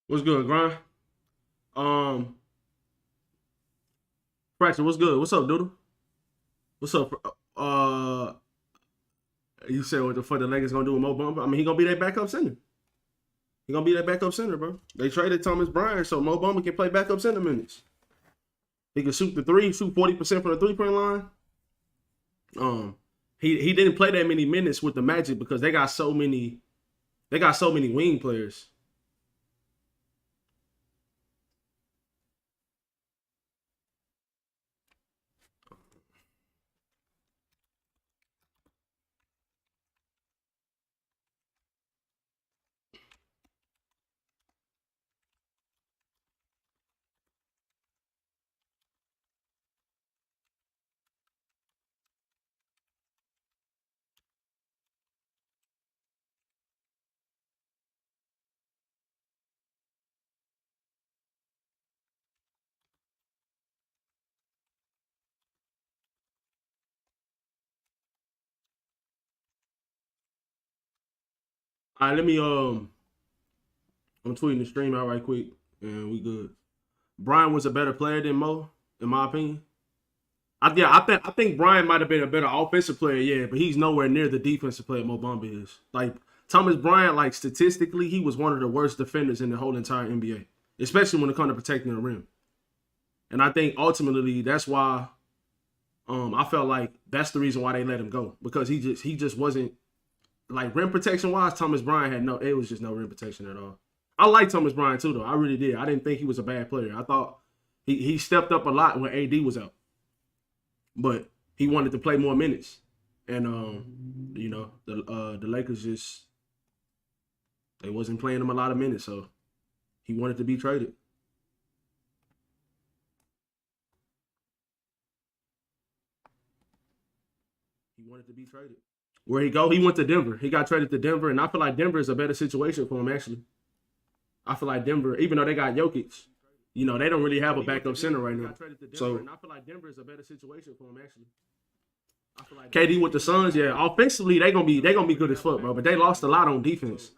What's good, Grind? Um, Fracture, what's good? What's up, Doodle? What's up? You said what the fuck the Lakers gonna do with Mo Bamba? I mean, he gonna be that backup center. He gonna be that backup center, bro. They traded Thomas Bryant so Mo Bamba can play backup center minutes. He can shoot the three, shoot 40% from the 3-point line. Um, he didn't play that many minutes with the Magic because they got so many wing players. All right, I'm tweeting the stream out right quick, and we good. Brian was a better player than Mo, in my opinion. I think Brian might have been a better offensive player, yeah, but he's nowhere near the defensive player Mo Bamba is. Like Thomas Bryant, like statistically, he was one of the worst defenders in the whole entire NBA, especially when it comes to protecting the rim. And I think ultimately that's why I felt like that's the reason why they let him go because he just wasn't like rim protection wise. Thomas Bryant had it was just no rim protection at all. I like Thomas Bryant too though. I really did. I didn't think he was a bad player. I thought he stepped up a lot when AD was out, but he wanted to play more minutes. And the Lakers just they wasn't playing him a lot of minutes, so he wanted to be traded. He wanted to be traded. Where he go? He went to Denver. He got traded to Denver, and I feel like Denver is a better situation for him actually. I feel like Denver, even though they got Jokic, they don't really have a backup center right now. So I feel like Denver is a better situation for him actually. KD with the Suns, yeah. Offensively, they gonna be good as fuck, bro. But they lost a lot on defense.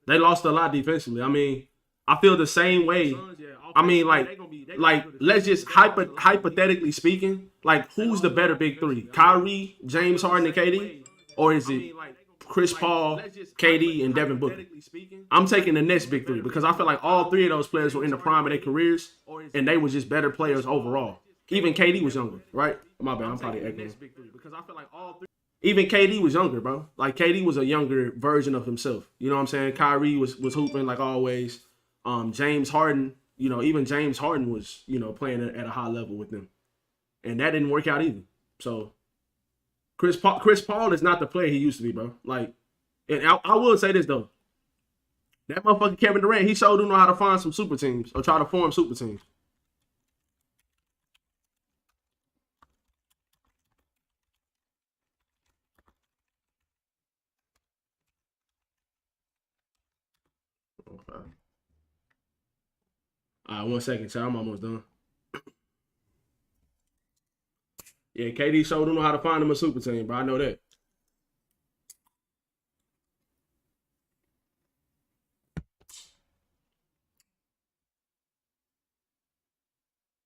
They lost a lot defensively. I mean, I feel the same way. I mean, like let's just hypothetically speaking, like who's the better big three? Kyrie, James Harden, and KD, or is it Chris Paul, KD, and Devin Booker? I'm taking the next big three because I feel like all three of those players were in the prime of their careers, and they were just better players overall. Even KD was younger, right? My bad, I'm probably echoing. Even KD was younger, bro. Like KD was a younger version of himself. You know what I'm saying? Kyrie was hooping like always. James Harden, even James Harden was, playing at a high level with them. And that didn't work out either. So Chris Paul is not the player he used to be, bro. Like, and I will say this though. That motherfucker Kevin Durant, he sure do know how to find some super teams or try to form super teams. Okay. All right, 1 second, child. I'm almost done. Yeah, KD sure don't know how to find him a super team, bro. I know that.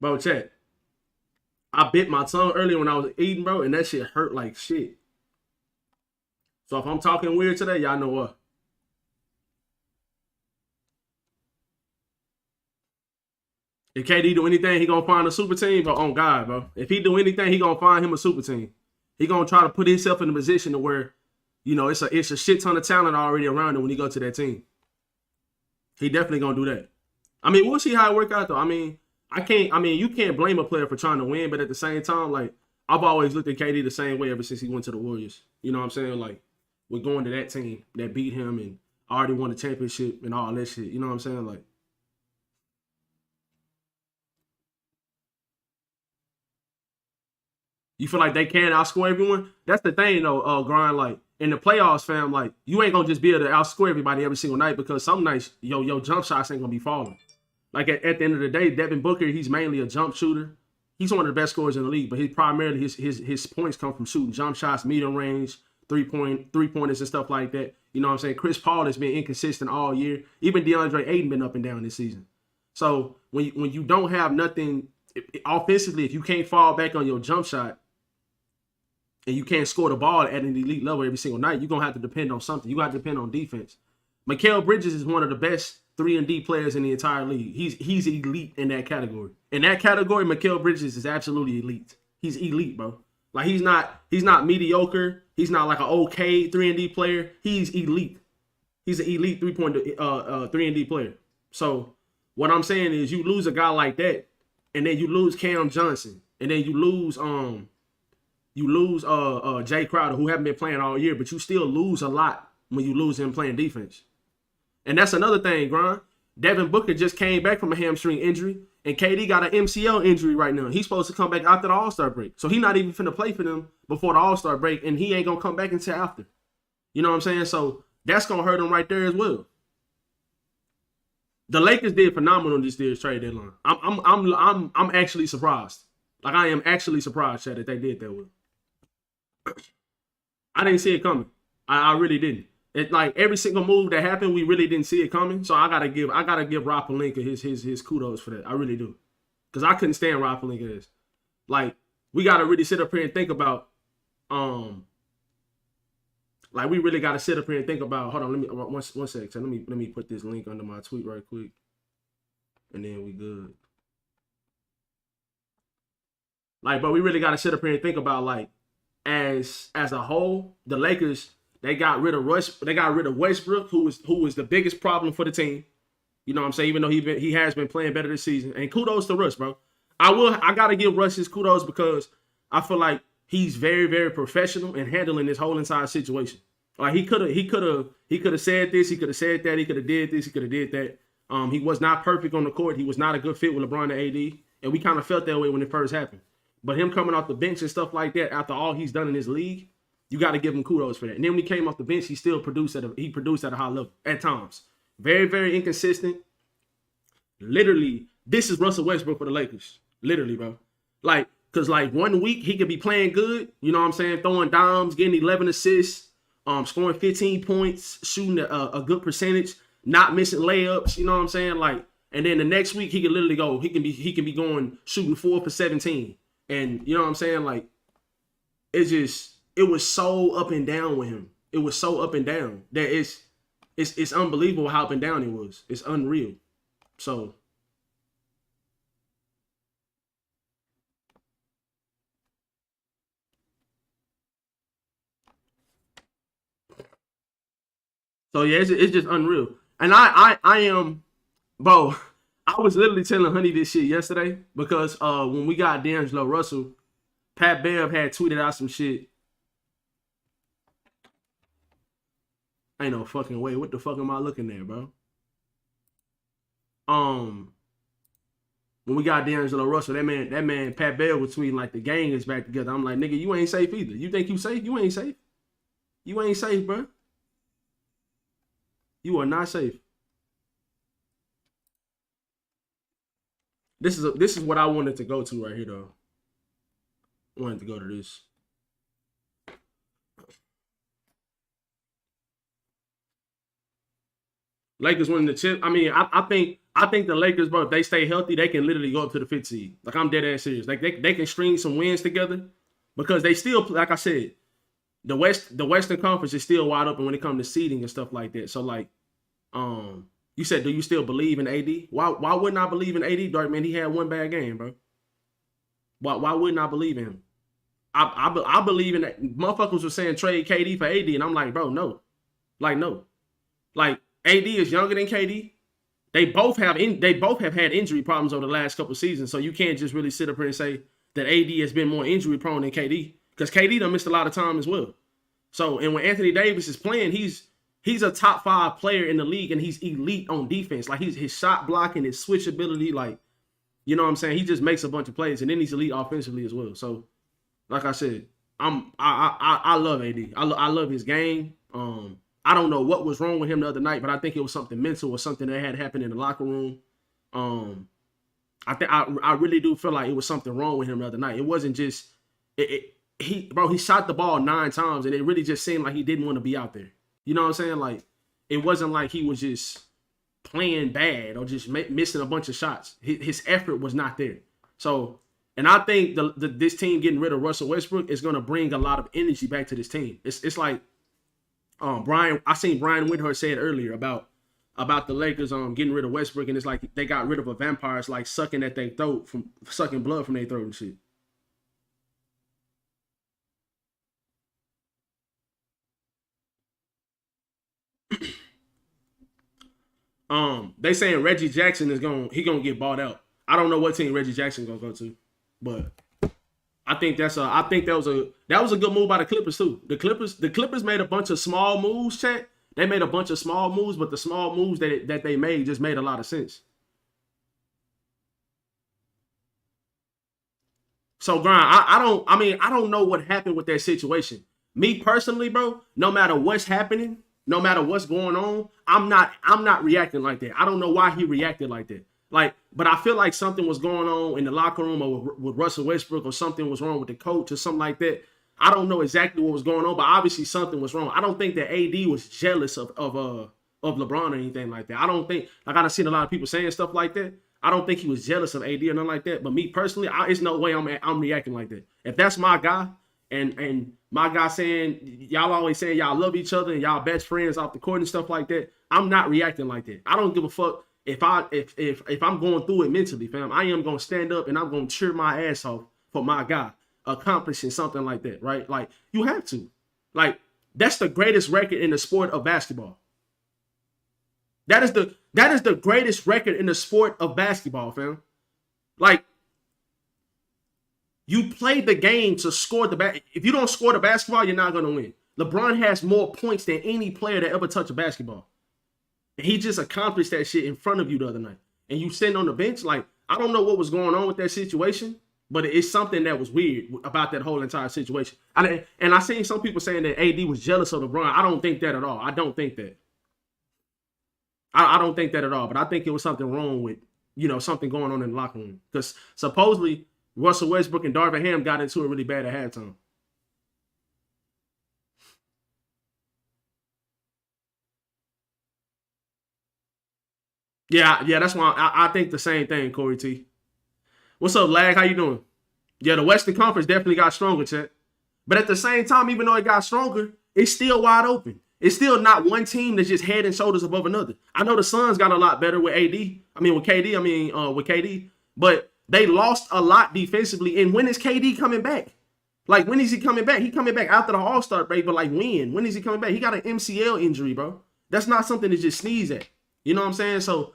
Bro, check. I bit my tongue earlier when I was eating, bro, and that shit hurt like shit. So if I'm talking weird today, y'all know what. If KD do anything, he gonna find a super team, but on God, bro. If he do anything, he gonna find him a super team. He gonna try to put himself in a position to where, it's a shit ton of talent already around him when he go to that team. He definitely gonna do that. I mean, we'll see how it work out though. I mean, you can't blame a player for trying to win, but at the same time, like I've always looked at KD the same way ever since he went to the Warriors. You know what I'm saying? Like we're going to that team that beat him and already won the championship and all that shit. You know what I'm saying? Like you feel like they can outscore everyone? That's the thing though, Grind. Like in the playoffs, fam, like you ain't gonna just be able to outscore everybody every single night because some nights your jump shots ain't gonna be falling. Like at the end of the day, Devin Booker, he's mainly a jump shooter. He's one of the best scorers in the league, but primarily his points come from shooting jump shots, medium range, three pointers and stuff like that. You know what I'm saying? Chris Paul has been inconsistent all year. Even DeAndre Ayton been up and down this season. So when you don't have nothing offensively, if you can't fall back on your jump shot and you can't score the ball at an elite level every single night, you're going to have to depend on something. You got to depend on defense. Mikal Bridges is one of the best 3-and-D players in the entire league. He's elite in that category. In that category, Mikal Bridges is absolutely elite. He's elite, bro. Like he's not mediocre. He's not like an okay 3-and-D player. He's elite. He's an elite 3-and-D player. So what I'm saying is you lose a guy like that, and then you lose Cam Johnson, and then you lose Jay Crowder, who haven't been playing all year, but you still lose a lot when you lose him playing defense. And that's another thing, Grind. Devin Booker just came back from a hamstring injury, and KD got an MCL injury right now. He's supposed to come back after the All-Star break. So he's not even finna play for them before the All-Star break, and he ain't gonna come back until after. You know what I'm saying? So that's gonna hurt him right there as well. The Lakers did phenomenal this year's trade deadline. I'm actually surprised. Like I am actually surprised, Chad, that they did that well. I didn't see it coming. I really didn't. It like every single move that happened, we really didn't see it coming. So I gotta give Rob Pelinka his kudos for that. I really do, because I couldn't stand Rob Pelinka. Like we gotta really sit up here and think about, like we really gotta sit up here and think about. Hold on, let me one sec. So let me put this link under my tweet right quick, and then we good. Like, but we really gotta sit up here and think about like as a whole, the Lakers. They got rid of Westbrook, who was the biggest problem for the team. You know what I'm saying? Even though he has been playing better this season. And kudos to Russ, bro. I gotta give Russ his kudos because I feel like he's very, very professional in handling this whole entire situation. Like he could have said this, he could have said that, he could have did this, he could have did that. He was not perfect on the court. He was not a good fit with LeBron and AD. And we kind of felt that way when it first happened. But him coming off the bench and stuff like that, after all he's done in this league, you got to give him kudos for that. And then when he came off the bench, he still produced at a high level at times. Very, very inconsistent. Literally, this is Russell Westbrook for the Lakers. Literally, bro. Like, because like 1 week he could be playing good, you know what I'm saying, throwing dimes, getting 11 assists, scoring 15 points, shooting a good percentage, not missing layups, you know what I'm saying? Like, and then the next week he can literally go, he can be going shooting 4 for 17. And you know what I'm saying? Like, it was so up and down with him. It was so up and down that it's unbelievable how up and down it was. It's unreal. So yeah, it's just unreal. And I am, bro. I was literally telling Honey this shit yesterday because when we got D'Angelo Russell, Pat Bev had tweeted out some shit. Ain't no fucking way. What the fuck am I looking at, bro? When we got D'Angelo Russell, that man, Pat Bev was tweeting like the gang is back together. I'm like, nigga, you ain't safe either. You think you safe? You ain't safe. You ain't safe, bro. You are not safe. This is what I wanted to go to right here, though. I wanted to go to this. Lakers winning the chip. I mean, I think the Lakers, bro, if they stay healthy, they can literally go up to the 5th seed. Like, I'm dead ass serious. Like, they can string some wins together because they still, like I said, the Western Conference is still wide open when it comes to seeding and stuff like that. So, like, you said, do you still believe in AD? Why wouldn't I believe in AD, Dark Man? He had one bad game, bro. Why wouldn't I believe in him? I believe in that. Motherfuckers were saying trade KD for AD, and I'm like, bro, no. Like, no. Like, AD is younger than KD. They both have had injury problems over the last couple of seasons, so you can't just really sit up here and say that AD has been more injury prone than KD, because KD done missed a lot of time as well. So, and when Anthony Davis is playing, he's a top 5 player in the league, and he's elite on defense. Like, his shot blocking, his switch ability, like, you know what I'm saying? He just makes a bunch of plays, and then he's elite offensively as well. So, like I said, I love AD. I love his game. I don't know what was wrong with him the other night, but I think it was something mental or something that had happened in the locker room. I really do feel like it was something wrong with him the other night. It wasn't just he shot the ball 9 times, and it really just seemed like he didn't want to be out there. You know what I'm saying? Like, it wasn't like he was just playing bad or just missing a bunch of shots. His effort was not there. So, and I think this team getting rid of Russell Westbrook is going to bring a lot of energy back to this team. It's like I seen Brian Windhorst say it earlier about the Lakers getting rid of Westbrook, and it's like they got rid of a vampire. It's like sucking at their throat, from sucking blood from their throat and shit. They saying Reggie Jackson gonna get bought out. I don't know what team Reggie Jackson gonna go to, but I think that was a good move by the Clippers too. The Clippers made a bunch of small moves, chat. They made a bunch of small moves, but the small moves that they made just made a lot of sense. So, Brian, I don't know what happened with that situation. Me personally, bro, no matter what's happening, no matter what's going on, I'm not reacting like that. I don't know why he reacted like that. Like, but I feel like something was going on in the locker room or with Russell Westbrook, or something was wrong with the coach or something like that. I don't know exactly what was going on, but obviously something was wrong. I don't think that AD was jealous of LeBron or anything like that. I don't think, like, I've seen a lot of people saying stuff like that. I don't think he was jealous of AD or nothing like that. But me personally, it's no way I'm reacting like that. If that's my guy, and my guy saying, y'all always saying y'all love each other and y'all best friends off the court and stuff like that, I'm not reacting like that. I don't give a fuck if I'm going through it mentally, fam. I am gonna stand up and I'm gonna cheer my ass off for my guy accomplishing something like that, right? Like, you have to. Like, that's the greatest record in the sport of basketball. That is the greatest record in the sport of basketball, fam. Like, you play the game to score the if you don't score the basketball, you're not gonna win. LeBron has more points than any player that ever touched a basketball. And he just accomplished that shit in front of you the other night. And you sitting on the bench, like, I don't know what was going on with that situation, but it's something that was weird about that whole entire situation. And I seen some people saying that AD was jealous of LeBron. I don't think that at all. I don't think that. I don't think that at all. But I think it was something wrong with, something going on in the locker room. Because supposedly Russell Westbrook and Darvin Ham got into it really bad at halftime. Yeah, that's why I think the same thing, Corey T. What's up, Lag? How you doing? Yeah, the Western Conference definitely got stronger, chat. But at the same time, even though it got stronger, it's still wide open. It's still not one team that's just head and shoulders above another. I know the Suns got a lot better with KD, but they lost a lot defensively. And when is KD coming back? Like, when is he coming back? He coming back after the All-Star break, but like when? When is he coming back? He got an MCL injury, bro. That's not something to just sneeze at. You know what I'm saying? So,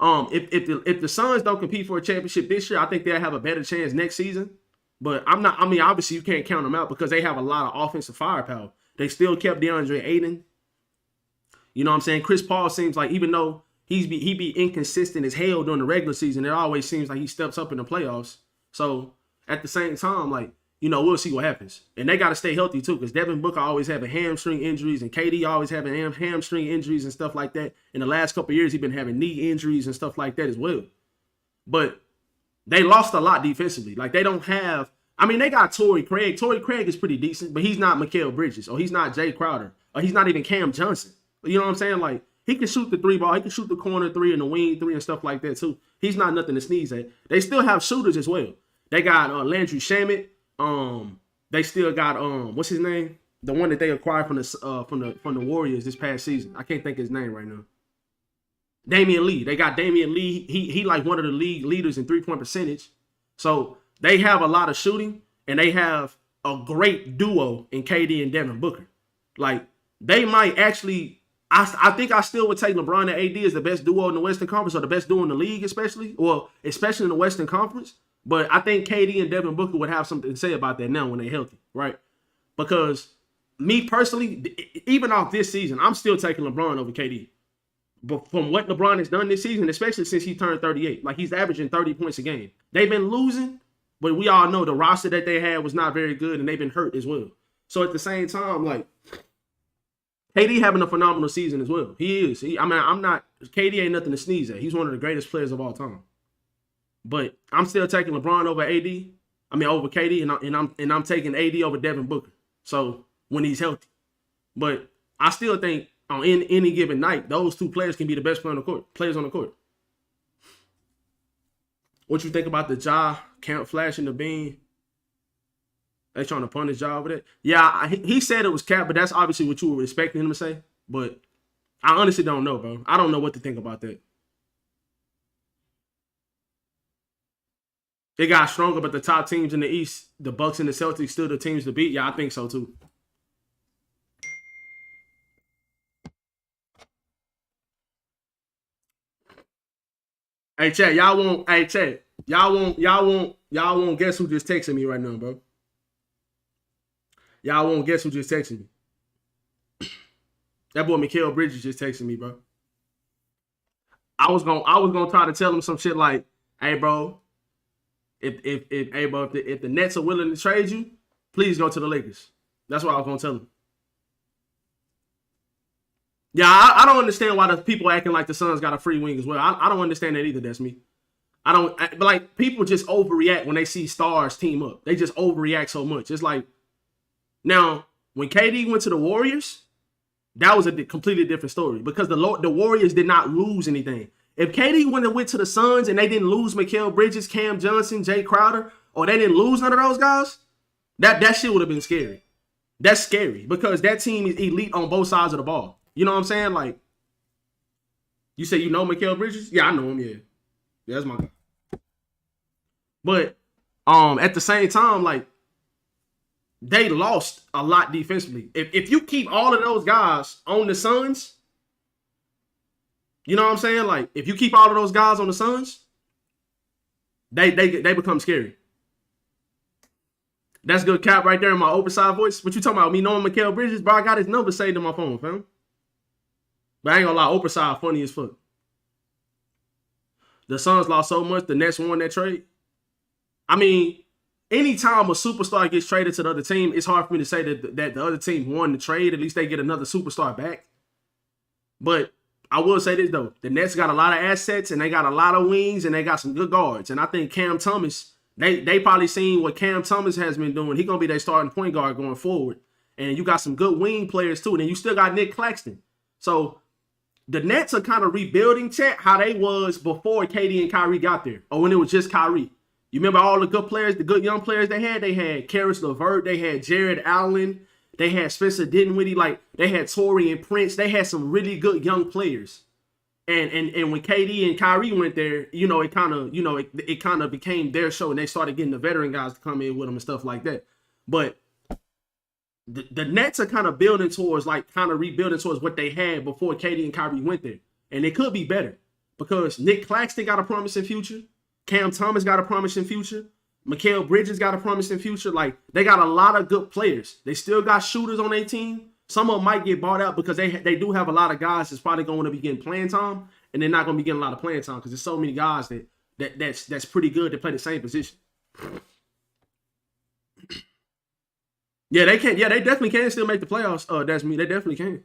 if the Suns don't compete for a championship this year, I think they'll have a better chance next season. But obviously you can't count them out because they have a lot of offensive firepower. They still kept DeAndre Ayton. You know what I'm saying? Chris Paul seems like, even though he be inconsistent as hell during the regular season, it always seems like he steps up in the playoffs. So at the same time, like, we'll see what happens. And they got to stay healthy too, because Devin Booker always having hamstring injuries, and KD always having hamstring injuries and stuff like that. In the last couple of years, he's been having knee injuries and stuff like that as well. But they lost a lot defensively. Like, they don't have, they got Torrey Craig. Torrey Craig is pretty decent, but he's not Mikal Bridges, or he's not Jay Crowder, or he's not even Cam Johnson. You know what I'm saying? Like, he can shoot the 3-ball. He can shoot the corner 3 and the wing 3 and stuff like that too. He's not nothing to sneeze at. They still have shooters as well. They got Landry Shamet. They still got what's his name? The one that they acquired from the Warriors this past season. I can't think of his name right now. Damian Lee. They got Damian Lee. He like one of the league leaders in 3-point percentage. So they have a lot of shooting, and they have a great duo in KD and Devin Booker. Like, they might actually. I think I still would take LeBron and AD as the best duo in the Western Conference, or the best duo in the league, especially in the Western Conference. But I think KD and Devin Booker would have something to say about that now when they're healthy, right? Because me personally, even off this season, I'm still taking LeBron over KD. But from what LeBron has done this season, especially since he turned 38, like, he's averaging 30 points a game. They've been losing, but we all know the roster that they had was not very good, and they've been hurt as well. So at the same time, like, KD having a phenomenal season as well. He is. KD ain't nothing to sneeze at. He's one of the greatest players of all time. But I'm still taking LeBron over AD. I mean over KD, and I'm taking AD over Devin Booker. So when he's healthy, but I still think on any given night, those two players can be the best players on the court. What you think about the Ja Camp flashing the bean? They trying to punish Ja over that? Yeah, he said it was cap, but that's obviously what you were expecting him to say. But I honestly don't know, bro. I don't know what to think about that. It got stronger, but the top teams in the East, the Bucks and the Celtics, still the teams to beat. Yeah, I think so too. Hey, chat, y'all won't. Hey, chat, y'all won't guess who just texting me right now, bro. Y'all won't guess who just texted me. That boy Mikal Bridges just texted me, bro. I was gonna try to tell him some shit like, "Hey, bro, if the Nets are willing to trade you, please go to the Lakers." That's what I was gonna tell him. Yeah, I don't understand why the people acting like the Suns got a free wing as well. I don't understand that either. That's me. But like people just overreact when they see stars team up. They just overreact so much. It's like now when KD went to the Warriors, that was a completely different story because the Warriors did not lose anything. If KD went to the Suns and they didn't lose Mikal Bridges, Cam Johnson, Jay Crowder, or they didn't lose none of those guys, that shit would have been scary. That's scary because that team is elite on both sides of the ball. You know what I'm saying? Like, you say you know Mikal Bridges? Yeah, I know him, yeah. Yeah, that's my guy. But at the same time, like, they lost a lot defensively. If you keep all of those guys on the Suns, you know what I'm saying? Like, if you keep all of those guys on the Suns, they become scary. That's good cap right there in my oversized voice. What you talking about? Me knowing Mikal Bridges? Bro, I got his number saved in my phone, fam. But I ain't gonna lie, oversized funny as fuck. The Suns lost so much, the Nets won that trade. I mean, anytime a superstar gets traded to the other team, it's hard for me to say that the other team won the trade. At least they get another superstar back. But I will say this, though. The Nets got a lot of assets, and they got a lot of wings, and they got some good guards. And I think Cam Thomas, they probably seen what Cam Thomas has been doing. He's going to be their starting point guard going forward. And you got some good wing players, too. And then you still got Nick Claxton. So the Nets are kind of rebuilding, chat, how they was before KD and Kyrie got there. Or when it was just Kyrie. You remember all the good players, the good young players they had? They had Karis LeVert. They had Jared Allen. They had Spencer Dinwiddie. Like, they had Taurean Prince. They had some really good young players. And when KD and Kyrie went there, you know, it kind of became their show. And they started getting the veteran guys to come in with them and stuff like that. But the Nets are kind of building towards, like, kind of rebuilding towards what they had before KD and Kyrie went there. And it could be better because Nick Claxton got a promising future. Cam Thomas got a promising future. Mikal Bridges got a promising future. Like, they got a lot of good players. They still got shooters on their team. Some of them might get bought out because they do have a lot of guys that's probably going to be getting playing time, and they're not going to be getting a lot of playing time because there's so many guys that's pretty good to play the same position. Yeah, they can. Yeah, they definitely can still make the playoffs. That's me. They definitely can.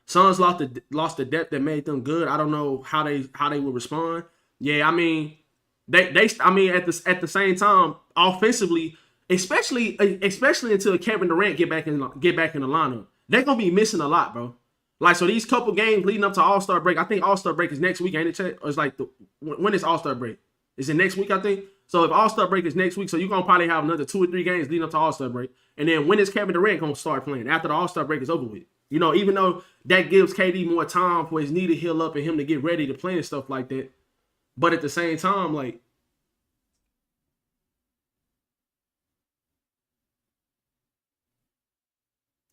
Suns lost the depth that made them good. I don't know how they would respond. Yeah, I mean, they at the same time offensively, especially until Kevin Durant get back in the lineup, they're gonna be missing a lot, bro. Like, so these couple games leading up to All-Star break, I think All-Star break is next week, ain't it, Chet? Or it's like when is All-Star break? Is it next week? I think so. If All-Star break is next week, so you're gonna probably have another 2 or 3 games leading up to All-Star break, and then when is Kevin Durant gonna start playing after the All-Star break is over with? You know, even though that gives KD more time for his knee to heal up and him to get ready to play and stuff like that. But at the same time, like,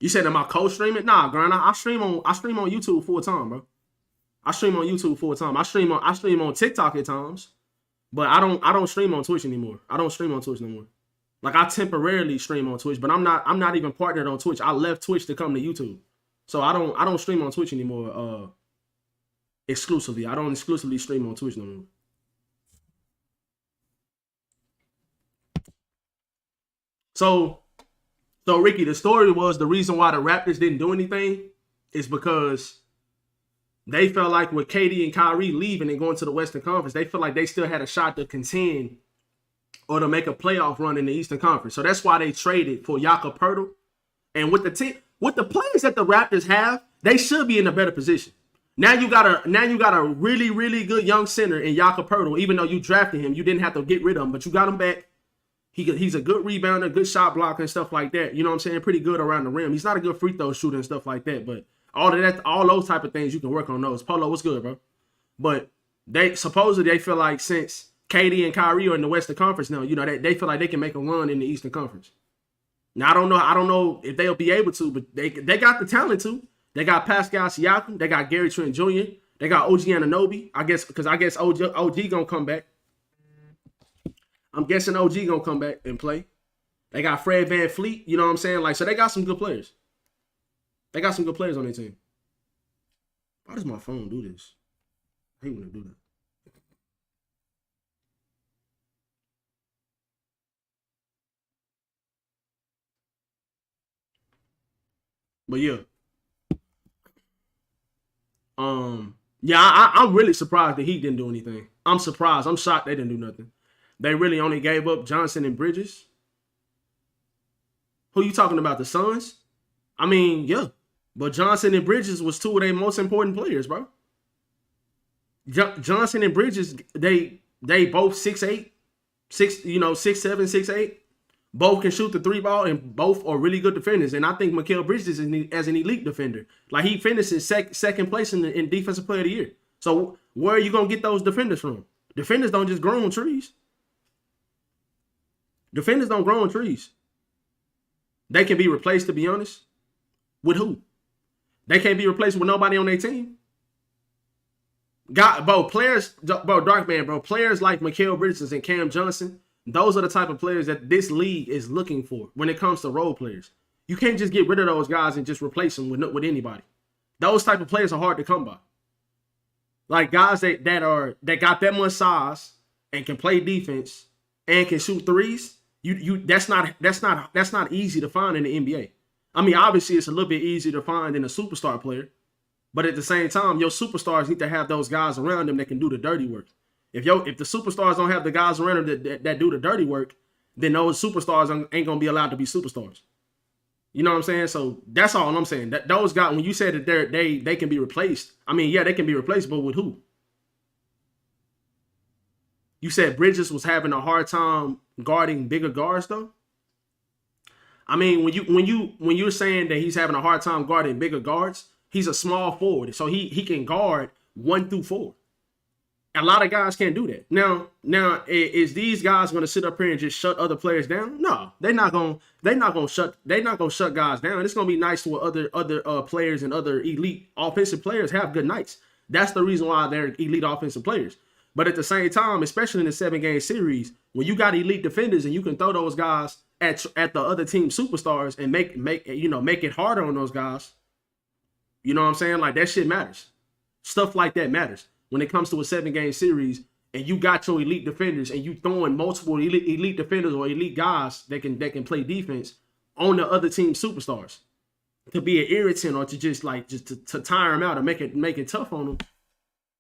you said, am I co-streaming? Nah, Grant. I stream on YouTube full time, bro. I stream on YouTube full time. I stream on TikTok at times, but I don't stream on Twitch anymore. I don't stream on Twitch no more. Like, I temporarily stream on Twitch, but I'm not even partnered on Twitch. I left Twitch to come to YouTube. So I don't stream on Twitch anymore exclusively. I don't exclusively stream on Twitch no more. So Ricky, the story was the reason why the Raptors didn't do anything is because they felt like with KD and Kyrie leaving and going to the Western Conference, they feel like they still had a shot to contend or to make a playoff run in the Eastern Conference. So that's why they traded for Jakob Poeltl. And with the players that the Raptors have, they should be in a better position. Now you got a really, really good young center in Jakob Poeltl. Even though you drafted him, you didn't have to get rid of him, but you got him back. He's a good rebounder, good shot blocker and stuff like that. You know what I'm saying? Pretty good around the rim. He's not a good free throw shooter and stuff like that, but all those type of things, you can work on those. Polo, what's good, bro? But they feel like since KD and Kyrie are in the Western Conference now, you know, they feel like they can make a run in the Eastern Conference. Now, I don't know if they'll be able to, but they got the talent to. They got Pascal Siakam. They got Gary Trent Jr. They got OG Anunoby. I guess OG gonna come back. I'm guessing OG gonna come back and play. They got Fred VanVleet. You know what I'm saying? Like, so they got some good players. They got some good players on their team. Why does my phone do this? I hate when they do that. But yeah. I'm really surprised that he didn't do anything. I'm surprised. I'm shocked they didn't do nothing. They really only gave up Johnson and Bridges. Who you talking about? The Suns? I mean, yeah. But Johnson and Bridges was two of their most important players, bro. Johnson and Bridges, they both 6'8", 6'7", 6'8". Both can shoot the three ball, and both are really good defenders. And I think Mikal Bridges is as an elite defender. Like, he finished in second place in Defensive Player of the Year. So where are you going to get those defenders from? Defenders don't just grow on trees. Defenders don't grow on trees. They can be replaced, to be honest. With who? They can't be replaced with nobody on their team. Players like Mikal Bridges and Cam Johnson, those are the type of players that this league is looking for when it comes to role players. You can't just get rid of those guys and just replace them with anybody. Those type of players are hard to come by. Like guys that got that much size and can play defense and can shoot threes. That's not easy to find in the NBA. I mean, obviously it's a little bit easier to find than a superstar player, but at the same time, your superstars need to have those guys around them that can do the dirty work. If the superstars don't have the guys around them that do the dirty work, then those superstars ain't gonna be allowed to be superstars. You know what I'm saying? So that's all I'm saying. That those guys, when you said that they can be replaced, I mean, yeah, they can be replaced, but with who? You said Bridges was having a hard time guarding bigger guards, though. I mean, when you're saying that he's having a hard time guarding bigger guards, he's a small forward, so he can guard 1 through 4. A lot of guys can't do that. Now, is these guys going to sit up here and just shut other players down? No, they're not going to shut guys down. It's going to be nice to other players and other elite offensive players have good nights. That's the reason why they're elite offensive players. But at the same time, especially in the 7-game series, when you got elite defenders and you can throw those guys at the other team superstars and make it harder on those guys, you know what I'm saying? Like, that shit matters. Stuff like that matters. When it comes to a 7-game series and you got your elite defenders and you throwing multiple elite defenders or elite guys that can play defense on the other team superstars to be an irritant or to just to tire them out or make it tough on them,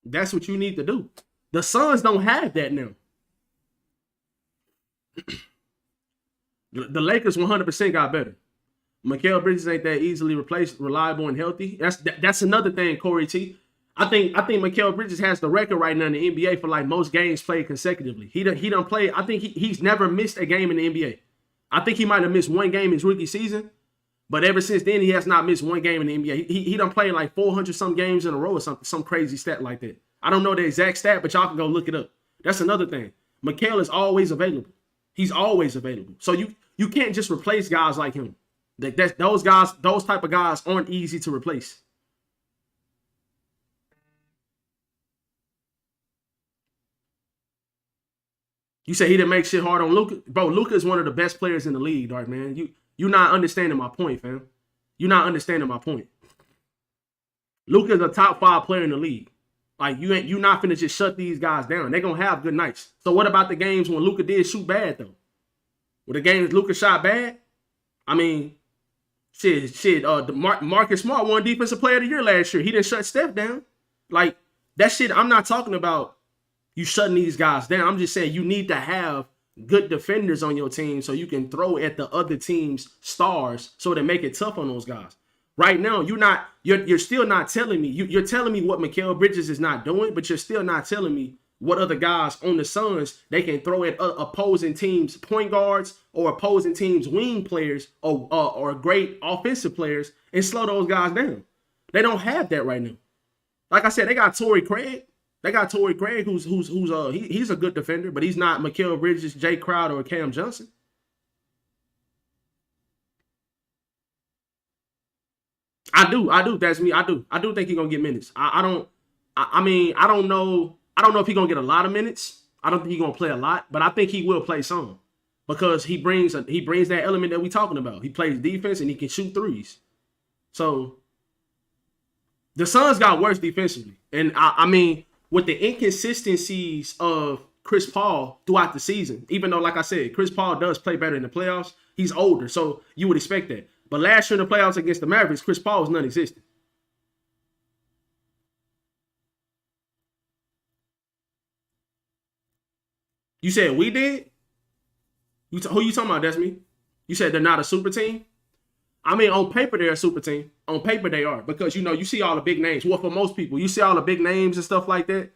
that's what you need to do. The Suns don't have that now. The Lakers 100% got better. Mikal Bridges ain't that easily replaced, reliable and healthy. That's another thing, Corey T. I think Mikal Bridges has the record right now in the NBA for like most games played consecutively. He done played. I think he's never missed a game in the NBA. I think he might have missed one game his rookie season, but ever since then he has not missed one game in the NBA. He done played like 400 some games in a row or some crazy stat like that. I don't know the exact stat, but y'all can go look it up. That's another thing. Mikal is always available. He's always available. So you can't just replace guys like him. Those type of guys aren't easy to replace. You say he didn't make shit hard on Luka? Bro, Luka is one of the best players in the league, Dark man. You not understanding my point, fam. You're not understanding my point. Luka is a top 5 player in the league. Like, you not finna just shut these guys down. They're gonna have good nights. So what about the games when Luka did shoot bad, though? When the games Luka shot bad? I mean, Marcus Smart won Defensive Player of the Year last year. He didn't shut Steph down. Like, that shit, I'm not talking about you shutting these guys down. I'm just saying you need to have good defenders on your team so you can throw at the other team's stars so to make it tough on those guys. Right now, you're still not telling me. You're telling me what Mikal Bridges is not doing, but you're still not telling me what other guys on the Suns they can throw at opposing teams' point guards or opposing teams' wing players or great offensive players and slow those guys down. They don't have that right now. Like I said, they got Torrey Craig. They got Torrey Craig, he's a good defender, but he's not Mikal Bridges, Jay Crowder, or Cam Johnson. I do. That's me. I do think he's gonna get minutes. I don't know. I don't know if he's gonna get a lot of minutes. I don't think he's gonna play a lot, but I think he will play some because he brings that element that we talking about. He plays defense and he can shoot threes. So the Suns got worse defensively, and I mean with the inconsistencies of Chris Paul throughout the season, even though, like I said, Chris Paul does play better in the playoffs, he's older, so you would expect that. But last year in the playoffs against the Mavericks, Chris Paul was non-existent. You said we did? Who you talking about, that's me? You said they're not a super team? I mean, on paper, they're a super team. On paper, they are. Because, you see all the big names. Well, for most people, you see all the big names and stuff like that.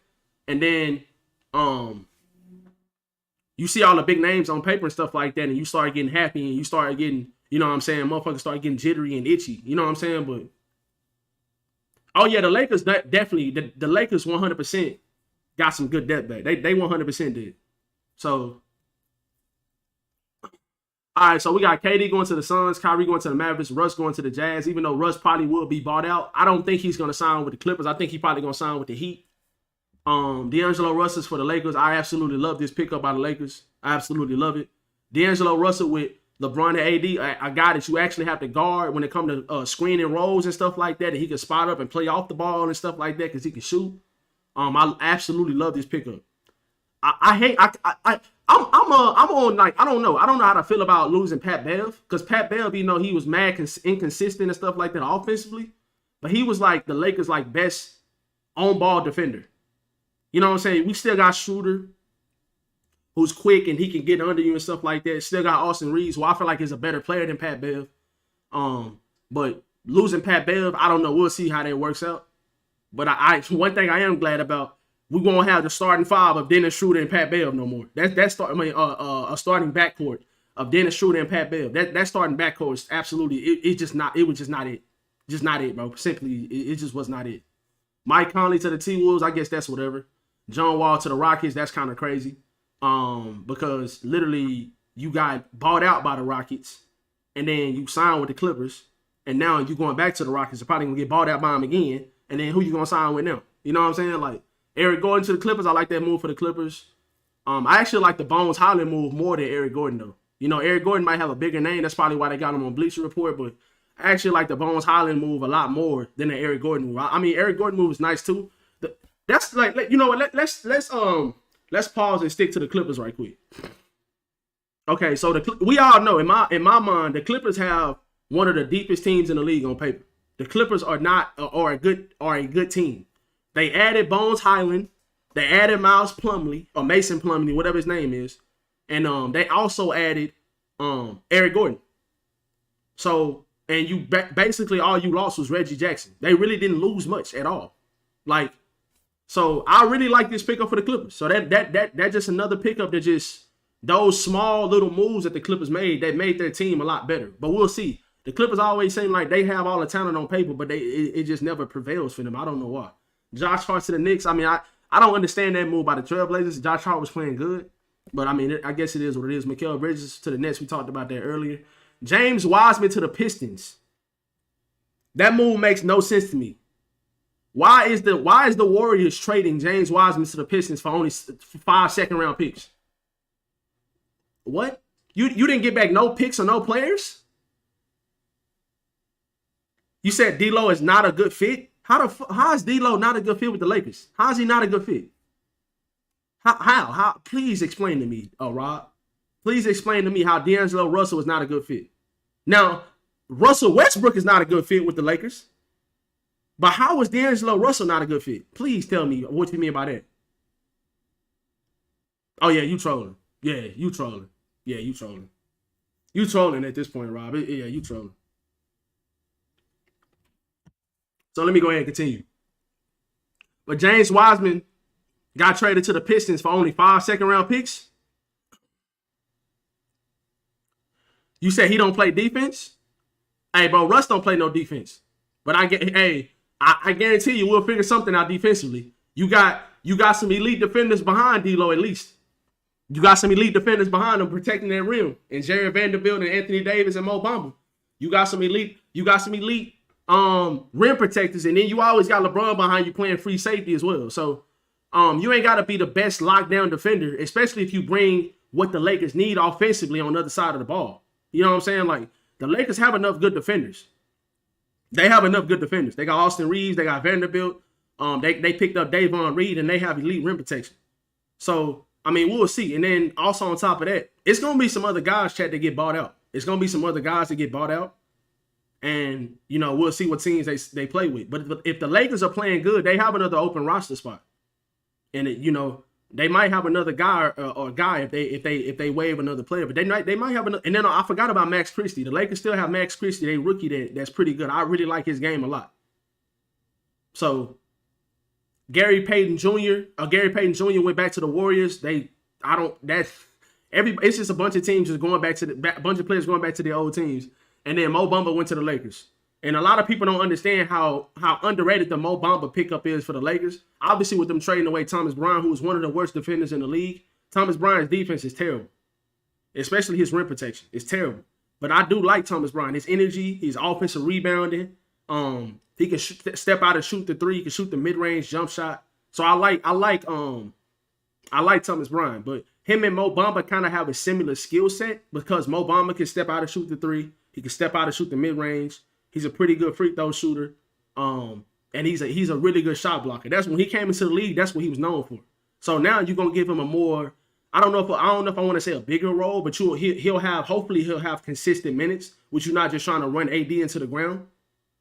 And then you see all the big names on paper and stuff like that. And you start getting happy and you start getting, you know what I'm saying? Motherfuckers start getting jittery and itchy. You know what I'm saying? But, oh, yeah, the Lakers, definitely. The Lakers 100% got some good depth back. They 100% did. So, all right, so we got KD going to the Suns, Kyrie going to the Mavericks, Russ going to the Jazz. Even though Russ probably will be bought out, I don't think he's going to sign with the Clippers. I think he's probably going to sign with the Heat. D'Angelo Russell's for the Lakers. I absolutely love this pickup by the Lakers. I absolutely love it. D'Angelo Russell with LeBron and AD, a guy that you actually have to guard when it comes to screening roles and stuff like that, and he can spot up and play off the ball and stuff like that because he can shoot. I absolutely love this pickup. I'm on, like, I don't know how to feel about losing Pat Bev, because Pat Bev, he was mad inconsistent and stuff like that offensively, but he was like the Lakers' like best on ball defender. You know what I'm saying? We still got Schroeder, who's quick and he can get under you and stuff like that. Still got Austin Reeves, who I feel like is a better player than Pat Bev. But losing Pat Bev, I don't know. We'll see how that works out. But one thing I am glad about, we won't have the starting five of Dennis Schroeder and Pat Bev no more. A starting backcourt of Dennis Schroeder and Pat Bev. That starting backcourt is absolutely it was just not it. Just not it, bro. Simply, it just was not it. Mike Conley to the T-Wolves, I guess that's whatever. John Wall to the Rockets, that's kind of crazy. Because literally you got bought out by the Rockets and then you signed with the Clippers and now you're going back to the Rockets. You're probably gonna get bought out by them again. And then who you gonna sign with now? You know what I'm saying? Like, Eric Gordon to the Clippers, I like that move for the Clippers. I actually like the Bones Highland move more than Eric Gordon, though. Eric Gordon might have a bigger name. That's probably why they got him on Bleacher Report, but I actually like the Bones Highland move a lot more than the Eric Gordon move. I mean, Eric Gordon move is nice, too. That's like, you know what, let's pause and stick to the Clippers right quick. Okay, so we all know, in my mind, the Clippers have one of the deepest teams in the league on paper. The Clippers are a good team. They added Bones Highland. They added Miles Plumlee, or Mason Plumlee, whatever his name is. And they also added Eric Gordon. So, and you basically all you lost was Reggie Jackson. They really didn't lose much at all. Like, so I really like this pickup for the Clippers. So that just another pickup that just, those small little moves that the Clippers made, that made their team a lot better. But we'll see. The Clippers always seem like they have all the talent on paper, but it just never prevails for them. I don't know why. Josh Hart to the Knicks. I mean, I don't understand that move by the Trailblazers. Josh Hart was playing good, but I mean, I guess it is what it is. Mikal Bridges to the Nets. We talked about that earlier. James Wiseman to the Pistons. That move makes no sense to me. Why is the Warriors trading James Wiseman to the Pistons for only 5 second-round picks? What? You didn't get back no picks or no players? You said D'Lo is not a good fit? How is D'Lo not a good fit with the Lakers? How is he not a good fit? How? Please explain to me, Rob. Please explain to me how D'Angelo Russell is not a good fit. Now, Russell Westbrook is not a good fit with the Lakers. But how is D'Angelo Russell not a good fit? Please tell me what you mean by that. Oh, yeah, you trolling. Yeah, you trolling. Yeah, you trolling. You trolling at this point, Rob. Yeah, you trolling. So let me go ahead and continue. But James Wiseman got traded to the Pistons for only 5 second-round picks. You said he don't play defense? Hey, bro, Russ don't play no defense. But I guarantee you we'll figure something out defensively. You got some elite defenders behind D'Lo at least. You got some elite defenders behind them protecting that rim. And Jared Vanderbilt and Anthony Davis and Mo Bamba. You got some elite rim protectors, and then you always got LeBron behind you playing free safety as well. So you ain't got to be the best lockdown defender, especially if you bring what the Lakers need offensively on the other side of the ball. You know what I'm saying? Like, the Lakers have enough good defenders. They have enough good defenders. They got Austin Reeves. They got Vanderbilt. They picked up Davon Reed, and they have elite rim protection. So, I mean, we'll see. And then also on top of that, it's going to be some other guys, Chat, that get bought out. It's going to be some other guys that get bought out. And, you know, we'll see what teams they play with. But if the Lakers are playing good, they have another open roster spot. And, you know, they might have another guy or guy if they waive another player. But they might have another. And then I forgot about Max Christie. The Lakers still have Max Christie, they rookie that's pretty good. I really like his game a lot. So Gary Payton Jr. went back to the Warriors. It's just a bunch of teams just going back to a bunch of players going back to their old teams. And then Mo Bamba went to the Lakers. And a lot of people don't understand how underrated the Mo Bamba pickup is for the Lakers. Obviously, with them trading away Thomas Bryant, who is one of the worst defenders in the league. Thomas Bryant's defense is terrible, especially his rim protection. It's terrible. But I do like Thomas Bryant. His energy, his offensive rebounding. He can step out and shoot the three. He can shoot the mid-range jump shot. So I like Thomas Bryant. But him and Mo Bamba kind of have a similar skill set because Mo Bamba can step out and shoot the three. He can step out and shoot the mid-range. He's a pretty good free throw shooter. And he's a really good shot blocker. That's when he came into the league, that's what he was known for. So now you're gonna give him a more, I don't know if I want to say a bigger role, but hopefully he'll have consistent minutes, which you're not just trying to run AD into the ground.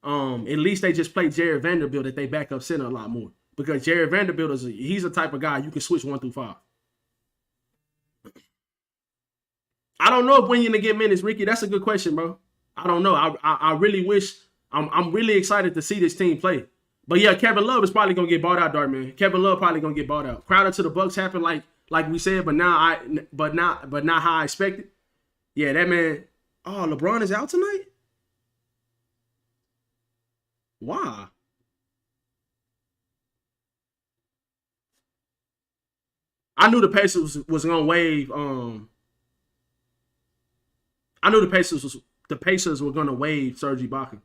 At least they just play Jared Vanderbilt that they back up center a lot more. Because Jared Vanderbilt he's a type of guy you can switch 1 through 5. I don't know if when you're gonna get minutes, Ricky. That's a good question, bro. I don't know. I really wish. I'm really excited to see this team play. But yeah, Kevin Love is probably gonna get bought out, Dart, man. Kevin Love probably gonna get bought out. Crowder to the Bucks happened like we said, but not how I expected. Yeah, that man. Oh, LeBron is out tonight. Why? I knew the Pacers was gonna waive. I knew the Pacers were gonna waive Serge Ibaka.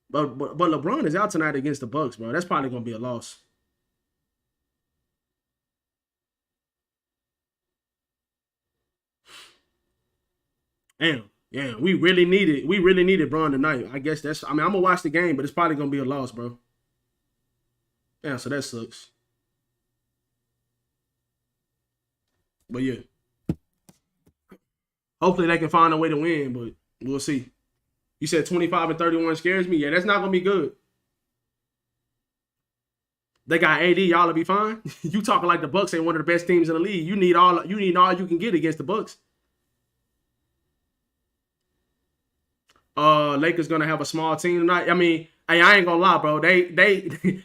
But LeBron is out tonight against the Bucks, bro. That's probably gonna be a loss. Damn, we really needed Bron tonight. I guess I'm gonna watch the game, but it's probably gonna be a loss, bro. Yeah, so that sucks. But yeah. Hopefully they can find a way to win, but we'll see. You said 25 and 31 scares me. Yeah, that's not gonna be good. They got AD, y'all will be fine. You talking like the Bucks ain't one of the best teams in the league. You need all you can get against the Bucks. Lakers gonna have a small team tonight. I mean, I ain't gonna lie, bro. They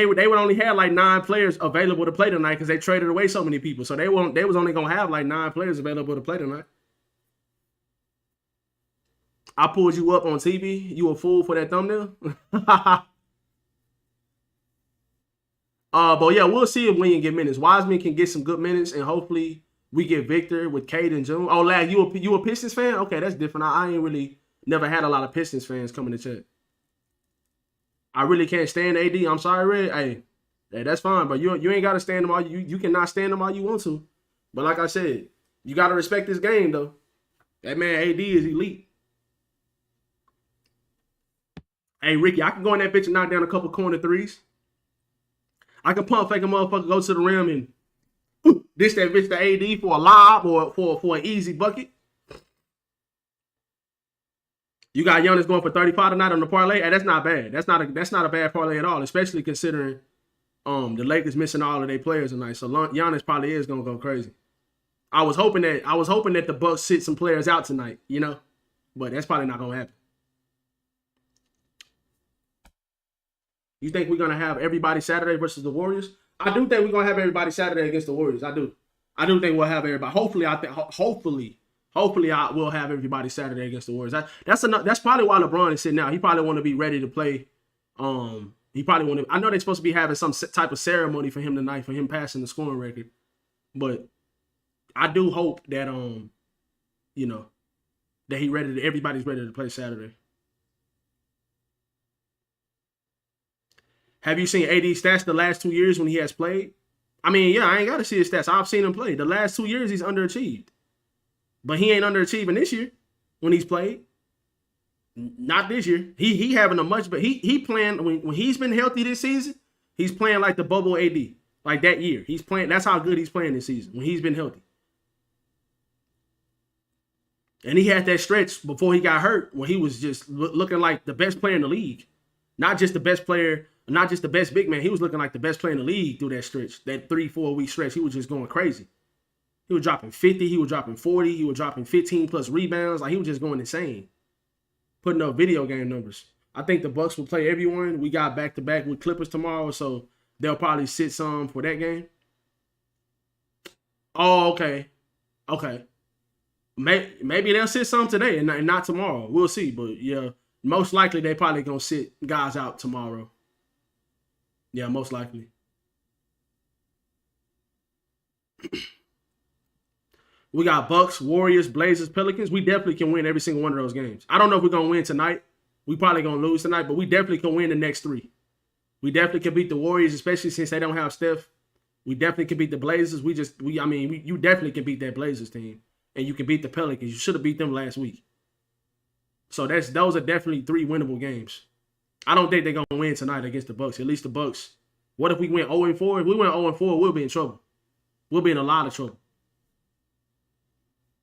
would only have like 9 players available to play tonight because they traded away so many people. So they was only gonna have like 9 players available to play tonight. I pulled you up on TV. You a fool for that thumbnail? But yeah, we'll see if William get minutes. Wiseman can get some good minutes, and hopefully we get Victor with Cade and June. Oh, lad, you a Pistons fan? Okay, that's different. I ain't really never had a lot of Pistons fans coming to chat. I really can't stand AD. I'm sorry, Red. Hey, that's fine, but you ain't gotta stand them all. You cannot stand them all you want to. But like I said, you gotta respect this game though. That man AD is elite. Hey, Ricky, I can go in that bitch and knock down a couple corner threes. I can pump fake a motherfucker, go to the rim and dish that bitch to AD for a lob or for an easy bucket. You got Giannis going for 35 tonight on the parlay. Hey, that's not bad. That's not a bad parlay at all, especially considering the Lakers missing all of their players tonight. So Giannis probably is gonna go crazy. I was hoping that the Bucks sit some players out tonight, you know, but that's probably not gonna happen. You think we're gonna have everybody Saturday versus the Warriors? I do think we're gonna have everybody Saturday against the Warriors. I do think we'll have everybody. Hopefully, I will have everybody Saturday against the Warriors. That's probably why LeBron is sitting out. He probably want to be ready to play. He probably want to. I know they're supposed to be having some type of ceremony for him tonight, for him passing the scoring record. But I do hope that you know, that everybody's ready to play Saturday. Have you seen AD's stats the last 2 years when he has played? I mean, yeah, I ain't got to see his stats. I've seen him play. The last 2 years, he's underachieved. But he ain't underachieving this year when he's played. Not this year. He having a much, but he playing, when he's been healthy this season, he's playing like the bubble AD. Like that year. He's playing, that's how good he's playing this season, when he's been healthy. And he had that stretch before he got hurt where he was just looking like the best player in the league. Not just the best player, not just the best big man. He was looking like the best player in the league through that stretch. That 3-4 week stretch. He was just going crazy. He was dropping 50. He was dropping 40. He was dropping 15 plus rebounds. Like, he was just going insane. Putting up video game numbers. I think the Bucks will play everyone. We got back-to-back with Clippers tomorrow, so they'll probably sit some for that game. Oh, okay. Okay. Maybe they'll sit some today and not tomorrow. We'll see. But, yeah, most likely they probably going to sit guys out tomorrow. Yeah, most likely. We got Bucks, Warriors, Blazers, Pelicans. We definitely can win every single one of those games. I don't know if we're going to win tonight. We probably going to lose tonight, but we definitely can win the next 3. We definitely can beat the Warriors, especially since they don't have Steph. We definitely can beat the Blazers. You definitely can beat that Blazers team. And you can beat the Pelicans. You should have beat them last week. So those are definitely 3 winnable games. I don't think they're going to win tonight against the Bucks. At least the Bucks. What if we went 0-4? If we went 0-4, we'll be in trouble. We'll be in a lot of trouble.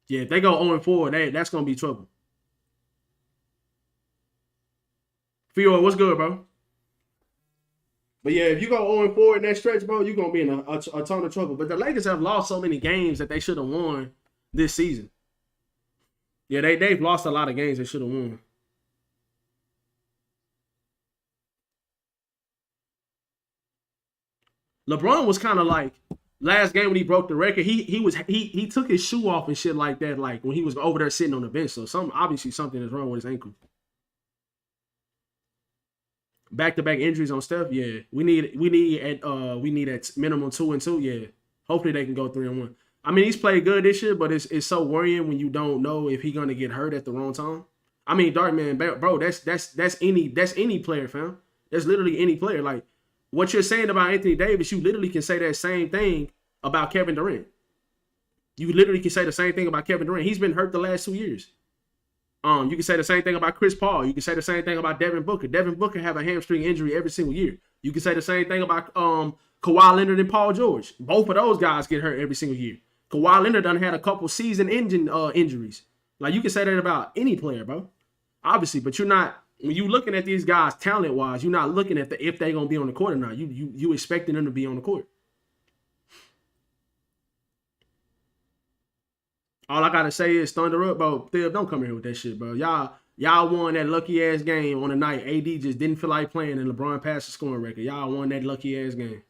Yeah, if they go 0-4, that's going to be trouble. Fior, what's good, bro? But yeah, if you go 0-4 in that stretch, bro, you're going to be in a ton of trouble. But the Lakers have lost so many games that they should have won this season. Yeah, they've lost a lot of games they should have won. LeBron was kind of like, last game when he broke the record, he took his shoe off and shit like that, like when he was over there sitting on the bench. So obviously something is wrong with his ankle. Back-to-back injuries on Steph, yeah. We need at minimum 2-2, yeah. Hopefully they can go 3-1. I mean, he's played good this year, but it's so worrying when you don't know if he's gonna get hurt at the wrong time. I mean, Darkman, bro, that's any player, fam. That's literally any player. Like, what you're saying about Anthony Davis, you literally can say that same thing about Kevin Durant. You literally can say the same thing about Kevin Durant. He's been hurt the last 2 years. You can say the same thing about Chris Paul. You can say the same thing about Devin Booker. Devin Booker have a hamstring injury every single year. You can say the same thing about Kawhi Leonard and Paul George. Both of those guys get hurt every single year. Kawhi Leonard done had a couple season-ending injuries. Like, you can say that about any player, bro. Obviously, but you're not, when you looking at these guys talent-wise, you're not looking at if they're going to be on the court or not. You expecting them to be on the court. All I got to say is thunder up, bro. Thib, don't come here with that shit, bro. Y'all won that lucky-ass game on the night. AD just didn't feel like playing and LeBron passed the scoring record. Y'all won that lucky-ass game.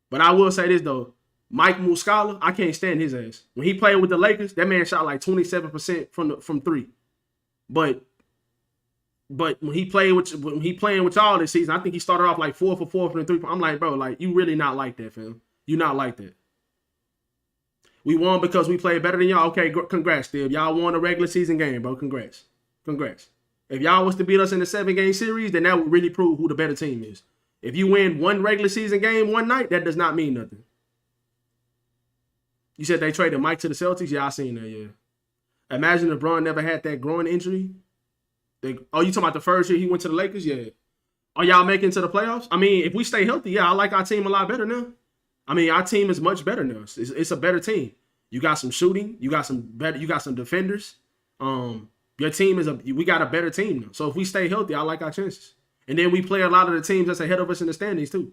But I will say this, though. Mike Muscala, I can't stand his ass. When he played with the Lakers, that man shot like 27% from 3. But when he playing with y'all this season, I think he started off like 4 for 4 from the 3. I'm like, bro, like, you really not like that, fam. You not like that. We won because we played better than y'all. Okay, congrats, Steve. Y'all won a regular season game, bro. Congrats. If y'all was to beat us in the 7-game series, then that would really prove who the better team is. If you win one regular season game one night, that does not mean nothing. You said they traded Mike to the Celtics? Yeah, I seen that, yeah. Imagine if LeBron never had that groin injury. You talking about the first year he went to the Lakers? Yeah. Are y'all making it to the playoffs? I mean, if we stay healthy, yeah, I like our team a lot better now. I mean, our team is much better now. It's a better team. You got some shooting. You got some defenders. Your team we got a better team now. So if we stay healthy, I like our chances. And then we play a lot of the teams that's ahead of us in the standings too.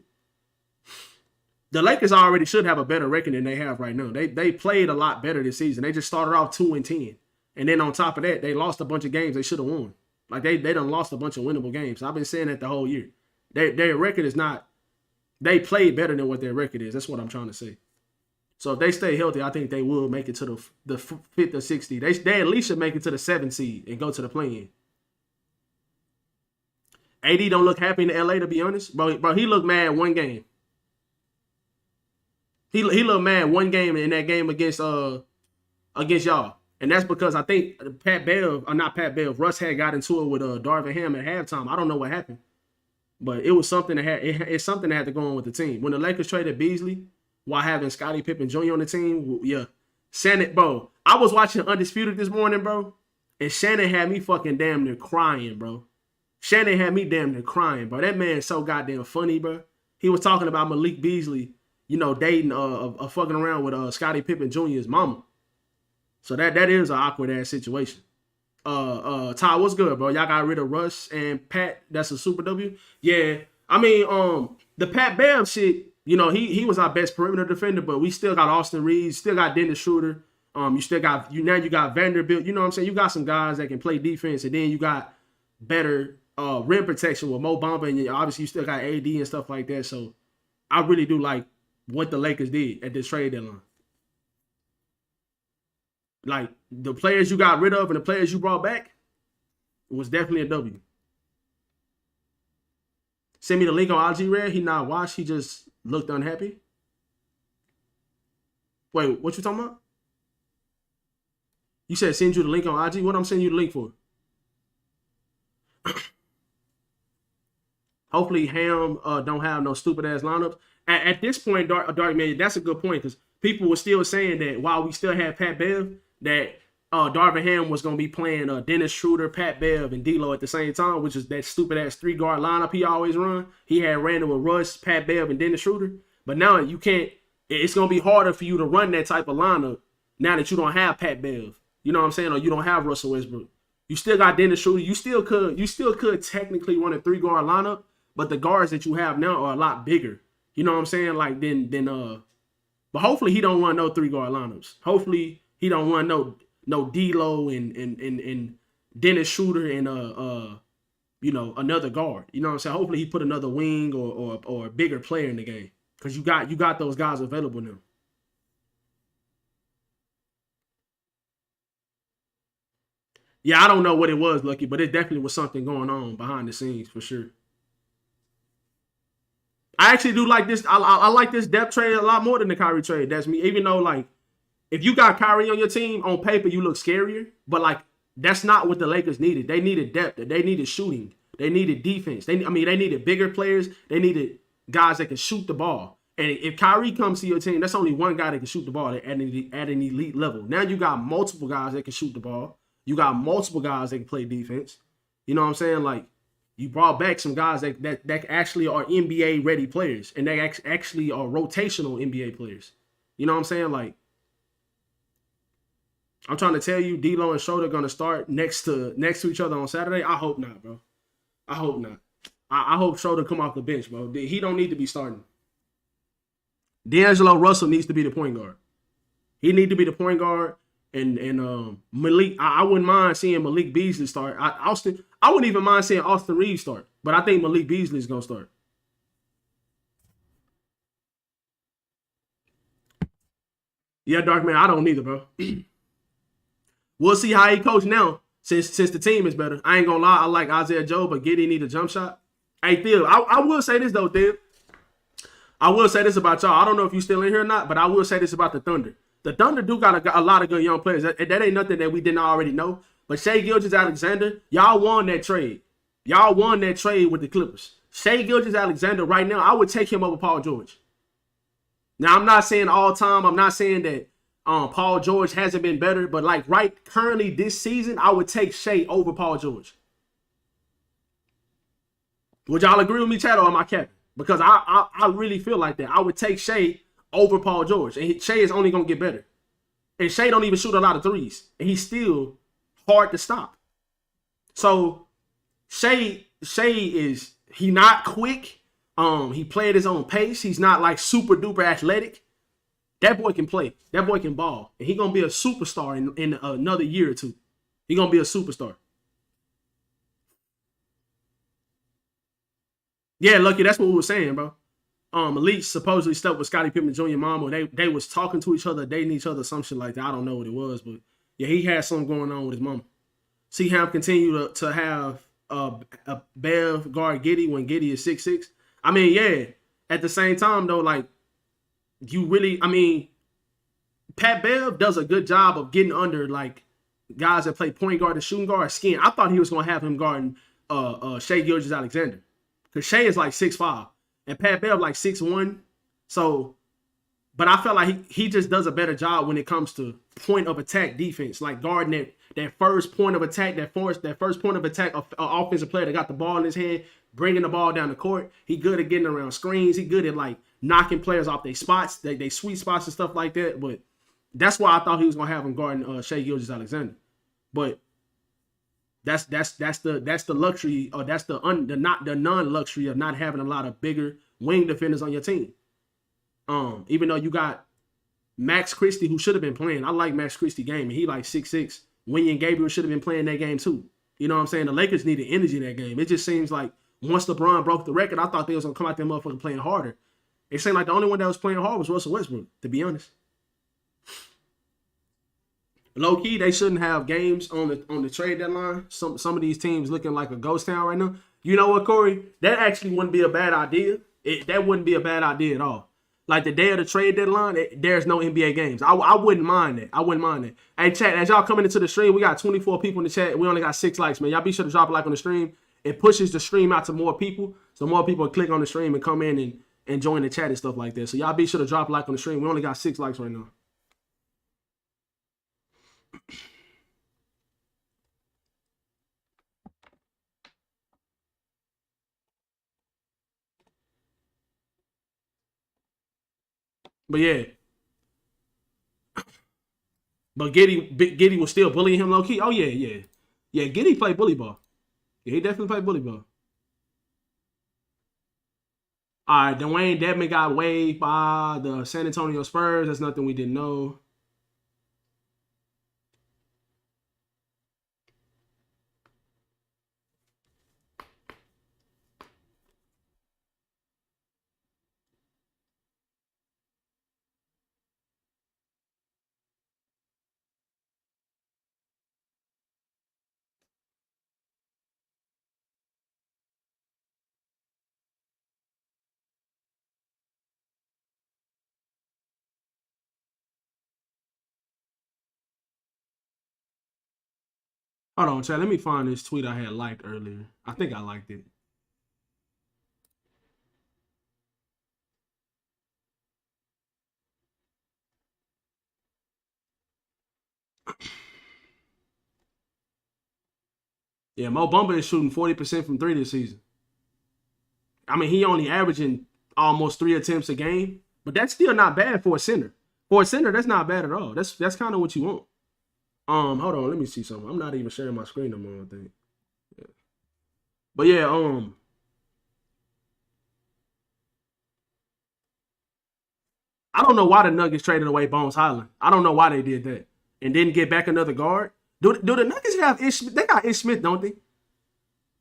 The Lakers already should have a better record than they have right now. They played a lot better this season. They just started off 2-10. And then on top of that, they lost a bunch of games they should have won. Like they done lost a bunch of winnable games. I've been saying that the whole year. Their record is not, they played better than what their record is. That's what I'm trying to say. So if they stay healthy, I think they will make it to the 5th or 60th. They at least should make it to the 7th seed and go to the play-in. AD don't look happy in LA, to be honest. Bro, he looked mad one game. He looked mad one game in that game against y'all. And that's because I think Russ had got into it with Darvin Ham at halftime. I don't know what happened. But it was something it's something that had to go on with the team. When the Lakers traded Beasley while having Scottie Pippen Jr. on the team, yeah. Shannon, bro. I was watching Undisputed this morning, bro. And Shannon had me fucking damn near crying, bro. Shannon had me damn near crying, bro. That man's so goddamn funny, bro. He was talking about Malik Beasley, dating fucking around with Scottie Pippen Jr.'s mama. So that is an awkward ass situation. Ty, what's good, bro? Y'all got rid of Russ and Pat. That's a super W. Yeah. I mean, the Pat Bev shit, he was our best perimeter defender, but we still got Austin Reeves, still got Dennis Schroeder. You still got you got Vanderbilt. You know what I'm saying? You got some guys that can play defense, and then you got better rim protection with Mo Bamba, and obviously you still got AD and stuff like that. So I really do like what the Lakers did at this trade deadline. Like, the players you got rid of and the players you brought back, it was definitely a W. Send me the link on IG Red. He not watched. He just looked unhappy. Wait, what you talking about? You said send you the link on IG? What I'm sending you the link for? Hopefully Ham don't have no stupid-ass lineups. At this point, Dark Man, that's a good point, because people were still saying that while we still had Pat Bev, that Darvin Ham was going to be playing Dennis Schroeder, Pat Bev, and D'Lo at the same time, which is that stupid-ass 3-guard lineup he always run. He had ran it with Russ, Pat Bev, and Dennis Schroeder. But now you can't – it's going to be harder for you to run that type of lineup now that you don't have Pat Bev. You know what I'm saying? Or you don't have Russell Westbrook. You still got Dennis Schroeder. You still could technically run a 3-guard lineup, but the guards that you have now are a lot bigger. You know what I'm saying? Like, but hopefully he don't run no 3-guard lineups. Hopefully he don't run no D'Lo and Dennis Schroeder and another guard. You know what I'm saying? Hopefully he put another wing or a bigger player in the game, because you got those guys available now. Yeah, I don't know what it was, Lucky, but it definitely was something going on behind the scenes for sure. I actually do like this. I like this depth trade a lot more than the Kyrie trade. That's me. Even though, like, if you got Kyrie on your team, on paper, you look scarier. But, like, that's not what the Lakers needed. They needed depth. They needed shooting. They needed defense. They needed bigger players. They needed guys that can shoot the ball. And if Kyrie comes to your team, that's only one guy that can shoot the ball at an elite level. Now you got multiple guys that can shoot the ball. You got multiple guys that can play defense. You know what I'm saying? Like, you brought back some guys that actually are NBA ready players, and they actually are rotational NBA players. You know what I'm saying? Like, I'm trying to tell you, D'Lo and Schroeder are gonna start next to each other on Saturday. I hope not, bro. I hope not. I hope Schroeder come off the bench, bro. He don't need to be starting. D'Angelo Russell needs to be the point guard. He need to be the point guard. And Malik, I wouldn't mind seeing Malik Beasley start. I wouldn't even mind seeing Austin Reeves start. But I think Malik Beasley is gonna start. Yeah, Dark Man, I don't either, bro. We'll see how he coach now since the team is better. I ain't gonna lie, I like Isaiah Joe, but Giddey need a jump shot. Hey, Theo, I will say this though, Theo. I will say this about y'all. I don't know if you still in here or not, but I will say this about the Thunder. The Thunder do got a lot of good young players. That ain't nothing that we didn't already know. But Shai Gilgeous-Alexander, y'all won that trade. Y'all won that trade with the Clippers. Shai Gilgeous-Alexander right now, I would take him over Paul George. Now, I'm not saying all time. I'm not saying that Paul George hasn't been better. But, like, right currently this season, I would take Shai over Paul George. Would y'all agree with me, Chad, or am I capping? Because I really feel like that. I would take Shai over Paul George. And Shai is only going to get better. And Shai don't even shoot a lot of threes. And he's still hard to stop. So Shai is, he not quick, He played at his own pace. He's not like super duper athletic. That boy can play. That boy can ball. And he's going to be a superstar in another year or two. He's going to be a superstar. Yeah, Lucky, that's what we were saying, bro. Elite supposedly slept with Scottie Pippen Jr. mama. They was talking to each other, dating each other, some shit like that. I don't know what it was, but yeah, he had something going on with his mama. See him continue to have a Bev guard Giddy when Giddy is 6'6". I mean, yeah. At the same time, though, like, you really, I mean, Pat Bev does a good job of getting under, like, guys that play point guard and shooting guard skin. I thought he was going to have him guarding Shai Gilgeous-Alexander. Because Shai is like 6'5". And Pat Bev like 6'1". So, but I felt like he just does a better job when it comes to point of attack defense, like guarding that first point of attack, that first point of attack of offensive player that got the ball in his hand, bringing the ball down the court. He good at getting around screens. He good at like knocking players off their spots, they sweet spots and stuff like that. But that's why I thought he was gonna have him guarding Shai Gilgeous-Alexander. But that's the luxury, or that's the non-luxury of not having a lot of bigger wing defenders on your team. Even though you got Max Christie, who should have been playing. I like Max Christie game, and he like 6'6". Wenyen Gabriel should have been playing that game too. You know what I'm saying? The Lakers needed energy in that game. It just seems like once LeBron broke the record, I thought they was gonna come out there motherfucker playing harder. It seemed like the only one that was playing hard was Russell Westbrook, to be honest. Low key, they shouldn't have games on the trade deadline. Some of these teams looking like a ghost town right now. You know what, Corey? That actually wouldn't be a bad idea. That wouldn't be a bad idea at all. Like the day of the trade deadline, there's no NBA games. I wouldn't mind that. I wouldn't mind that. Hey, chat, as y'all coming into the stream, we got 24 people in the chat. We only got 6 likes, man. Y'all be sure to drop a like on the stream. It pushes the stream out to more people, so more people click on the stream and come in and join the chat and stuff like that. So y'all be sure to drop a like on the stream. We only got 6 likes right now. But yeah. But Giddy was still bullying him low key. Oh yeah, yeah. Yeah, Giddy played bully ball. Yeah, he definitely played bully ball. All right, Dwayne Dedman got waived by the San Antonio Spurs. That's nothing we didn't know. Hold on, chat. Let me find this tweet I had liked earlier. I think I liked it. Yeah, Mo Bamba is shooting 40% from 3 this season. I mean, he only averaging almost 3 attempts a game, but that's still not bad for a center. For a center, that's not bad at all. That's kind of what you want. Hold on, let me see something. I'm not even sharing my screen no more, I think. Yeah. But yeah, I don't know why the Nuggets traded away Bones Highland. I don't know why they did that. And didn't get back another guard. Do the Nuggets have Ish Smith? They got Ish Smith, don't they?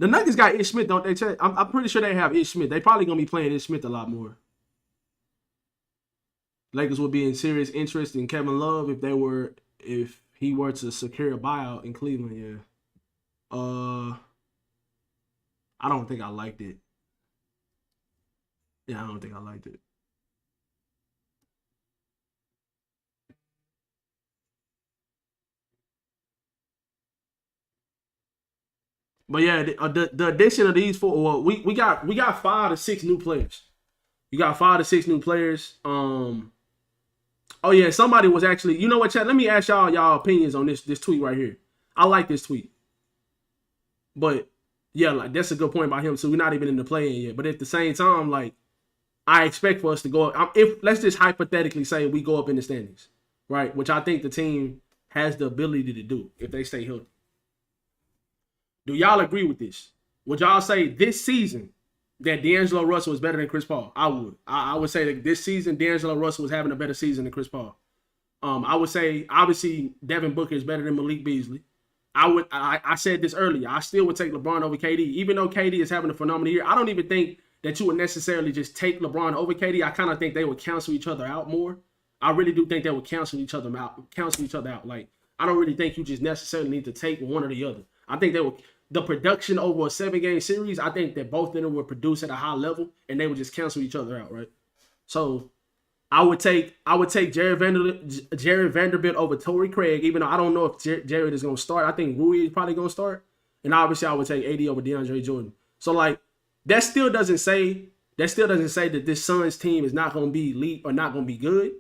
The Nuggets got Ish Smith, don't they? I'm pretty sure they have Ish Smith. They probably going to be playing Ish Smith a lot more. Lakers would be in serious interest in Kevin Love if he were to secure a buyout in Cleveland, yeah. I don't think I liked it. Yeah, I don't think I liked it. But yeah, the addition of these 4, well, we got 5 to 6 new players. You got 5 to 6 new players. Oh yeah, somebody was actually, you know what, chat? Let me ask y'all opinions on this tweet right here. I like this tweet. But yeah, like that's a good point by him. So we're not even in the play-in yet. But at the same time, like I expect for us to go up. If let's just hypothetically say we go up in the standings, right? Which I think the team has the ability to do if they stay healthy. Do y'all agree with this? Would y'all say this season that D'Angelo Russell was better than Chris Paul. I would say that this season D'Angelo Russell was having a better season than Chris Paul. I would say obviously Devin Booker is better than Malik Beasley. I said this earlier. I still would take LeBron over KD, even though KD is having a phenomenal year. I don't even think that you would necessarily just take LeBron over KD. I kind of think they would cancel each other out more. I really do think they would cancel each other out. Like, I don't really think you just necessarily need to take one or the other. I think they would. The production over a 7-game series, I think that both of them would produce at a high level, and they would just cancel each other out, right? So I would take Jared Vanderbilt over Torrey Craig, even though I don't know if Jared is going to start. I think Rui is probably going to start, and obviously I would take AD over DeAndre Jordan. So like that still doesn't say that this Suns team is not going to be elite or not going to be good.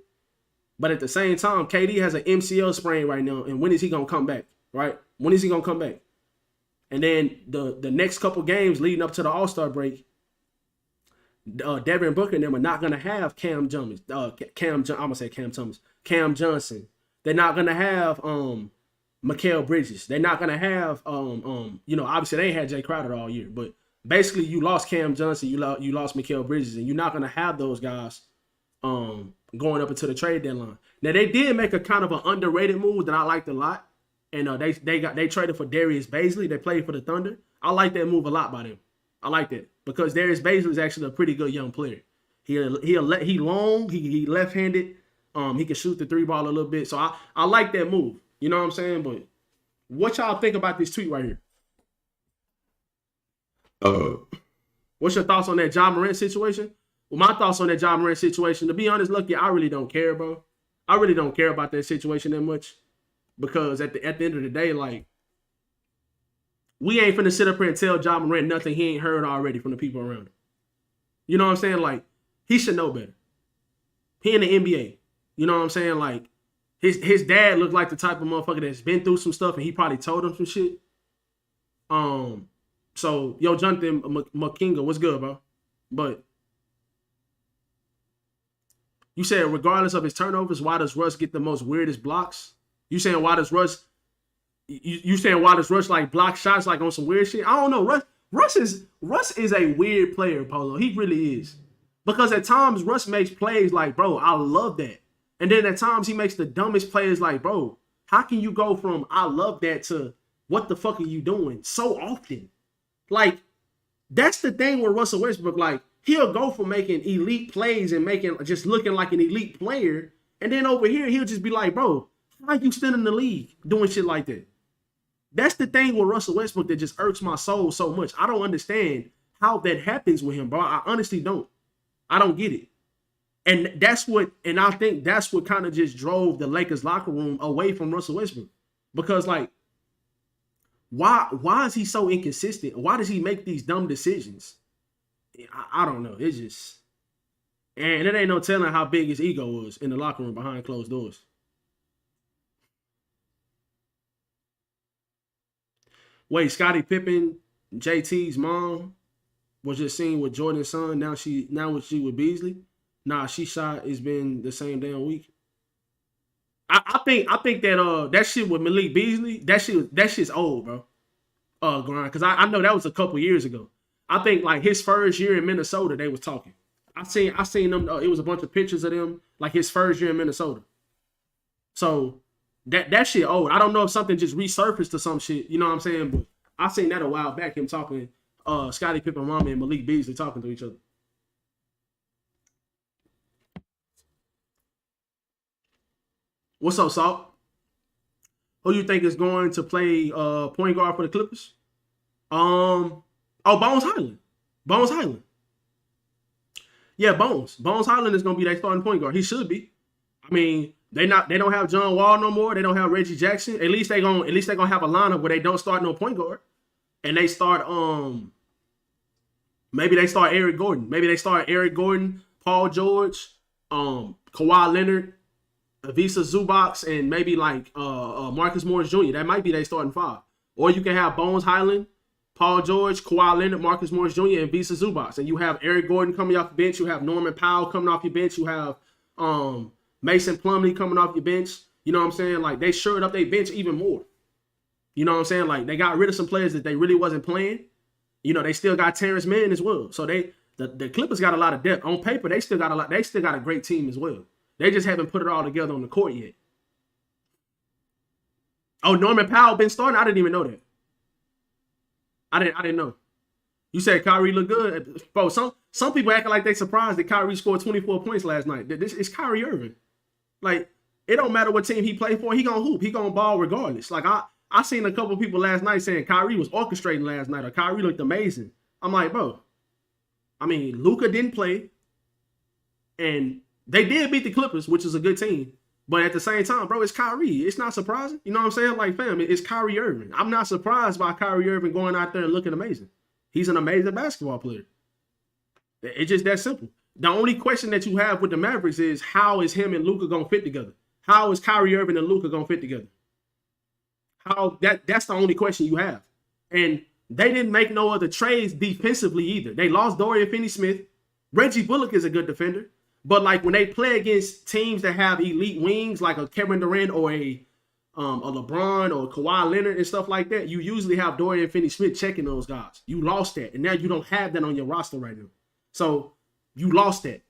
But at the same time, KD has an MCL sprain right now, and when is he going to come back? Right? When is he going to come back? And then the next couple games leading up to the All-Star break, Devin Booker and them are not going to have Cam Johnson. They're not going to have Mikal Bridges. They're not going to have obviously they ain't had Jay Crowder all year, but basically you lost Cam Johnson, you lost Mikal Bridges, and you're not going to have those guys going up into the trade deadline. Now they did make a kind of an underrated move that I liked a lot. And they traded for Darius Bazley. They played for the Thunder. I like that move a lot by them. I like that because Darius Bazley is actually a pretty good young player. He long. He left-handed. He can shoot the 3-ball a little bit. So I like that move. You know what I'm saying? But what y'all think about this tweet right here? What's your thoughts on that Ja Morant situation? Well, my thoughts on that Ja Morant situation, to be honest, Lucky, I really don't care, bro. I really don't care about that situation that much. Because at the end of the day, like, we ain't finna sit up here and tell Ja Morant nothing he ain't heard already from the people around him. You know what I'm saying? Like, he should know better. He in the NBA. You know what I'm saying? Like, his dad looked like the type of motherfucker that's been through some stuff and he probably told him some shit. So, yo, Jonathan McKinga, what's good, bro? But you said regardless of his turnovers, why does Russ get the most weirdest blocks? You saying why does Russ? You saying why does Russ like block shots like on some weird shit? I don't know. Russ is a weird player, Polo. He really is. Because at times Russ makes plays like, bro, I love that, and then at times he makes the dumbest plays like, bro, how can you go from I love that to what the fuck are you doing so often? Like that's the thing with Russell Westbrook. Like he'll go from making elite plays and just looking like an elite player, and then over here he'll just be like, bro. How you still in the league doing shit like that? That's the thing with Russell Westbrook that just irks my soul so much. I don't understand how that happens with him, bro. I honestly don't. I don't get it. And I think that's what kind of just drove the Lakers locker room away from Russell Westbrook. Because like, why is he so inconsistent? Why does he make these dumb decisions? I don't know. It's just, and it ain't no telling how big his ego was in the locker room behind closed doors. Wait, Scottie Pippen, JT's mom was just seen with Jordan's son. Now she with Beasley. Nah, she shot. It's been the same damn week. I think that shit with Malik Beasley, that shit's old, bro. Grind, because I know that was a couple years ago. I think like his first year in Minnesota, they was talking. I seen them. It was a bunch of pictures of them like his first year in Minnesota. So. That shit old. I don't know if something just resurfaced or some shit. You know what I'm saying? But I seen that a while back. Him talking, Scottie Pippen, mama, and Malik Beasley talking to each other. What's up, Salt? Who you think is going to play point guard for the Clippers? Bones Highland. Bones Highland. Yeah, Bones Highland is gonna be their starting point guard. He should be. I mean. They don't have John Wall no more. They don't have Reggie Jackson. At least they gonna have a lineup where they don't start no point guard, and they start maybe they start Eric Gordon. Maybe they start Eric Gordon, Paul George, Kawhi Leonard, Avisa Zubac, and maybe like Marcus Morris Jr. That might be their starting five. Or you can have Bones Highland, Paul George, Kawhi Leonard, Marcus Morris Jr., and Avisa Zubac, and you have Eric Gordon coming off the bench. You have Norman Powell coming off your bench. You have Mason Plumlee coming off your bench. You know what I'm saying? Like, they shored up their bench even more. You know what I'm saying? Like, they got rid of some players that they really wasn't playing. You know, they still got Terrence Mann as well. So the Clippers got a lot of depth. On paper, they still got a lot. They still got a great team as well. They just haven't put it all together on the court yet. Oh, Norman Powell been starting? I didn't even know that. I didn't know. You said Kyrie looked good. Bro, some people acting like they surprised that Kyrie scored 24 points last night. This is Kyrie Irving. Like, it don't matter what team he played for. He gonna hoop. He gonna ball regardless. Like, I seen a couple people last night saying Kyrie was orchestrating last night or Kyrie looked amazing. I'm like, bro, I mean, Luka didn't play. And they did beat the Clippers, which is a good team. But at the same time, bro, it's Kyrie. It's not surprising. You know what I'm saying? Like, fam, it's Kyrie Irving. I'm not surprised by Kyrie Irving going out there and looking amazing. He's an amazing basketball player. It's just that simple. The only question that you have with the Mavericks is how is him and Luka going to fit together? How is Kyrie Irving and Luka going to fit together? That's the only question you have. And they didn't make no other trades defensively either. They lost Dorian Finney-Smith. Reggie Bullock is a good defender. But like when they play against teams that have elite wings like a Kevin Durant or a LeBron or Kawhi Leonard and stuff like that, you usually have Dorian Finney-Smith checking those guys. You lost that. And now you don't have that on your roster right now. So you lost that.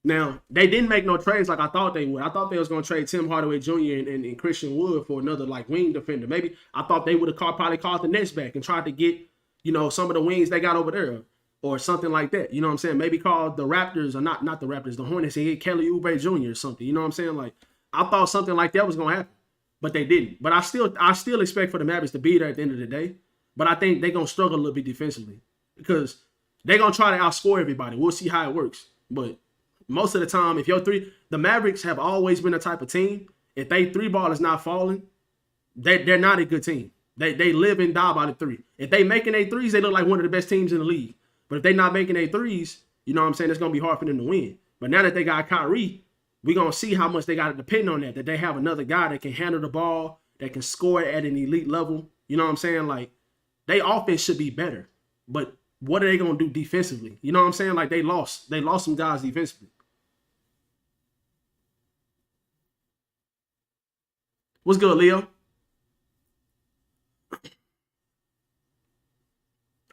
Now, they didn't make no trades like I thought they would. I thought they was going to trade Tim Hardaway Jr. and Christian Wood for another like wing defender. Maybe I thought they would have probably called the Nets back and tried to get, you know, some of the wings they got over there or something like that. You know what I'm saying? Maybe called the Raptors or not the Raptors, the Hornets and get Kelly Oubre Jr. or something. You know what I'm saying? Like, I thought something like that was going to happen, but they didn't. But I still expect for the Mavericks to be there at the end of the day. But I think they're going to struggle a little bit defensively because they're going to try to outscore everybody. We'll see how it works. But most of the time, if the Mavericks have always been the type of team, if they three ball is not falling, they're not a good team. They live and die by the three. If they making their threes, they look like one of the best teams in the league. But if they not making their threes, you know what I'm saying, it's going to be hard for them to win. But now that they got Kyrie, we're going to see how much they got to depend on that they have another guy that can handle the ball, that can score at an elite level. You know what I'm saying? Like, their offense should be better. But what are they going to do defensively? You know what I'm saying? Like, they lost some guys defensively. What's good, Leo?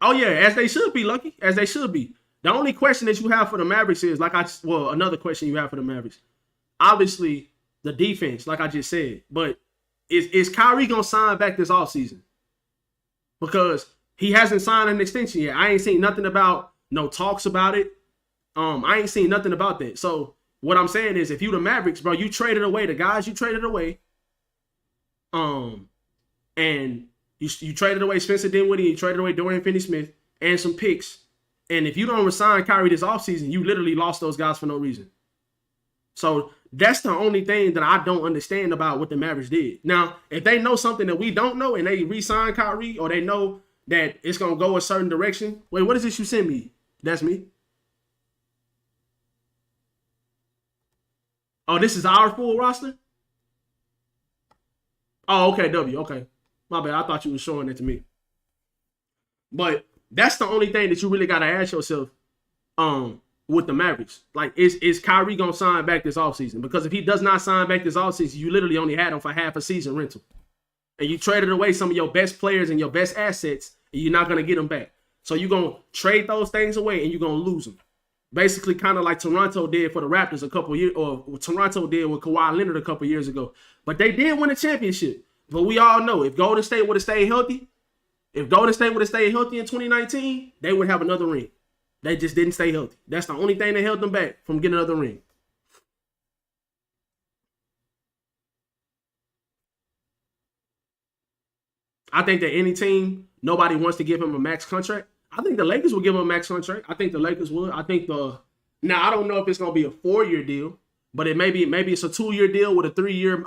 Oh, yeah, as they should be, Lucky. As they should be. The only question that you have for the Mavericks is, another question you have for the Mavericks. Obviously, the defense, like I just said. But is Kyrie going to sign back this offseason? Because he hasn't signed an extension yet. I ain't seen nothing about no talks about it. I ain't seen nothing about that. So what I'm saying is, if you the Mavericks, bro, you traded away the guys you traded away. And you traded away Spencer Dinwiddie, you traded away Dorian Finney-Smith, and some picks. And if you don't resign Kyrie this offseason, you literally lost those guys for no reason. So that's the only thing that I don't understand about what the Mavericks did. Now, if they know something that we don't know and they re-sign Kyrie, or they know that it's going to go a certain direction. Wait, what is this you sent me? That's me. Oh, this is our full roster? Oh, okay, W. Okay. My bad. I thought you were showing it to me. But that's the only thing that you really got to ask yourself with the Mavericks. Like, is Kyrie going to sign back this offseason? Because if he does not sign back this offseason, you literally only had him for half a season rental. And you traded away some of your best players and your best assets, and you're not going to get them back. So you're going to trade those things away, and you're going to lose them. Basically, kind of like Toronto did for the Raptors a couple years, or Toronto did with Kawhi Leonard a couple years ago. But they did win a championship. But we all know if Golden State would have stayed healthy, in 2019, they would have another ring. They just didn't stay healthy. That's the only thing that held them back from getting another ring. I think that any team, nobody wants to give him a max contract. I think the Lakers will give him a max contract. I think the Lakers would. I don't know if it's going to be a 4-year deal, but maybe it's a 2-year deal with a 3-year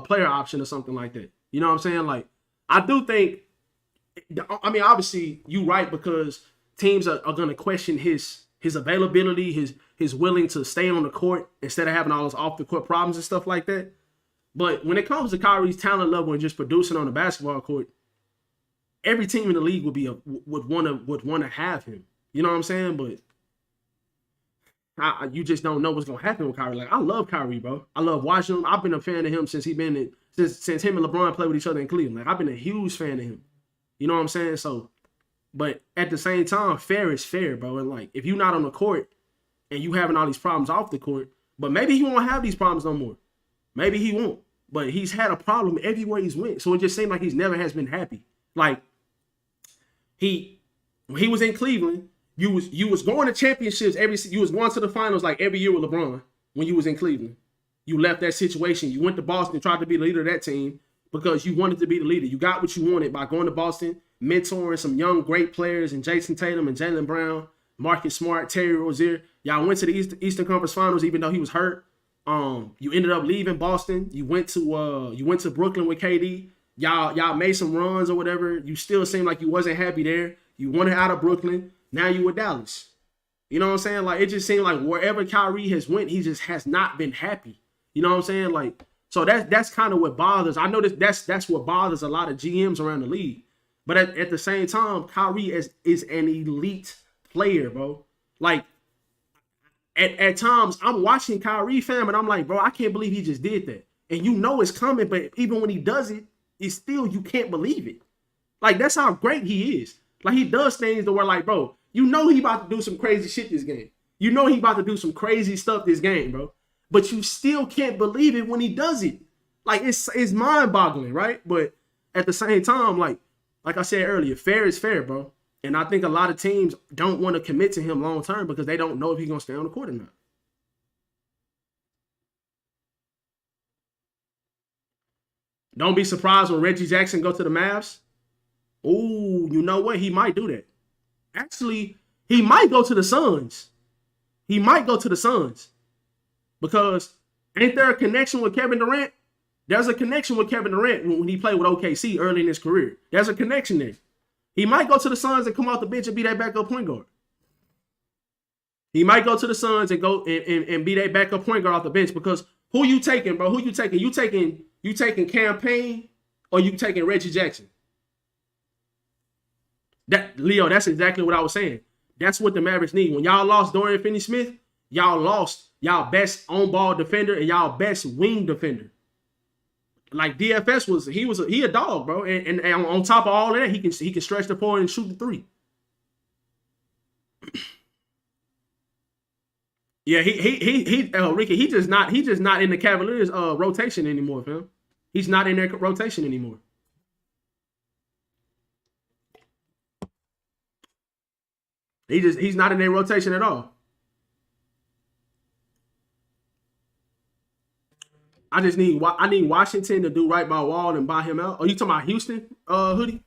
player option or something like that. You know what I'm saying? Like, I do think, I mean, obviously you're right, because teams are going to question his availability, his willing to stay on the court instead of having all those off the court problems and stuff like that. But when it comes to Kyrie's talent level and just producing on the basketball court, every team in the league would want to have him. You know what I'm saying? But you just don't know what's gonna happen with Kyrie. Like, I love Kyrie, bro. I love watching him. I've been a fan of him since him and LeBron played with each other in Cleveland. Like, I've been a huge fan of him. You know what I'm saying? So But at the same time, fair is fair, bro. And like, if you're not on the court and you having all these problems off the court, but maybe he won't have these problems no more. Maybe he won't. But he's had a problem everywhere he's went. So it just seemed like he's never has been happy. Like, when he was in Cleveland, you was going to championships you was going to the finals like every year with LeBron when you was in Cleveland. You left that situation. You went to Boston and tried to be the leader of that team because you wanted to be the leader. You got what you wanted by going to Boston, mentoring some young great players and Jason Tatum and Jaylen Brown, Marcus Smart, Terry Rozier. Y'all went to the Eastern Conference Finals even though he was hurt. You ended up leaving Boston. You went to Brooklyn with KD. Y'all made some runs or whatever. You still seemed like you wasn't happy there. You wanted out of Brooklyn. Now you with Dallas. You know what I'm saying? Like, it just seemed like wherever Kyrie has went, he just has not been happy. You know what I'm saying? Like, so that's kind of what bothers. I know that's what bothers a lot of GMs around the league. But at the same time, Kyrie is an elite player, bro. Like, at times, I'm watching Kyrie, fam, and I'm like, bro, I can't believe he just did that. And you know it's coming, but even when he does it, it's still, you can't believe it. Like, that's how great he is. Like, he does things to where, like, bro, you know he about to do some crazy shit this game. You know he about to do some crazy stuff this game, bro. But you still can't believe it when he does it. Like, it's mind-boggling, right? But at the same time, like I said earlier, fair is fair, bro. And I think a lot of teams don't want to commit to him long-term because they don't know if he's going to stay on the court or not. Don't be surprised when Reggie Jackson go to the Mavs. Ooh, you know what? He might do that. Actually, he might go to the Suns. He might go to the Suns. Because ain't there a connection with Kevin Durant? There's a connection with Kevin Durant when he played with OKC early in his career. There's a connection there. He might go to the Suns and come off the bench and be that backup point guard. He might go to the Suns and go and be that backup point guard off the bench because who you taking, bro? Who you taking? You taking Campaign or you taking Reggie Jackson? Leo, that's exactly what I was saying. That's what the Mavericks need. When y'all lost Dorian Finney-Smith, y'all lost y'all best on-ball defender and y'all best wing defender. Like DFS he a dog, bro. And on top of all of that, he can stretch the point and shoot the three. Yeah, Ricky, he just not in the Cavaliers rotation anymore, fam. He's not in their rotation anymore. He's not in their rotation at all. I need Washington to do right by Wall and buy him out. Oh, you talking about Houston, Hoodie?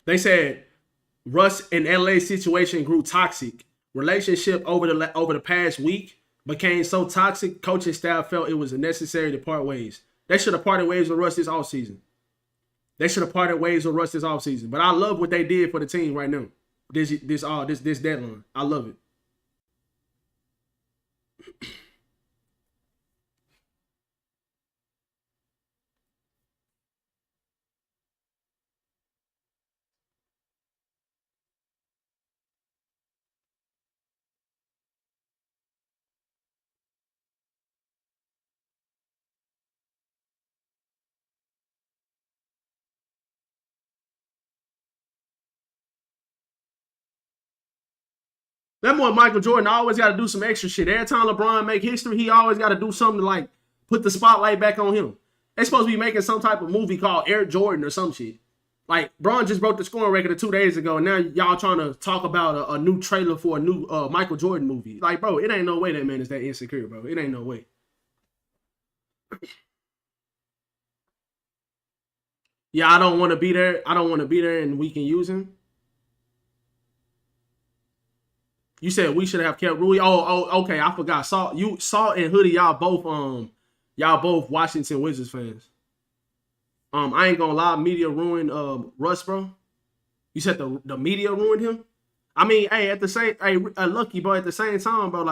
They said Russ and LA situation grew toxic. Relationship over the past week became so toxic, coaching staff felt it was necessary to part ways. They should have parted ways with Russ this offseason. But I love what they did for the team right now. This deadline. I love it. That boy Michael Jordan always got to do some extra shit. Every time LeBron make history, he always got to do something to like put the spotlight back on him. They supposed to be making some type of movie called Air Jordan or some shit. Like, Bron just broke the scoring record 2 days ago, and now y'all trying to talk about a new trailer for a new Michael Jordan movie. Like, bro, it ain't no way that man is that insecure, bro. It ain't no way. Yeah, I don't want to be there. And we can use him. You said we should have kept Rui. Oh, okay. I forgot. Saw and Hoodie. Y'all both Washington Wizards fans. I ain't gonna lie. Media ruined Russ, bro. You said the media ruined him. I mean, hey, Lucky, bro. At the same time, bro,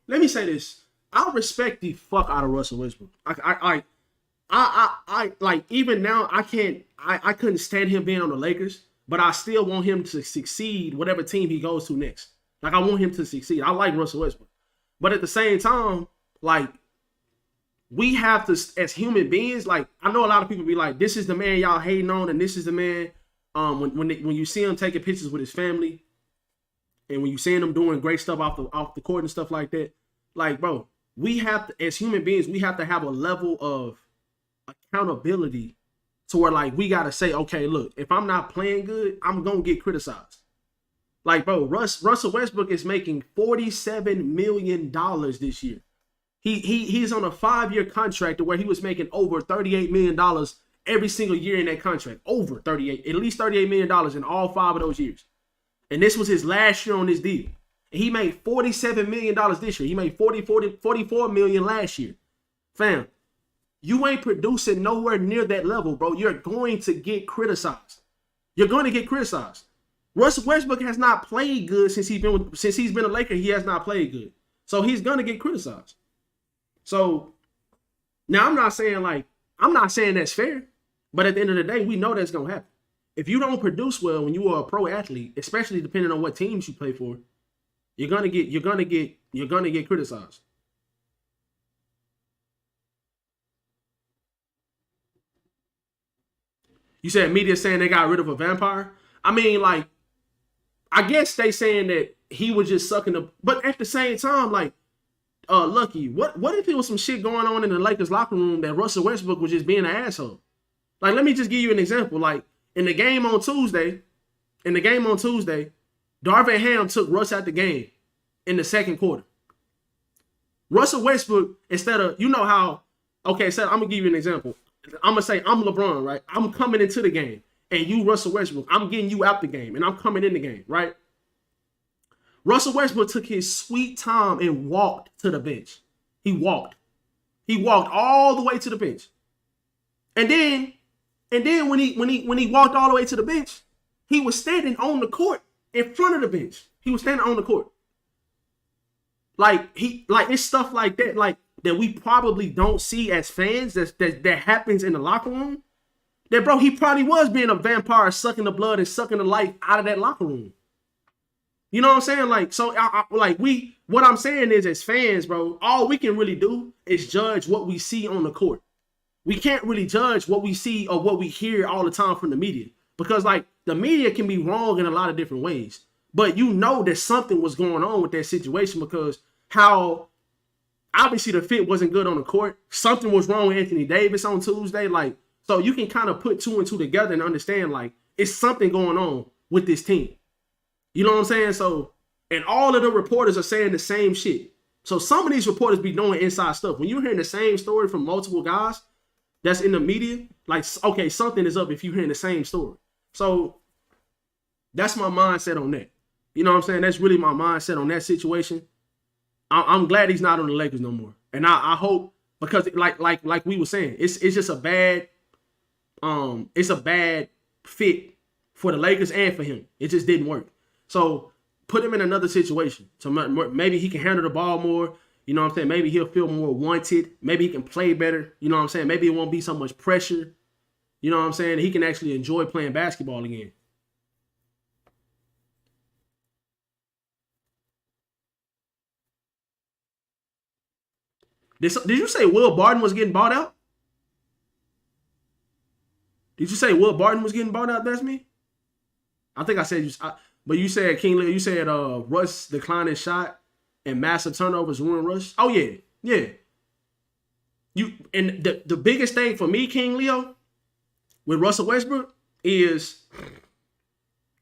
let me say this. I respect the fuck out of Russell Westbrook. I like even now I couldn't stand him being on the Lakers. but I still want him to succeed whatever team he goes to next. Like, I want him to succeed. I like Russell Westbrook. But at the same time, like, we have to, as human beings, like, I know a lot of people be like, this is the man y'all hating on, and this is the man, when you see him taking pictures with his family, and when you see him doing great stuff off the court and stuff like that, like, bro, we have to, as human beings, we have to have a level of accountability to where, like, we got to say, okay, look, if I'm not playing good, I'm going to get criticized. Like, bro, Russell Westbrook is making $47 million this year. He's on a 5-year contract where he was making over $38 million every single year in that contract. Over 38, at least $38 million in all 5 of those years. And this was his last year on this deal. And he made $47 million this year. He made $44 million last year. Fam, you ain't producing nowhere near that level, bro. You're going to get criticized. You're going to get criticized. Russell Westbrook has not played good since he's been a Laker. He has not played good. So he's going to get criticized. So now I'm not saying that's fair, but at the end of the day, we know that's going to happen. If you don't produce well when you are a pro athlete, especially depending on what teams you play for, you're going to get criticized. You said media saying they got rid of a vampire. I mean, like, I guess they saying that he was just sucking the, but at the same time, like, Lucky, what if there was some shit going on in the Lakers locker room that Russell Westbrook was just being an asshole? Like, let me just give you an example. Like, in the game on Tuesday, Darvin Ham took Russ out the game in the second quarter. Russell Westbrook, instead of, you know how, okay, so I'm going to give you an example. I'm going to say I'm LeBron, right? I'm coming into the game, and you, Russell Westbrook, I'm getting you out the game, and I'm coming in the game, right? Russell Westbrook took his sweet time and walked to the bench. He walked all the way to the bench. And then when he walked all the way to the bench, he was standing on the court in front of the bench. He was standing on the court. Like, it's stuff like that, like, that we probably don't see as fans that happens in the locker room. That, bro, he probably was being a vampire, sucking the blood and sucking the life out of that locker room. You know what I'm saying? Like, so, what I'm saying is, as fans, bro, all we can really do is judge what we see on the court. We can't really judge what we see or what we hear all the time from the media. Because, like, the media can be wrong in a lot of different ways. But you know that something was going on with that situation, because how obviously the fit wasn't good on the court. Something was wrong with Anthony Davis on Tuesday. Like, so you can kind of put 2 and 2 together and understand, like, it's something going on with this team. You know what I'm saying? So, and all of the reporters are saying the same shit. So some of these reporters be doing inside stuff. When you're hearing the same story from multiple guys that's in the media, like, okay, something is up if you're hearing the same story. So that's my mindset on that. You know what I'm saying? That's really my mindset on that situation. I'm glad he's not on the Lakers no more. And I hope, because like we were saying, it's just a bad, it's a bad fit for the Lakers and for him. It just didn't work. So put him in another situation. So maybe he can handle the ball more. You know what I'm saying? Maybe he'll feel more wanted. Maybe he can play better. You know what I'm saying? Maybe it won't be so much pressure. You know what I'm saying? He can actually enjoy playing basketball again. Did you say Will Barton was getting bought out? Did you say Will Barton was getting bought out? That's me. I think I said but you said King Leo. You said Russ declining shot and massive turnovers ruin Russ. Oh yeah. You, and the biggest thing for me, King Leo, with Russell Westbrook is,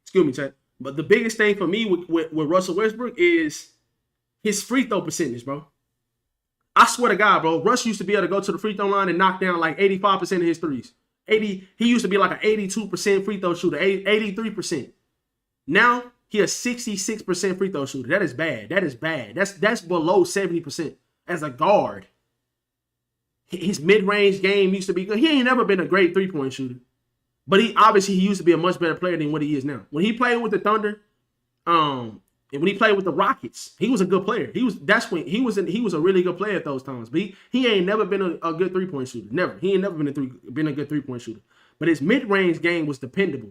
excuse me, Chad, but the biggest thing for me with Russell Westbrook is his free throw percentage, bro. I swear to God, bro, Russ used to be able to go to the free throw line and knock down like 85% of his threes. He used to be like an 82% free throw shooter, 83%. Now he a 66% free throw shooter. That is bad. That's below 70% as a guard. His mid-range game used to be good. He ain't never been a great three-point shooter. But he used to be a much better player than what he is now. When he played with the Thunder, and when he played with the Rockets, he was a good player. He was a really good player at those times. But he ain't never been a good three-point shooter. Never. He ain't never been a good three-point shooter. But his mid-range game was dependable.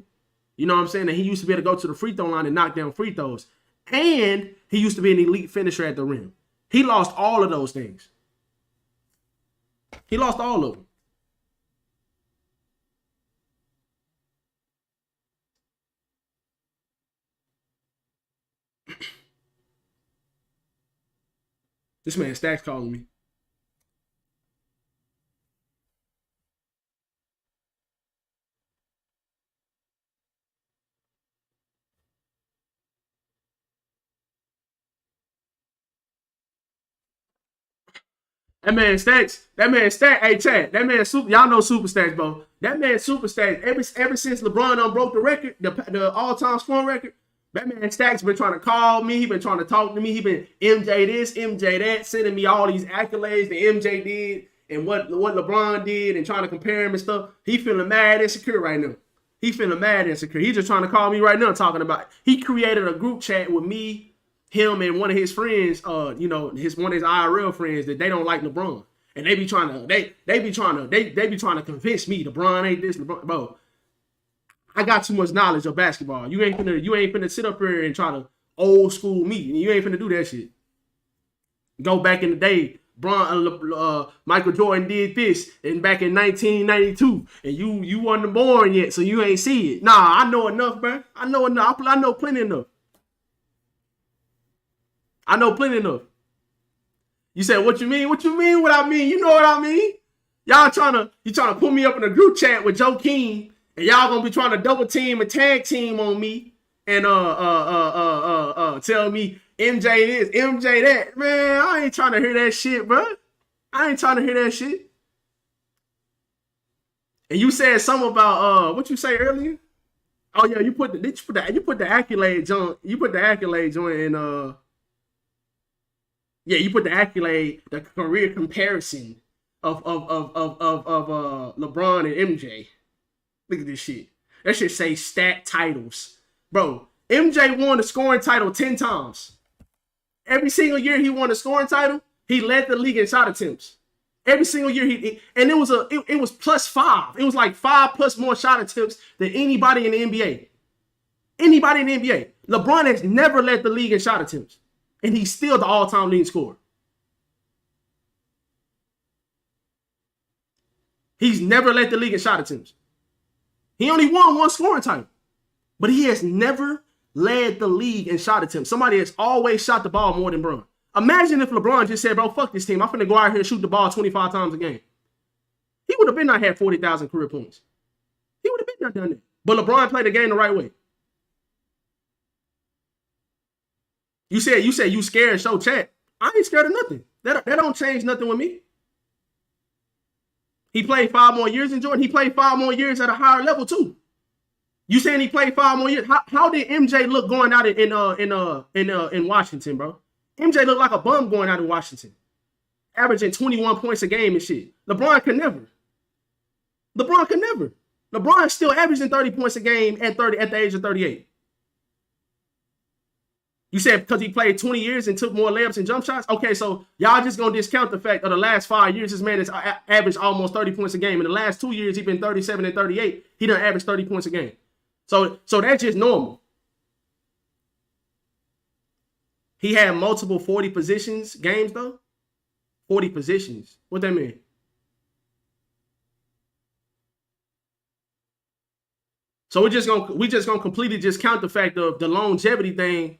You know what I'm saying? And he used to be able to go to the free throw line and knock down free throws. And he used to be an elite finisher at the rim. He lost all of those things. He lost all of them. This man Stacks calling me. That man Stacks. Hey, Chad. That man Super. Y'all know Super Stacks, bro. That man Super Stacks. Ever since LeBron broke the record, the all-time scoring record, that man Stacks been trying to call me. He been trying to talk to me. He been MJ this, MJ that, sending me all these accolades that MJ did and what LeBron did and trying to compare him and stuff. He feeling mad insecure right now. He feeling mad insecure. He just trying to call me right now talking about it. He created a group chat with me, him, and one of his friends, one of his IRL friends that they don't like LeBron. And they be trying to convince me LeBron ain't this, LeBron. Bro, I got too much knowledge of basketball. You ain't finna sit up here and try to old school me. You ain't finna do that shit. Go back in the day, Michael Jordan did this, and back in 1992, and you wasn't born yet, so you ain't see it. Nah, I know enough, bro. I know enough. I know plenty enough. I know plenty enough. You said, what you mean? What you mean? What I mean? You know what I mean? Y'all trying to put me up in a group chat with Joe King, and y'all gonna be trying to double team and tag team on me, and tell me MJ this, MJ that. Man, I ain't trying to hear that shit, bro. I ain't trying to hear that shit. And you said something about what you say earlier? Oh yeah, you put the accolade on. You put the accolades on, and yeah, you put the accolade, the career comparison of LeBron and MJ. Look at this shit. That shit say stat titles. Bro, MJ won the scoring title 10 times. Every single year he won the scoring title, he led the league in shot attempts. Every single year and it was +5. It was like 5+ more shot attempts than anybody in the NBA. Anybody in the NBA. LeBron has never led the league in shot attempts. And he's still the all-time leading scorer. He's never led the league in shot attempts. He only won one scoring title. But he has never led the league in shot attempts. Somebody has always shot the ball more than LeBron. Imagine if LeBron just said, bro, fuck this team. I'm finna go out here and shoot the ball 25 times a game. He would have been not had 40,000 career points. He would have been not done that. But LeBron played the game the right way. You said you scared, show chat. I ain't scared of nothing. That don't change nothing with me. He played 5 more years in Jordan. He played 5 more years at a higher level too. You saying he played 5 more years? How did MJ look going out in Washington, bro? MJ looked like a bum going out in Washington, averaging 21 points a game and shit. LeBron could never. LeBron still averaging 30 points a game at the age of 38. You said because he played 20 years and took more layups and jump shots? Okay, so y'all just going to discount the fact of the last 5 years, this man has averaged almost 30 points a game. In the last 2 years, he's been 37 and 38. He done averaged 30 points a game. So that's just normal. He had multiple 40 positions games, though. 40 positions. What that mean? So we just gonna completely discount the fact of the longevity thing.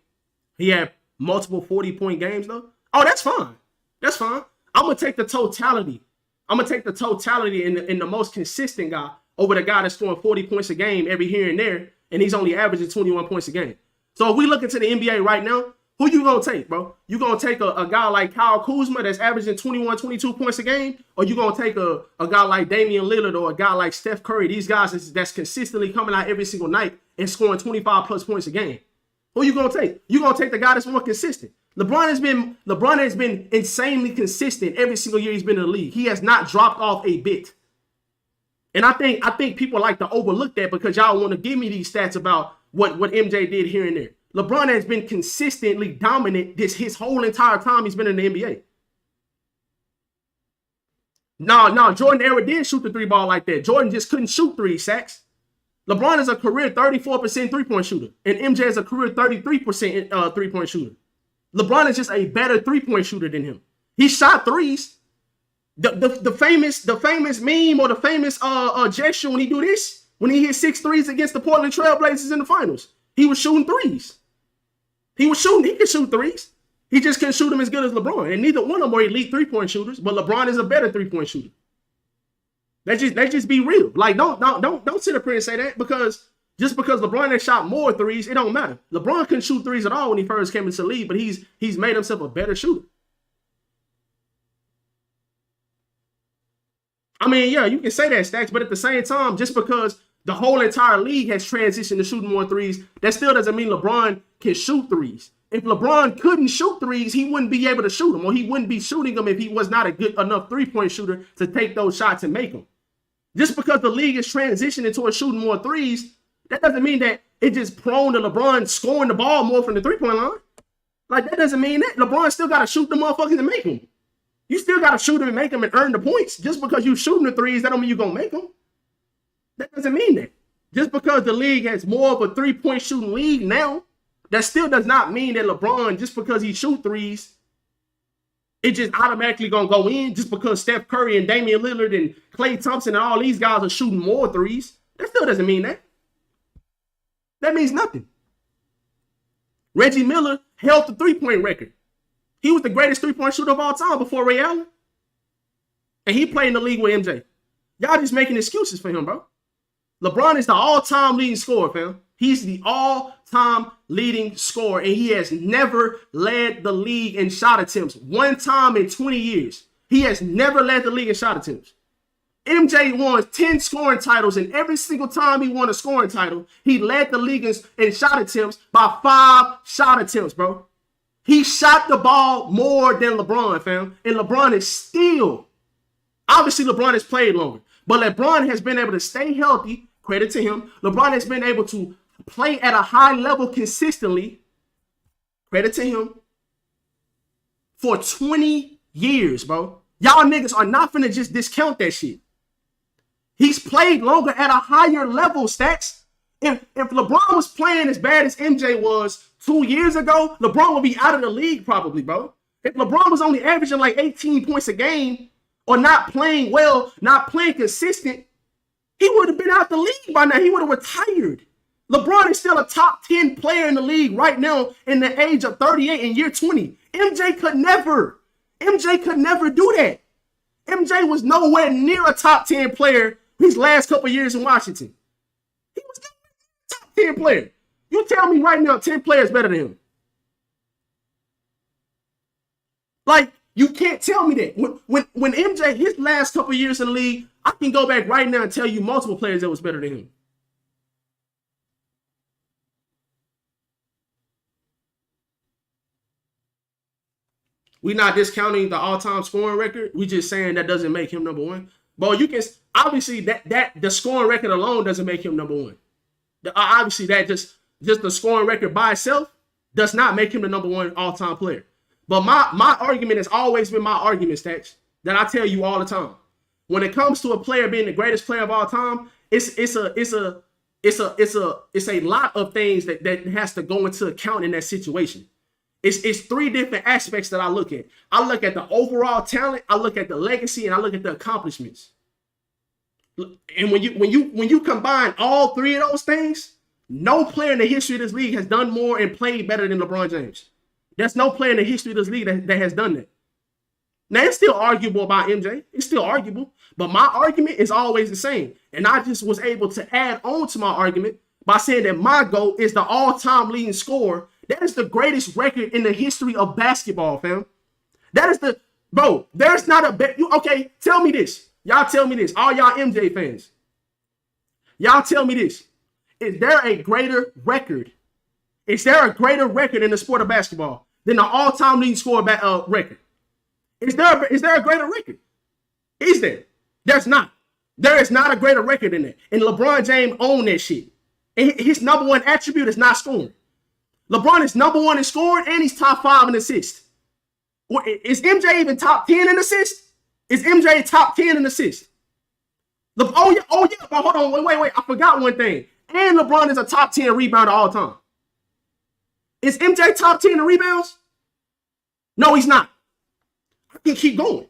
He had multiple 40-point games, though. Oh, that's fine. That's fine. I'm going to take the totality. I'm going to take the totality in the most consistent guy over the guy that's scoring 40 points a game every here and there, and he's only averaging 21 points a game. So if we look into the NBA right now, who you going to take, bro? You going to take a guy like Kyle Kuzma that's averaging 21, 22 points a game, or you going to take a guy like Damian Lillard or a guy like Steph Curry, these guys that's consistently coming out every single night and scoring 25+ points a game? Who you gonna take? You gonna take the guy that's more consistent. LeBron has been insanely consistent every single year he's been in the league. He has not dropped off a bit. And I think people like to overlook that because y'all want to give me these stats about what MJ did here and there. LeBron has been consistently dominant his whole entire time he's been in the NBA. No, Jordan era did shoot the 3 ball like that. Jordan just couldn't shoot 3 sacks. LeBron is a career 34% three-point shooter, and MJ is a career 33% three-point shooter. LeBron is just a better three-point shooter than him. He shot threes. The famous meme or the famous gesture when he do this, when he hit 6 threes against the Portland Trailblazers in the finals, he was shooting threes. He could shoot threes. He just couldn't shoot them as good as LeBron. And neither one of them are elite three-point shooters, but LeBron is a better three-point shooter. Let's just be real. Like, don't sit up here and say that, because just because LeBron has shot more threes, it don't matter. LeBron couldn't shoot threes at all when he first came into the league, but he's made himself a better shooter. I mean, yeah, you can say that, Stacks, but at the same time, just because the whole entire league has transitioned to shooting more threes, that still doesn't mean LeBron can shoot threes. If LeBron couldn't shoot threes, he wouldn't be able to shoot them, or he wouldn't be shooting them if he was not a good enough three-point shooter to take those shots and make them. Just because the league is transitioning towards shooting more threes, that doesn't mean that it's just prone to LeBron scoring the ball more from the three-point line. Like, that doesn't mean that. LeBron still got to shoot the motherfuckers and make them. You still got to shoot them and make them and earn the points. Just because you shooting the threes, that don't mean you're going to make them. That doesn't mean that. Just because the league has more of a three-point shooting league now, that still does not mean that LeBron, just because he shoot threes, it just automatically going to go in just because Steph Curry and Damian Lillard and Klay Thompson and all these guys are shooting more threes. That still doesn't mean that. That means nothing. Reggie Miller held the three-point record. He was the greatest three-point shooter of all time before Ray Allen. And he played in the league with MJ. Y'all just making excuses for him, bro. LeBron is the all-time leading scorer, fam. He's the all-time leading scorer, and he has never led the league in shot attempts. One time in 20 years. He has never led the league in shot attempts. MJ won 10 scoring titles, and every single time he won a scoring title, he led the league in shot attempts by 5 shot attempts, bro. He shot the ball more than LeBron, fam. And LeBron is still, obviously LeBron has played longer, but LeBron has been able to stay healthy, credit to him. LeBron has been able to play at a high level consistently, credit to him, for 20 years, bro. Y'all niggas are not finna just discount that shit. He's played longer at a higher level, Stacks. If LeBron was playing as bad as MJ was 2 years ago, LeBron would be out of the league probably, bro. If LeBron was only averaging like 18 points a game or not playing well, not playing consistent, he would have been out the league by now. He would have retired. LeBron is still a top 10 player in the league right now in the age of 38 in year 20. MJ could never do that. MJ was nowhere near a top 10 player his last couple years in Washington. He was a top 10 player. You tell me right now 10 players better than him. Like, you can't tell me that. When MJ, his last couple years in the league, I can go back right now and tell you multiple players that was better than him. We're not discounting the all-time scoring record. We just saying that doesn't make him number one. But you can, obviously, that the scoring record alone doesn't make him number one. Obviously, that just the scoring record by itself does not make him the number one all-time player. But my argument has always been my argument, Stacks, that I tell you all the time. When it comes to a player being the greatest player of all time, it's a lot of things that has to go into account in that situation. It's 3 different aspects that I look at. I look at the overall talent, I look at the legacy, and I look at the accomplishments. And when you combine all 3 of those things, no player in the history of this league has done more and played better than LeBron James. There's no player in the history of this league that has done that. Now, it's still arguable about MJ. It's still arguable. But my argument is always the same. And I just was able to add on to my argument by saying that my GOAT is the all-time leading scorer. That is the greatest record in the history of basketball, fam. That is the, bro, there's not a, okay, tell me this. Y'all tell me this. All y'all MJ fans. Y'all tell me this. Is there a greater record? Is there a greater record in the sport of basketball than the all-time leading scorer record? Is there a greater record? Is there? There's not. There is not a greater record than that. And LeBron James owned that shit. And his number one attribute is not scoring. LeBron is number 1 in scoring, and he's top 5 in assists. Is MJ even top 10 in assists? Is MJ top 10 in assists? Oh yeah. But hold on. Wait. I forgot one thing. And LeBron is a top 10 rebounder all time. Is MJ top 10 in rebounds? No, he's not. I can keep going.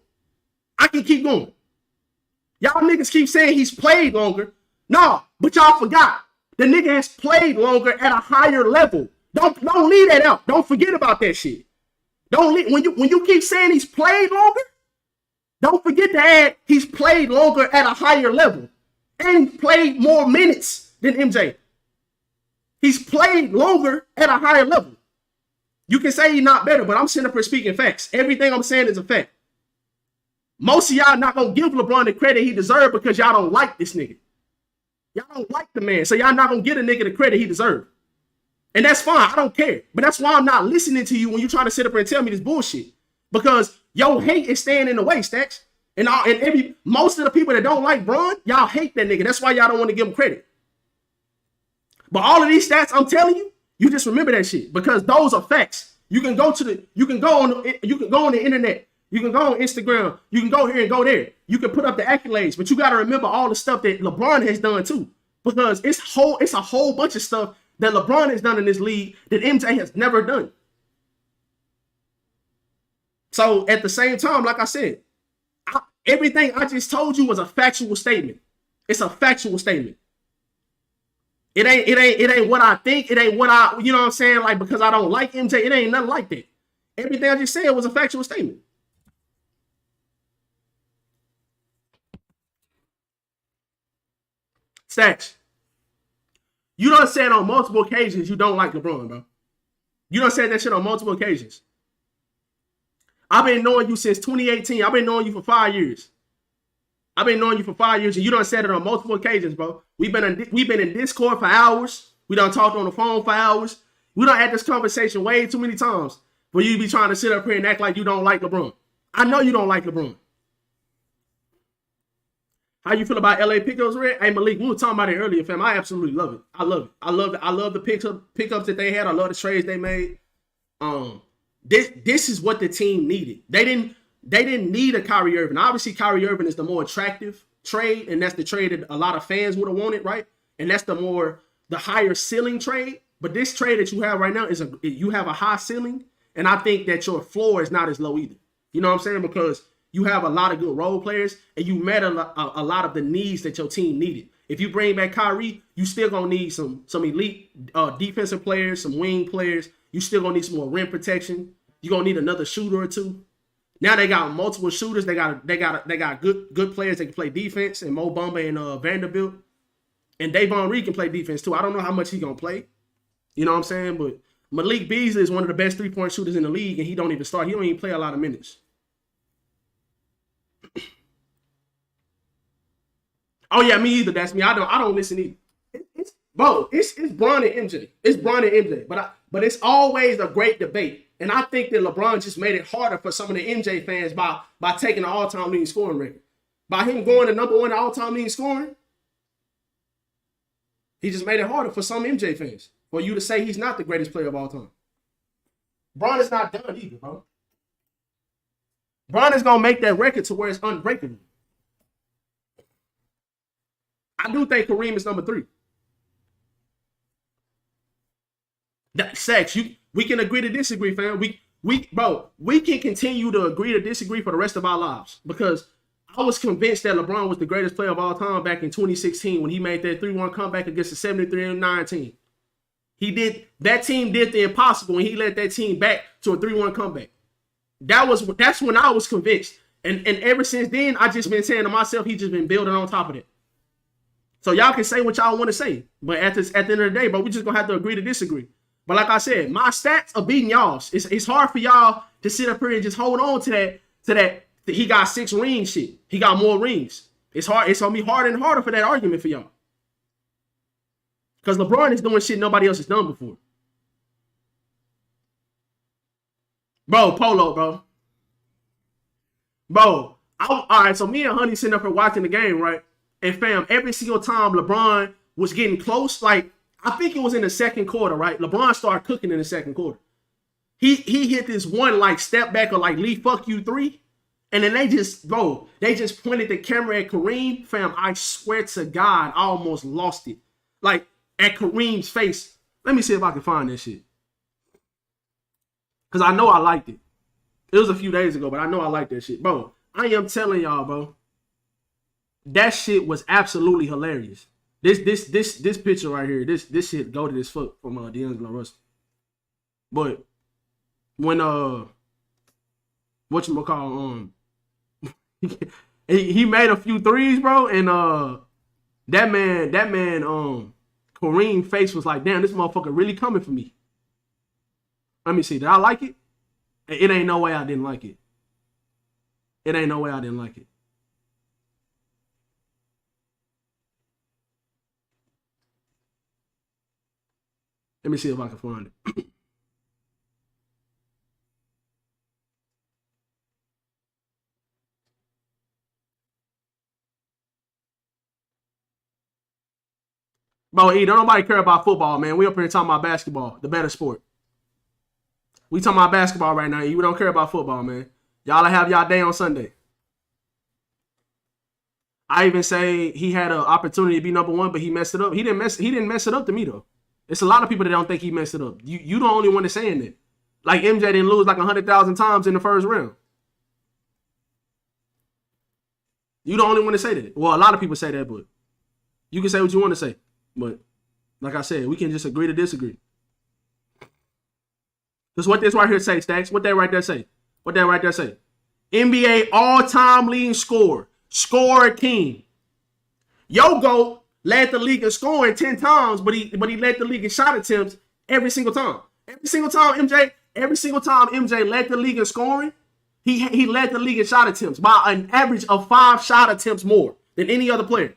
Y'all niggas keep saying he's played longer. No, but y'all forgot. The nigga has played longer at a higher level. Don't leave that out. Don't forget about that shit. When you keep saying he's played longer, don't forget to add he's played longer at a higher level. And he's played more minutes than MJ. He's played longer at a higher level. You can say he's not better, but I'm sitting up here speaking facts. Everything I'm saying is a fact. Most of y'all not going to give LeBron the credit he deserves because y'all don't like this nigga. Y'all don't like the man, so y'all not going to get a nigga the credit he deserves. And that's fine. I don't care. But that's why I'm not listening to you when you try to sit up here and tell me this bullshit. Because your hate is staying in the way, Stacks. And most of the people that don't like Bron, y'all hate that nigga. That's why y'all don't want to give him credit. But all of these stats I'm telling you, you just remember that shit because those are facts. You can go on the internet. You can go on Instagram. You can go here and go there. You can put up the accolades, but you got to remember all the stuff that LeBron has done too, because it's a whole bunch of stuff that LeBron has done in this league that MJ has never done. So at the same time, like I said, everything I just told you was a factual statement. It's a factual statement. It ain't what I think. It ain't what you know what I'm saying? Like, because I don't like MJ, it ain't nothing like that. Everything I just said was a factual statement. Stacks, you done said on multiple occasions you don't like LeBron, bro. You done said that shit on multiple occasions. I've been knowing you since 2018. I've been knowing you for 5 years. And you done said it on multiple occasions, bro. We've been in Discord for hours. We done talked on the phone for hours. We done had this conversation way too many times for you to be trying to sit up here and act like you don't like LeBron. I know you don't like LeBron. How you feel about LA pickups, Red? Hey, Malik, we were talking about it earlier, fam. I absolutely love it. I love the pickups that they had. I love the trades they made. This is what the team needed. They didn't need a Kyrie Irving. Obviously, Kyrie Irving is the more attractive trade, and that's the trade that a lot of fans would have wanted, right? And that's the higher ceiling trade. But this trade that you have right now you have a high ceiling, and I think that your floor is not as low either. You know what I'm saying? Because you have a lot of good role players, and you met a lot of the needs that your team needed. If you bring back Kyrie, you still gonna need some elite defensive players, some wing players. You still gonna need some more rim protection. You're gonna need another shooter or two. Now they got multiple shooters. They got good players that can play defense, and Mo Bamba and Vanderbilt. And Davon Reed can play defense too. I don't know how much he's gonna play. You know what I'm saying? But Malik Beasley is one of the best 3-point shooters in the league, and he don't even start. He don't even play a lot of minutes. Oh yeah, me either. That's me. I don't listen either. It's Bron and MJ. It's Bron and MJ. But it's always a great debate. And I think that LeBron just made it harder for some of the MJ fans by taking the all-time leading scoring record. By him going to number 1 all-time leading scoring, he just made it harder for some MJ fans for you to say he's not the greatest player of all time. Bron is not done either, bro. Bron is going to make that record to where it's unbreakable. I do think Kareem is number 3. Sex, we can agree to disagree, fam. We can continue to agree to disagree for the rest of our lives because I was convinced that LeBron was the greatest player of all time back in 2016 when he made that 3-1 comeback against the 73-9 team. That team did the impossible and he led that team back to a 3-1 comeback. That's when I was convinced. And ever since then, I just been saying to myself, he's just been building on top of it. So y'all can say what y'all want to say. But at the end of the day, bro, we just going to have to agree to disagree. But like I said, my stats are beating y'all's. It's hard for y'all to sit up here and just hold on to that he got 6 rings shit. He got more rings. It's hard. It's going to be harder and harder for that argument for y'all. Because LeBron is doing shit nobody else has done before. Bro, Polo, bro. Bro, all right, so me and Honey sitting up here watching the game, right? And fam, every single time LeBron was getting close, like, I think it was in the second quarter, right? LeBron started cooking in the second quarter. He hit this one, like, step back or, like, Lee, fuck you 3. And then they just pointed the camera at Kareem. Fam, I swear to God, I almost lost it. Like, at Kareem's face. Let me see if I can find that shit. Because I know I liked it. It was a few days ago, but I know I liked that shit. Bro, I am telling y'all, bro. That shit was absolutely hilarious. This picture right here, this shit go to this fuck from D'Angelo Russell. But when whatchamacallit, he made a few threes, bro, and that man Kareem face was like, damn, this motherfucker really coming for me. Let me see, did I like it? It ain't no way I didn't like it. It ain't no way I didn't like it. Let me see if I can find it. Bro, don't nobody care about football, man. We up here talking about basketball, the better sport. We talking about basketball right now. You don't care about football, man. Y'all have y'all day on Sunday. I even say he had an opportunity to be number one, but he messed it up. He didn't mess it up to me, though. It's a lot of people that don't think he messed it up. You the only one that's saying that. Like MJ didn't lose like 100,000 times in the first round. You the only one to say that. Well, a lot of people say that, but you can say what you want to say. But like I said, we can just agree to disagree. Because what this right here say, Stacks? What that right there say? What that right there say? NBA all-time leading scorer king. Yo GOAT led the league in scoring 10 times, but he led the league in shot attempts every single time. Every single time MJ led the league in scoring, he led the league in shot attempts by an average of 5 shot attempts more than any other player.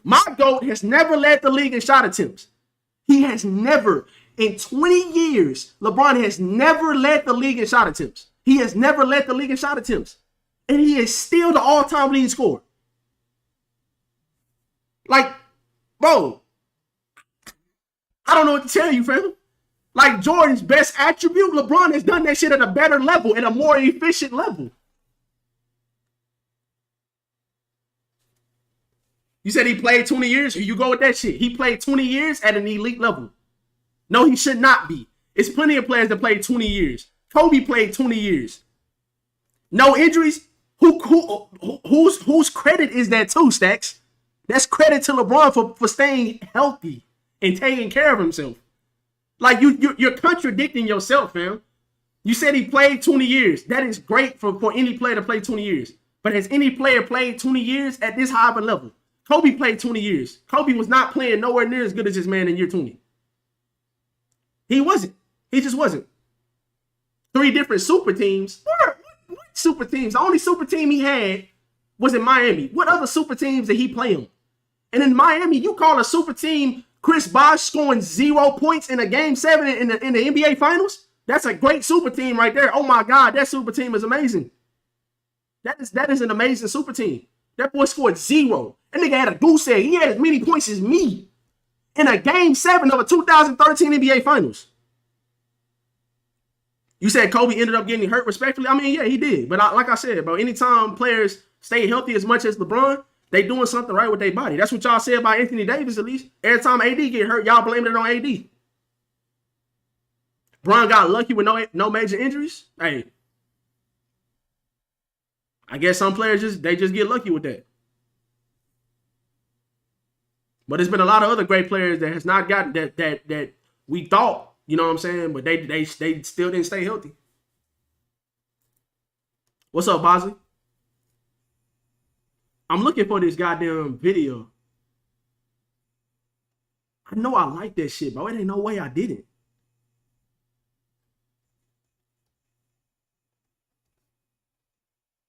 My GOAT has never led the league in shot attempts. He has never, in 20 years, LeBron has never led the league in shot attempts. He has never led the league in shot attempts. And he is still the all-time leading scorer. Like, bro, I don't know what to tell you, fam. Like Jordan's best attribute, LeBron has done that shit at a better level, at a more efficient level. You said he played 20 years? Here you go with that shit. He played 20 years at an elite level. No, he should not be. It's plenty of players that played 20 years. Kobe played 20 years. No injuries. Whose credit is that too, Stacks? That's credit to LeBron for staying healthy and taking care of himself. Like you're contradicting yourself, fam. You said he played 20 years. That is great for any player to play 20 years. But has any player played 20 years at this high of a level? Kobe played 20 years. Kobe was not playing nowhere near as good as this man in year 20. He wasn't. He just wasn't. 3 different super teams. What super teams? The only super team he had was in Miami. What other super teams did he play on? And in Miami, you call a super team Chris Bosh scoring 0 points in a game 7 in the NBA Finals? That's a great super team right there. Oh my God, that super team is amazing. That is an amazing super team. That boy scored 0. That nigga had a goose egg. He had as many points as me in a game 7 of a 2013 NBA Finals. You said Kobe ended up getting hurt respectfully. I mean, yeah, he did. But like I said, bro, anytime players stay healthy as much as LeBron, they doing something right with their body. That's what y'all said about Anthony Davis, at least. Every time AD get hurt, y'all blamed it on AD. Bron got lucky with no major injuries. Hey, I guess some players just get lucky with that. But there's been a lot of other great players that has not gotten that we thought, you know what I'm saying, but they still didn't stay healthy. What's up, Bosley? I'm looking for this goddamn video. I know I like that shit, bro. It ain't no way I didn't.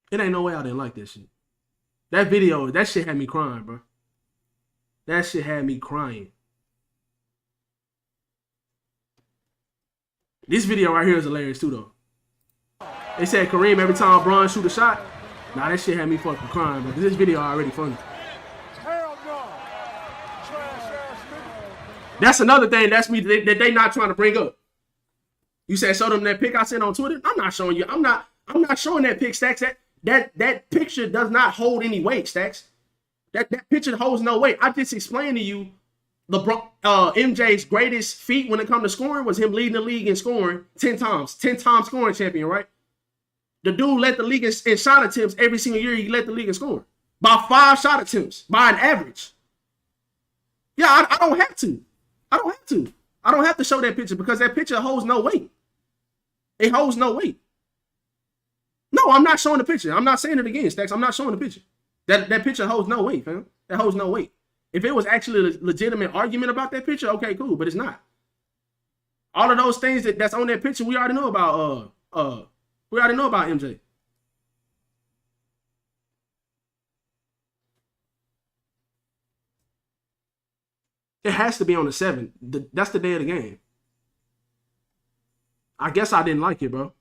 It ain't no way I didn't like that shit. That video, that shit had me crying, bro. That shit had me crying. This video right here is hilarious too, though. They said Kareem every time Bron shoot a shot. Nah, that shit had me fucking crying, bro. This video already funny. That's another thing that they not trying to bring up. You said show them that pic I sent on Twitter. I'm not showing you. I'm not showing that pic, Stacks. That picture does not hold any weight, Stacks. That picture holds no weight. I just explained to you MJ's greatest feat when it comes to scoring was him leading the league in scoring 10 times. 10-time scoring champion, right? The dude led the league in shot attempts every single year. He led the league in scoring by 5 shot attempts, by an average. Yeah, I don't have to. I don't have to. I don't have to show that picture because that picture holds no weight. It holds no weight. No, I'm not showing the picture. I'm not saying it again, Stacks. I'm not showing the picture. That picture holds no weight, fam. That holds no weight. If it was actually a legitimate argument about that picture, okay, cool, but it's not. All of those things that's on that picture, we already know about. We already know about MJ. It has to be on the 7th. That's the day of the game. I guess I didn't like it, bro.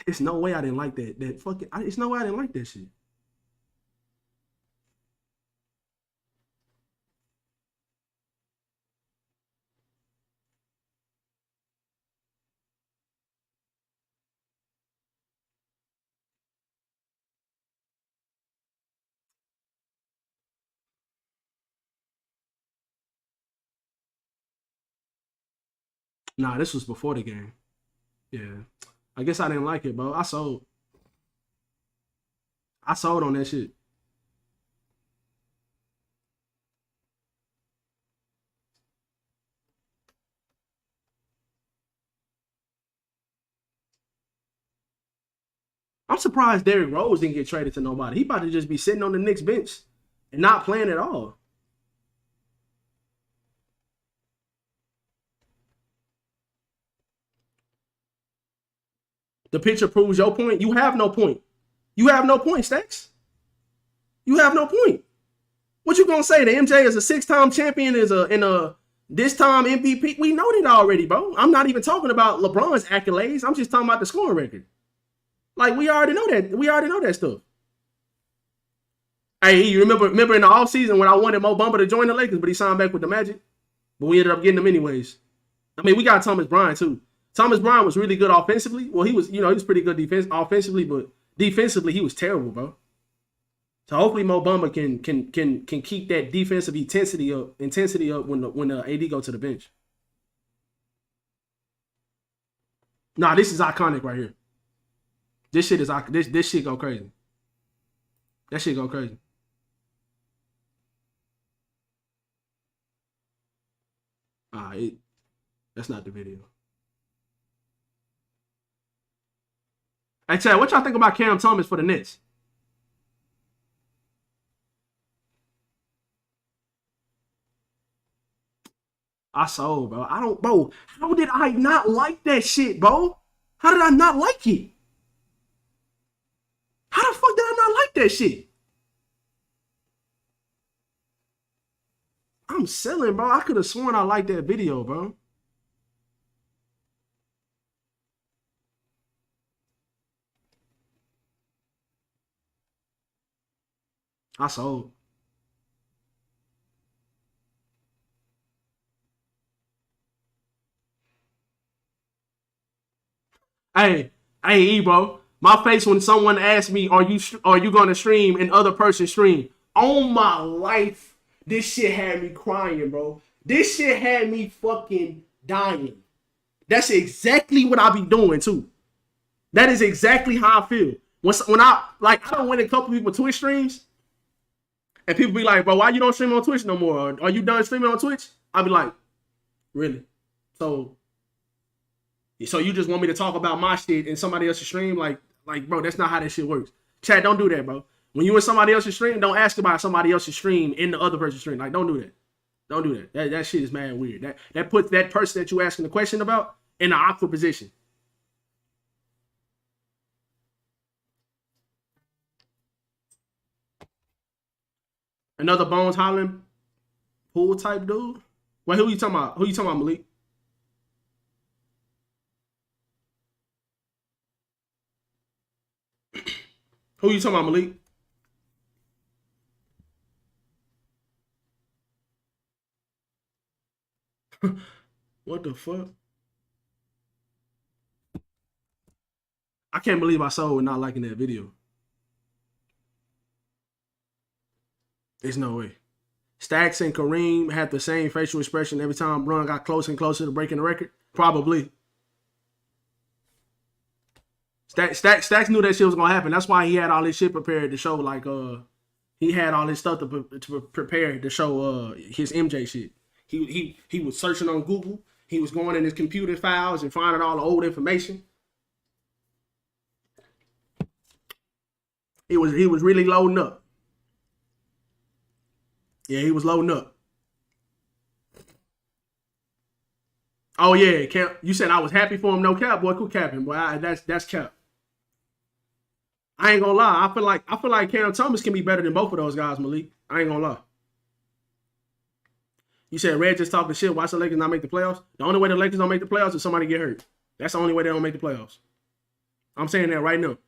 It's no way I didn't like that. It's no way I didn't like that shit. Nah, this was before the game. Yeah. I guess I didn't like it, bro. I sold on that shit. I'm surprised Derrick Rose didn't get traded to nobody. He about to just be sitting on the Knicks bench and not playing at all. The picture proves your point. You have no point. You have no point, Stacks. You have no point. What you gonna say? The MJ is a 6-time champion, is a this time MVP. We know that already, bro. I'm not even talking about LeBron's accolades. I'm just talking about the scoring record. Like, we already know that. We already know that stuff. Hey, you remember in the offseason when I wanted Mo Bamba to join the Lakers, but he signed back with the Magic? But we ended up getting him anyways. I mean, we got Thomas Bryant too. Thomas Bryant was really good offensively. Well, he was pretty good offensively, but defensively he was terrible, bro. So hopefully Mo Bamba can keep that defensive intensity up when the AD go to the bench. Nah, this is iconic right here. This shit go crazy. That shit go crazy. That's not the video. Hey, Chad, what y'all think about Cam Thomas for the Nets? I sold, bro. Bro, how did I not like that shit, bro? How did I not like it? How the fuck did I not like that shit? I'm selling, bro. I could have sworn I liked that video, bro. I sold. Hey, E, bro. My face when someone asks me, "Are you going to stream?" and other person stream? On my life, this shit had me crying, bro. This shit had me fucking dying. That's exactly what I be doing too. That is exactly how I feel. When I don't win a couple people Twitch streams, and people be like, "Bro, why you don't stream on Twitch no more? Are you done streaming on Twitch?" I be like, "Really?" So you just want me to talk about my shit in somebody else's stream? Like, bro, that's not how that shit works. Chat, don't do that, bro. When you in somebody else's stream, don't ask about somebody else's stream in the other person's stream. Like, don't do that. Don't do that. That shit is mad weird. That puts that person that you asking the question about in an awkward position. Another Bones Holland pool type dude. Wait, who you talking about? Who you talking about, Malik? Who you talking about, Malik? What the fuck? I can't believe I saw with not liking that video. There's no way. Stacks and Kareem had the same facial expression every time Bron got closer and closer to breaking the record? Probably. Stacks knew that shit was gonna happen. That's why he had all this shit prepared to show, like, he had all this stuff to prepare to show his MJ shit. He was searching on Google. He was going in his computer files and finding all the old information. He was really loading up. Yeah, he was loading up. Oh yeah, Cap. You said I was happy for him. No cap, boy. Quit capping, boy. That's cap. I ain't gonna lie. I feel like Cam Thomas can be better than both of those guys, Malik. I ain't gonna lie. You said Red just talking shit. Watch the Lakers not make the playoffs. The only way the Lakers don't make the playoffs is somebody get hurt. That's the only way they don't make the playoffs. I'm saying that right now.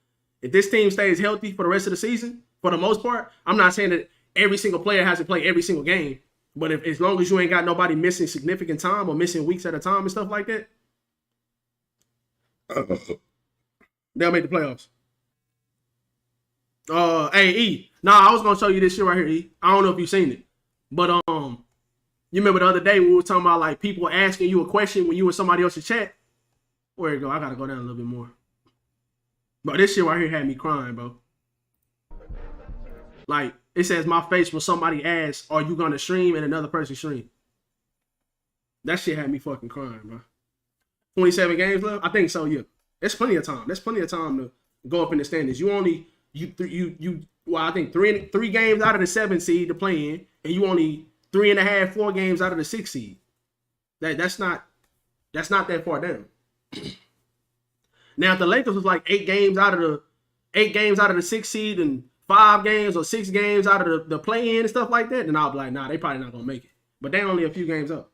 If this team stays healthy for the rest of the season, for the most part, I'm not saying that every single player has to play every single game. But as long as you ain't got nobody missing significant time or missing weeks at a time and stuff like that, they'll make the playoffs. Hey, E. Nah, I was gonna show you this shit right here, E. I don't know if you've seen it. But you remember the other day we were talking about like people asking you a question when you were somebody else's chat? Where it go? I gotta go down a little bit more. But this shit right here had me crying, bro. Like, it says my face when somebody asks, are you gonna stream, and another person stream. That shit had me fucking crying, bro. 27 games left? I think so, yeah. There's plenty of time. There's plenty of time to go up in the standings. I think three games out of the 7 seed to play in, and you only 3.5, 4 games out of the 6 seed. That's not that far down. Now if the Lakers was like 8 games out of the 6 seed and 5 games or 6 games out of the play-in and stuff like that, then I'll be like, nah, they probably not gonna make it. But they only a few games up.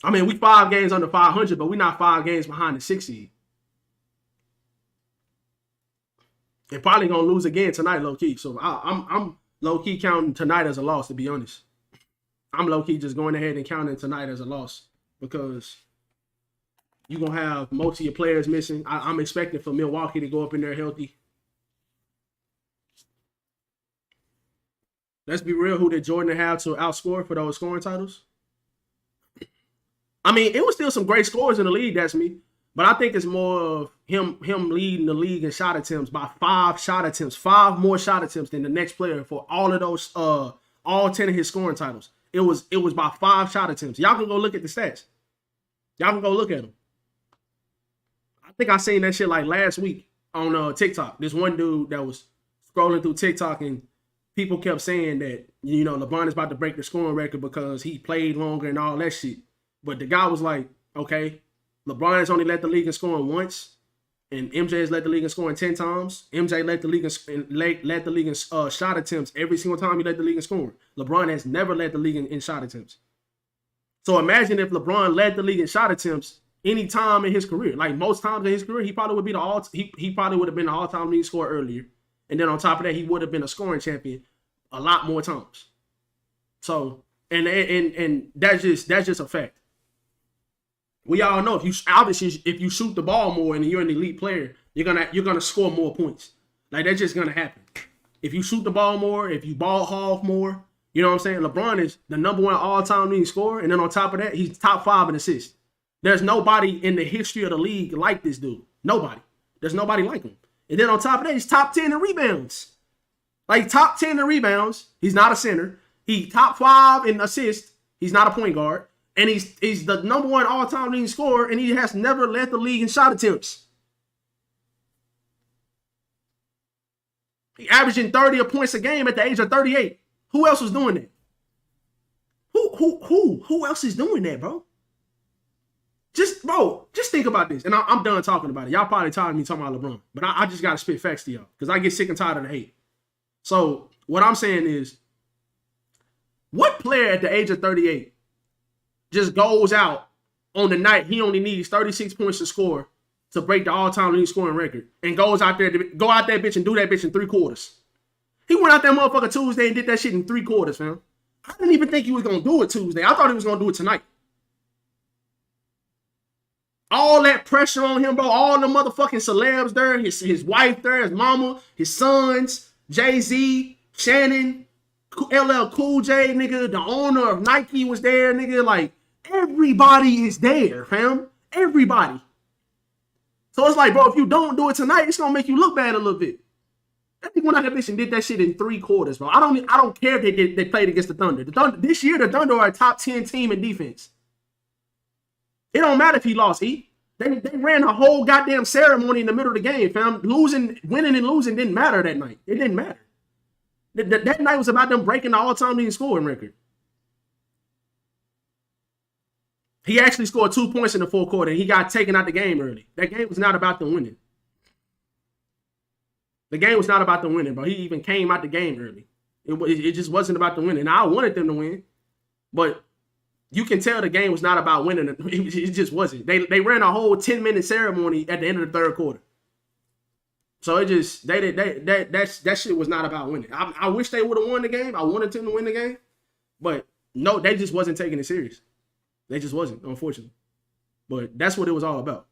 I mean, we 5 games under 500, but we're not 5 games behind the 6 seed. They're probably gonna lose again tonight, low key. So I'm low key counting tonight as a loss, to be honest. I'm low key just going ahead and counting tonight as a loss because you're gonna have most of your players missing. I'm expecting for Milwaukee to go up in there healthy. Let's be real, who did Jordan have to outscore for those scoring titles? I mean, it was still some great scores in the league, that's me. But I think it's more of him leading the league in shot attempts by 5 shot attempts, 5 more shot attempts than the next player for all of those, all 10 of his scoring titles. It was by 5 shot attempts. Y'all can go look at the stats. Y'all can go look at them. I think I seen that shit like last week on TikTok. This one dude that was scrolling through TikTok and people kept saying that, you know, LeBron is about to break the scoring record because he played longer and all that shit. But the guy was like, okay, LeBron has only led the league in scoring once, and MJ has led the league in scoring 10 times. MJ led the league in shot attempts every single time he led the league in scoring. LeBron has never led the league in shot attempts. So imagine if LeBron led the league in shot attempts any time in his career. Like most times in his career, he probably would be he probably would have been the all-time league scorer earlier. And then on top of that, he would have been a scoring champion a lot more times. So and that's just a fact. We all know if you shoot the ball more and you're an elite player, you're gonna score more points. Like that's just gonna happen. If you shoot the ball more, if you ball hog more, you know what I'm saying? LeBron is the #1 all-time leading scorer, and then on top of that, he's top 5 in assists. There's nobody in the history of the league like this dude. Nobody. There's nobody like him. And then on top of that, he's top 10 in rebounds. Like top 10 in rebounds. He's not a center. He top 5 in assists. He's not a point guard. And he's the #1 all-time leading scorer, and he has never led the league in shot attempts. He averaging 30 points a game at the age of 38. Who else was doing that? Who else is doing that, bro? Just think about this. And I'm done talking about it. Y'all probably tired of me talking about LeBron. But I just got to spit facts to y'all because I get sick and tired of the hate. So what I'm saying is, what player at the age of 38 just goes out on the night he only needs 36 points to score to break the all-time leading scoring record and goes out there to go out that bitch and do that bitch in 3 quarters? He went out that motherfucker Tuesday and did that shit in 3 quarters, fam. I didn't even think he was going to do it Tuesday. I thought he was going to do it tonight. All that pressure on him, bro. All the motherfucking celebs there. His wife there, his mama, his sons, Jay-Z, Shannon, LL Cool J, nigga. The owner of Nike was there, nigga. Like, everybody is there, fam. Everybody. So it's like, bro, if you don't do it tonight, it's gonna make you look bad a little bit. I think when that bitch and did that shit in 3 quarters, bro. I don't care if they played against the Thunder. This year, the Thunder are a top 10 team in defense. It don't matter if he lost. They ran a whole goddamn ceremony in the middle of the game, fam. Winning and losing didn't matter that night. It didn't matter. That night was about them breaking the all-time leading scoring record. He actually scored 2 points in the 4th quarter, and he got taken out the game early. That game was not about them winning. The game was not about the winning, bro. He even came out the game early. It just wasn't about the winning. Now, I wanted them to win, but you can tell the game was not about winning. It just wasn't. They ran a whole 10-minute ceremony at the end of the 3rd quarter. So it just that shit was not about winning. I wish they would have won the game. I wanted them to win the game, but no, they just wasn't taking it serious. They just wasn't, unfortunately. But that's what it was all about.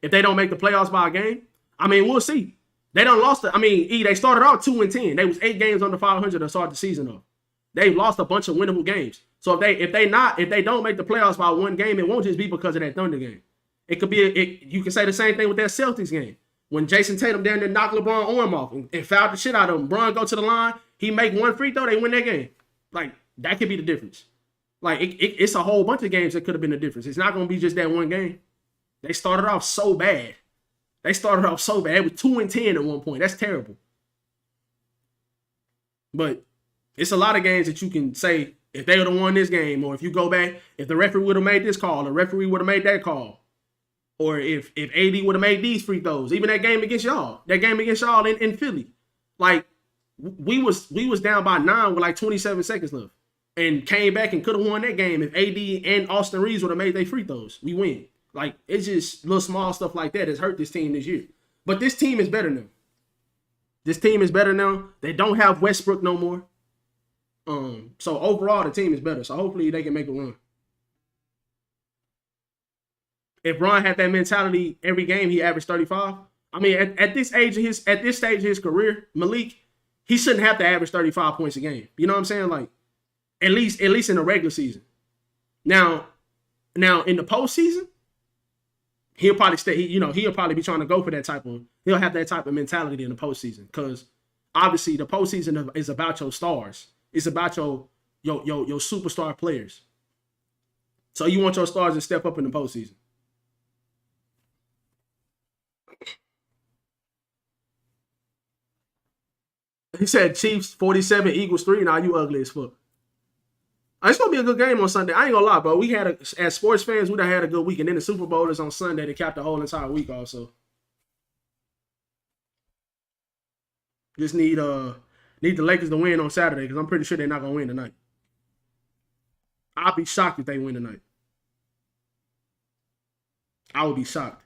If they don't make the playoffs by a game, I mean, we'll see. They done lost it. I mean, they started out 2-10. They was 8 games under 500 to start the season off. They've lost a bunch of winnable games. So if they don't make the playoffs by 1 game, it won't just be because of that Thunder game. It could be you can say the same thing with that Celtics game. When Jason Tatum down there knocked LeBron's arm off and fouled the shit out of him. LeBron go to the line, he make 1 free throw, they win that game. Like, that could be the difference. Like, it's a whole bunch of games that could have been the difference. It's not going to be just that 1 game. They started off so bad. It was 2-10 at one point. That's terrible. But it's a lot of games that you can say, if they would have won this game, or if you go back, if the referee would have made this call, the referee would have made that call, or if AD would have made these free throws, even that game against y'all in Philly, like we was down by 9 with like 27 seconds left, and came back and could have won that game if AD and Austin Reeves would have made their free throws. We win. Like, it's just little small stuff like that that's hurt this team this year. But this team is better now. They don't have Westbrook no more. So overall, the team is better. So hopefully they can make a run. If Bron had that mentality every game, he averaged 35. I mean, at this stage of his career, Malik, he shouldn't have to average 35 points a game. You know what I'm saying? Like, at least in the regular season. Now in the postseason, he'll probably he'll probably be trying to go for he'll have that type of mentality in the postseason, because obviously the postseason is about your stars. It's about your superstar players. So you want your stars to step up in the postseason. He said Chiefs 47, Eagles 3. Now you ugly as fuck. It's gonna be a good game on Sunday. I ain't gonna lie, bro. As sports fans, we done had a good week, and then the Super Bowl is on Sunday to cap the whole entire week also. Just need the Lakers to win on Saturday, because I'm pretty sure they're not gonna win tonight. I'll be shocked if they win tonight. I would be shocked.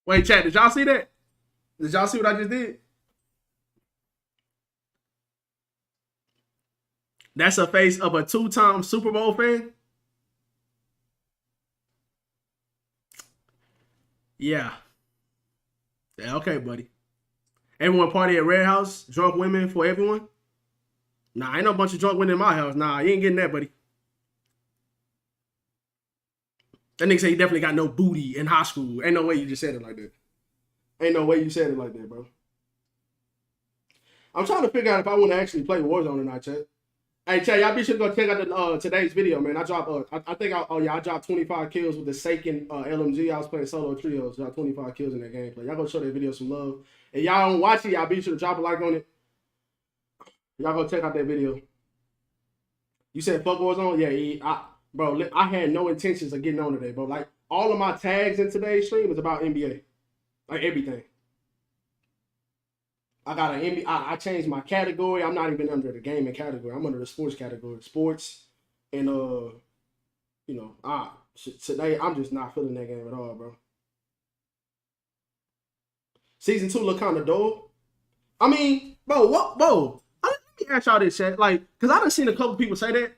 Wait, chat, did y'all see that? Did y'all see what I just did? That's a face of a 2-time Super Bowl fan. Yeah. Yeah, okay, buddy. Everyone party at Red House, drunk women for everyone. Nah, ain't no bunch of drunk women in my house. Nah, you ain't getting that, buddy. That nigga say he definitely got no booty in high school. Ain't no way you just said it like that. Ain't no way you said it like that, bro. I'm trying to figure out if I want to actually play Warzone or not, chat. Hey, chat, y'all be sure to go check out the, today's video, man. I dropped, I dropped 25 kills with the Seiken LMG. I was playing solo trios. Dropped 25 kills in that gameplay. Y'all go show that video some love. And y'all don't watch it, y'all be sure to drop a like on it. Y'all go check out that video. You said fuck Warzone? Yeah, bro, I had no intentions of getting on today, bro. Like, all of my tags in today's stream is about NBA. Like, everything. I got an I changed my category. I'm not even under the gaming category. I'm under the sports category. Sports and today I'm just not feeling that game at all, bro. Season 2 look kind of dull. I mean, bro, let me ask y'all this, chat. Like, cause I done seen a couple people say that.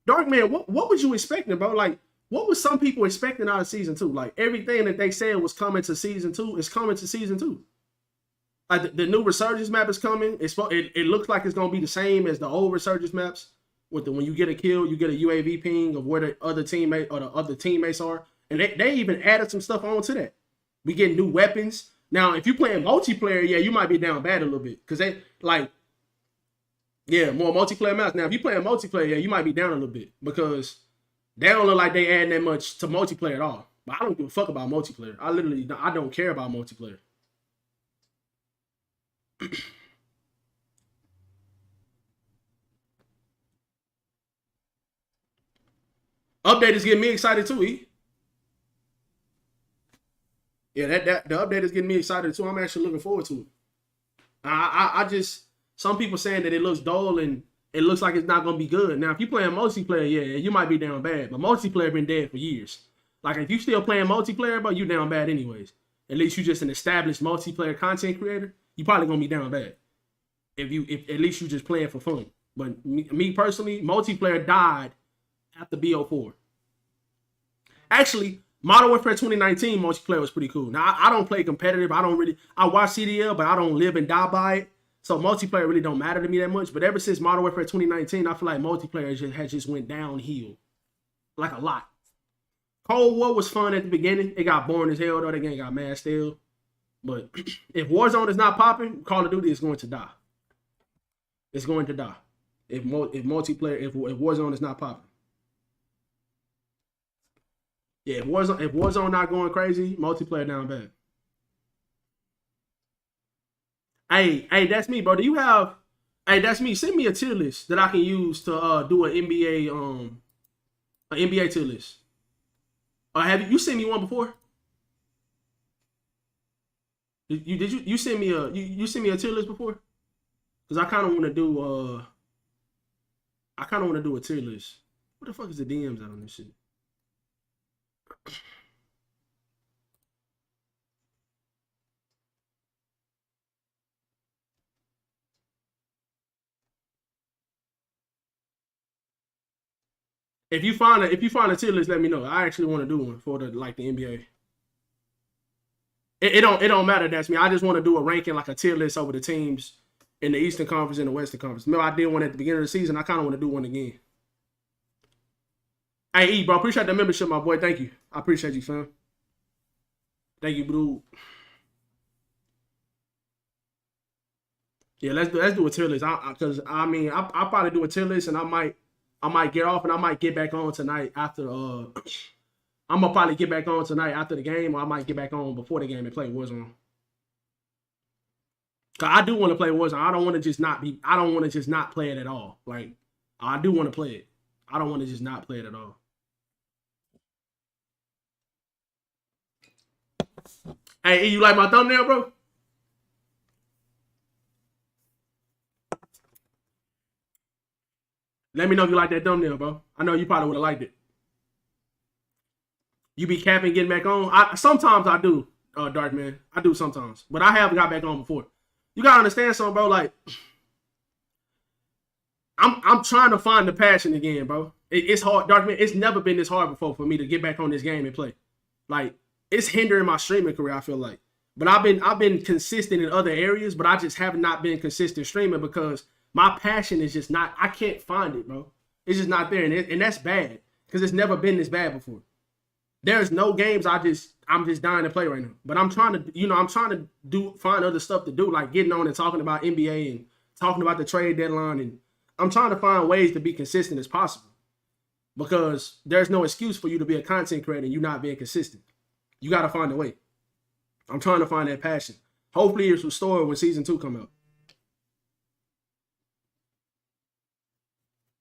Dark man, what was you expecting, bro? Like, what was some people expecting out of season 2? Like, everything that they said was coming to season 2 is coming to season 2. Like the new Resurgence map is coming. It looks like it's gonna be the same as the old Resurgence maps. With when you get a kill, you get a UAV ping of where the other teammate or the other teammates are, and they even added some stuff onto that. We get new weapons now. If you playing multiplayer, yeah, you might be down bad a little bit because they more multiplayer maps. Now if you playing multiplayer, yeah, you might be down a little bit because they don't look like they adding that much to multiplayer at all. But I don't give a fuck about multiplayer. I don't care about multiplayer. Update is getting me excited too, E. Yeah, the update is getting me excited too. I'm actually looking forward to it. I just, some people saying that it looks dull and it looks like it's not gonna be good. Now, if you playing multiplayer, yeah, you might be down bad. But multiplayer been dead for years. Like if you still playing multiplayer, but you down bad anyways. At least you just an established multiplayer content creator. You probably gonna be down bad. If at least you just playing for fun. But me personally, multiplayer died after BO4. Actually, Modern Warfare 2019 multiplayer was pretty cool. Now, I don't play competitive. I watch CDL, but I don't live and die by it. So multiplayer really don't matter to me that much. But ever since Modern Warfare 2019, I feel like multiplayer has just went downhill. Like a lot. Cold War was fun at the beginning. It got boring as hell, though. The game got mad still. But if Warzone is not popping, Call of Duty is going to die. It's going to die. If Warzone is not popping. Yeah, if Warzone not going crazy, multiplayer down bad. Hey, that's me, bro. Do you have? Hey, that's me. Send me a tier list that I can use to do an NBA tier list. Have you sent me one before? Did you send me a tier list before? Because I kind of want to do a tier list. What the fuck is the DMs out on this shit? If you find a tier list, let me know. I actually want to do one for the NBA. It don't matter. That's me. I just want to do a ranking, like a tier list over the teams in the Eastern Conference and the Western Conference. Remember, I did one at the beginning of the season. I kind of want to do one again. Hey, E, bro, appreciate the membership, my boy. Thank you. I appreciate you, fam. Thank you, bro. Yeah, let's do a tier list. Because I'll probably do a tier list, and I might get off, and I might get back on tonight after. I'm gonna probably get back on tonight after the game, or I might get back on before the game and play Warzone. Cause I do want to play Warzone. I don't want to just not play it at all. Like I do want to play it. I don't want to just not play it at all. Hey, you like my thumbnail, bro? Let me know if you like that thumbnail, bro. I know you probably would have liked it. You be capping, getting back on? Sometimes I do, Dark Man. I do sometimes. But I have got back on before. You gotta understand something, bro. Like, I'm trying to find the passion again, bro. It's hard, Dark Man. It's never been this hard before for me to get back on this game and play. Like, it's hindering my streaming career, I feel like. But I've been consistent in other areas, but I just have not been consistent streaming because my passion is just not, I can't find it, bro. It's just not there. And that's bad because it's never been this bad before. There's no games I'm just dying to play right now. But I'm trying to find other stuff to do, like getting on and talking about NBA and talking about the trade deadline, and I'm trying to find ways to be consistent as possible. Because there's no excuse for you to be a content creator and you not being consistent. You got to find a way. I'm trying to find that passion. Hopefully it's restored when season 2 come out.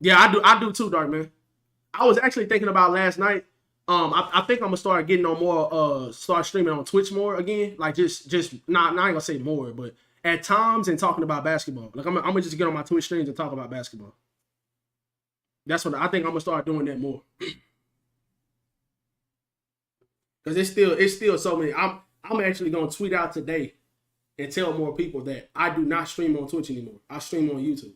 Yeah, I do too, Dark Man. I was actually thinking about last night. I think I'm gonna start getting on more, start streaming on Twitch more again. Like just not I ain't gonna say more, but at times and talking about basketball. Like I'm gonna just get on my Twitch streams and talk about basketball. That's what I think I'm gonna start doing that more. Because it's still so many. I'm actually gonna tweet out today and tell more people that I do not stream on Twitch anymore. I stream on YouTube.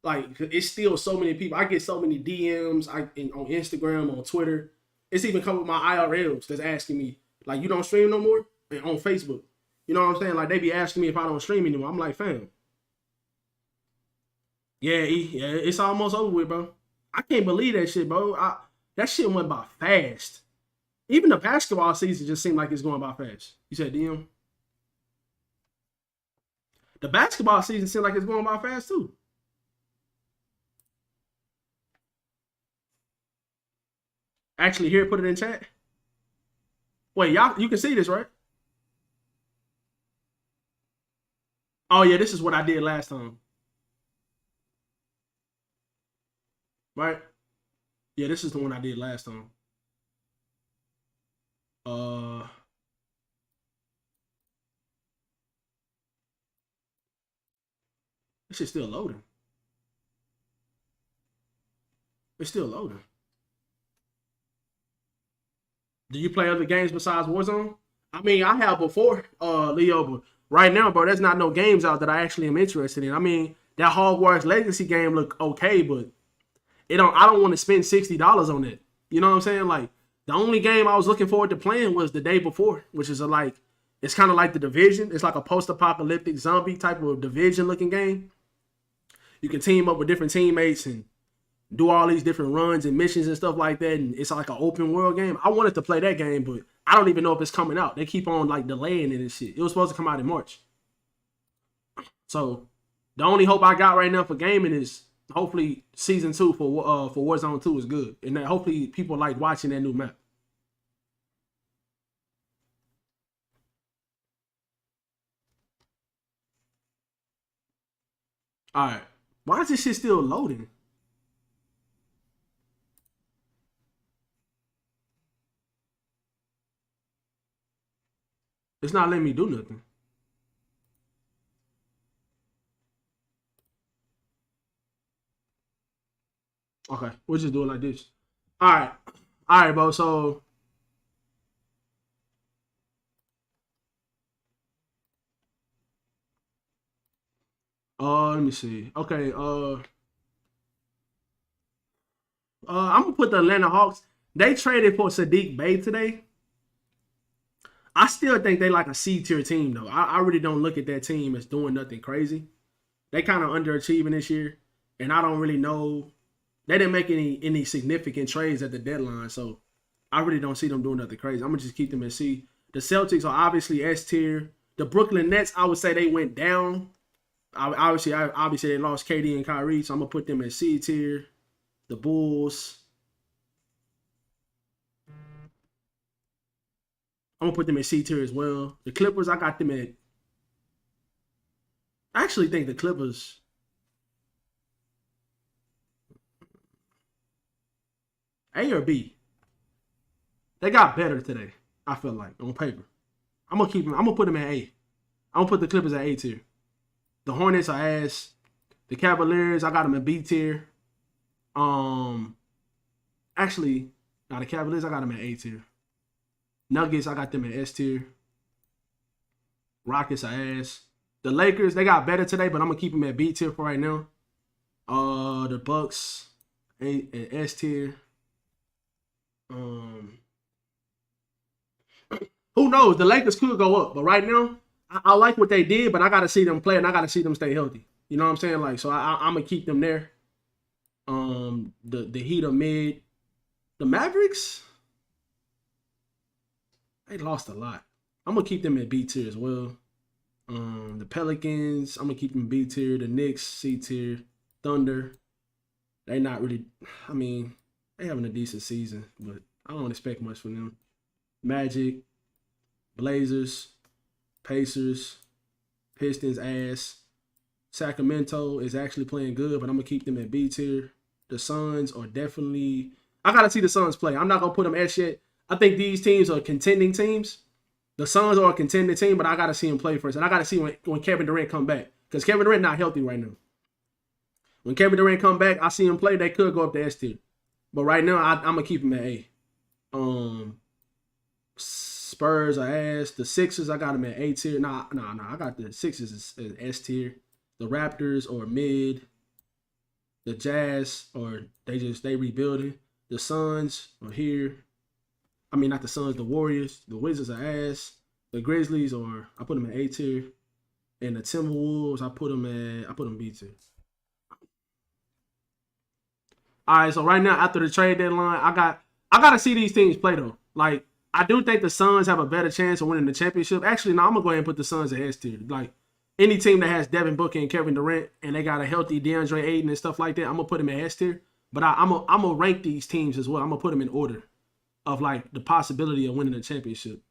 Like it's still so many people. I get so many DMs on Instagram, on Twitter. It's even come with my IRLs that's asking me, like, you don't stream no more? And on Facebook. You know what I'm saying? Like they be asking me if I don't stream anymore. I'm like, fam. Yeah, it's almost over with, bro. I can't believe that shit, bro. That shit went by fast. Even the basketball season just seemed like it's going by fast. You said DM? The basketball season seemed like it's going by fast too. Actually, here, put it in chat. Wait, y'all, you can see this, right? Oh yeah, this is what I did last time. Right? Yeah, this is the one I did last time. This shit's still loading. It's still loading. Do you play other games besides Warzone? I mean, I have before, Leo, but right now, bro, there's not no games out that I actually am interested in. I mean, that Hogwarts Legacy game look okay, but I don't want to spend $60 on it. You know what I'm saying? Like, the only game I was looking forward to playing was the day before, which is it's kind of like The Division. It's like a post-apocalyptic zombie type of Division-looking game. You can team up with different teammates and do all these different runs and missions and stuff like that, and it's like an open world game. I wanted to play that game, but I don't even know if it's coming out. They keep on like delaying it and shit. It was supposed to come out in March. So the only hope I got right now for gaming is hopefully season 2 for Warzone 2 is good, and that hopefully people like watching that new map. All right, why is this shit still loading? It's not letting me do nothing. Okay, we'll just do it like this. All right, bro. So let me see. Okay, I'm gonna put the Atlanta Hawks. They traded for Sadiq Bey today. I still think they like a C-tier team, though. I really don't look at that team as doing nothing crazy. They kind of underachieving this year, and I don't really know. They didn't make any significant trades at the deadline, so I really don't see them doing nothing crazy. I'm gonna just keep them at C. The Celtics are obviously S tier. The Brooklyn Nets, I would say they went down. Obviously they lost KD and Kyrie, so I'm gonna put them at C tier. The Bulls, I'm gonna put them at C tier as well. The Clippers, I got them at. I actually think the Clippers. A or B? They got better today. I feel like on paper. I'm gonna keep them. I'm gonna put them at A. I'm gonna put the Clippers at A tier. The Hornets are ass. The Cavaliers, I got them at B tier. Actually, now the Cavaliers, I got them at A tier. Nuggets, I got them at S tier. Rockets are ass. The Lakers, they got better today, but I'm gonna keep them at B tier for right now. The Bucks, at S tier. Who knows? The Lakers could go up, but right now, I like what they did, but I gotta see them play and I gotta see them stay healthy. You know what I'm saying? Like, so I'm gonna keep them there. The Heat are mid. The Mavericks, They lost a lot. I'm gonna keep them at B tier as well. The Pelicans, I'm gonna keep them B tier. The Knicks, C tier. Thunder, they not really. I mean, they having a decent season, but I don't expect much from them. Magic, Blazers, Pacers, Pistons ass. Sacramento is actually playing good, but I'm gonna keep them at B tier. The Suns are definitely. I gotta see the Suns play. I'm not gonna put them S yet. I think these teams are contending teams. The Suns are a contending team, but I gotta see them play first, and I gotta see when Kevin Durant come back, because Kevin Durant not healthy right now. When Kevin Durant come back, I see him play. They could go up to S tier, but right now I'm gonna keep him at A. Spurs are ass. The Sixers, I got them at A tier. Nah. I got the Sixers as S tier. The Raptors are mid. The Jazz or they rebuilding. The Suns are here. I mean, not the Suns, the Warriors. The Wizards are ass. The Grizzlies I put them at A tier. And the Timberwolves, I put them B tier. All right, so right now after the trade deadline, I gotta see these teams play though. Like, I do think the Suns have a better chance of winning the championship. Actually, no, I'm gonna go ahead and put the Suns at S tier. Like, any team that has Devin Booker and Kevin Durant and they got a healthy DeAndre Ayton and stuff like that, I'm gonna put them at S tier. But I'm gonna rank these teams as well. I'm gonna put them in order of like the possibility of winning the championship.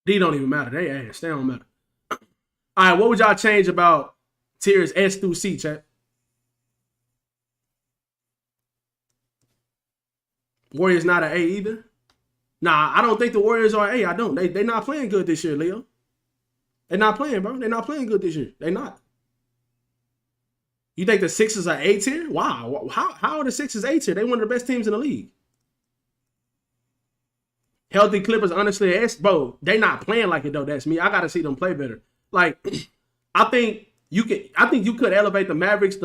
D don't even matter. They ass. They don't matter. All right, what would y'all change about tiers S through C, chat? Warriors not an A either. Nah, I don't think the Warriors are A. I don't. They not playing good this year, Leo. They're not playing, bro. They're not playing good this year. They not. You think the Sixers are A tier? Wow. How are the Sixers A tier? They one of the best teams in the league. Healthy Clippers, honestly, bro, they not playing like it though. That's me. I gotta see them play better. Like, I think you could elevate the Mavericks,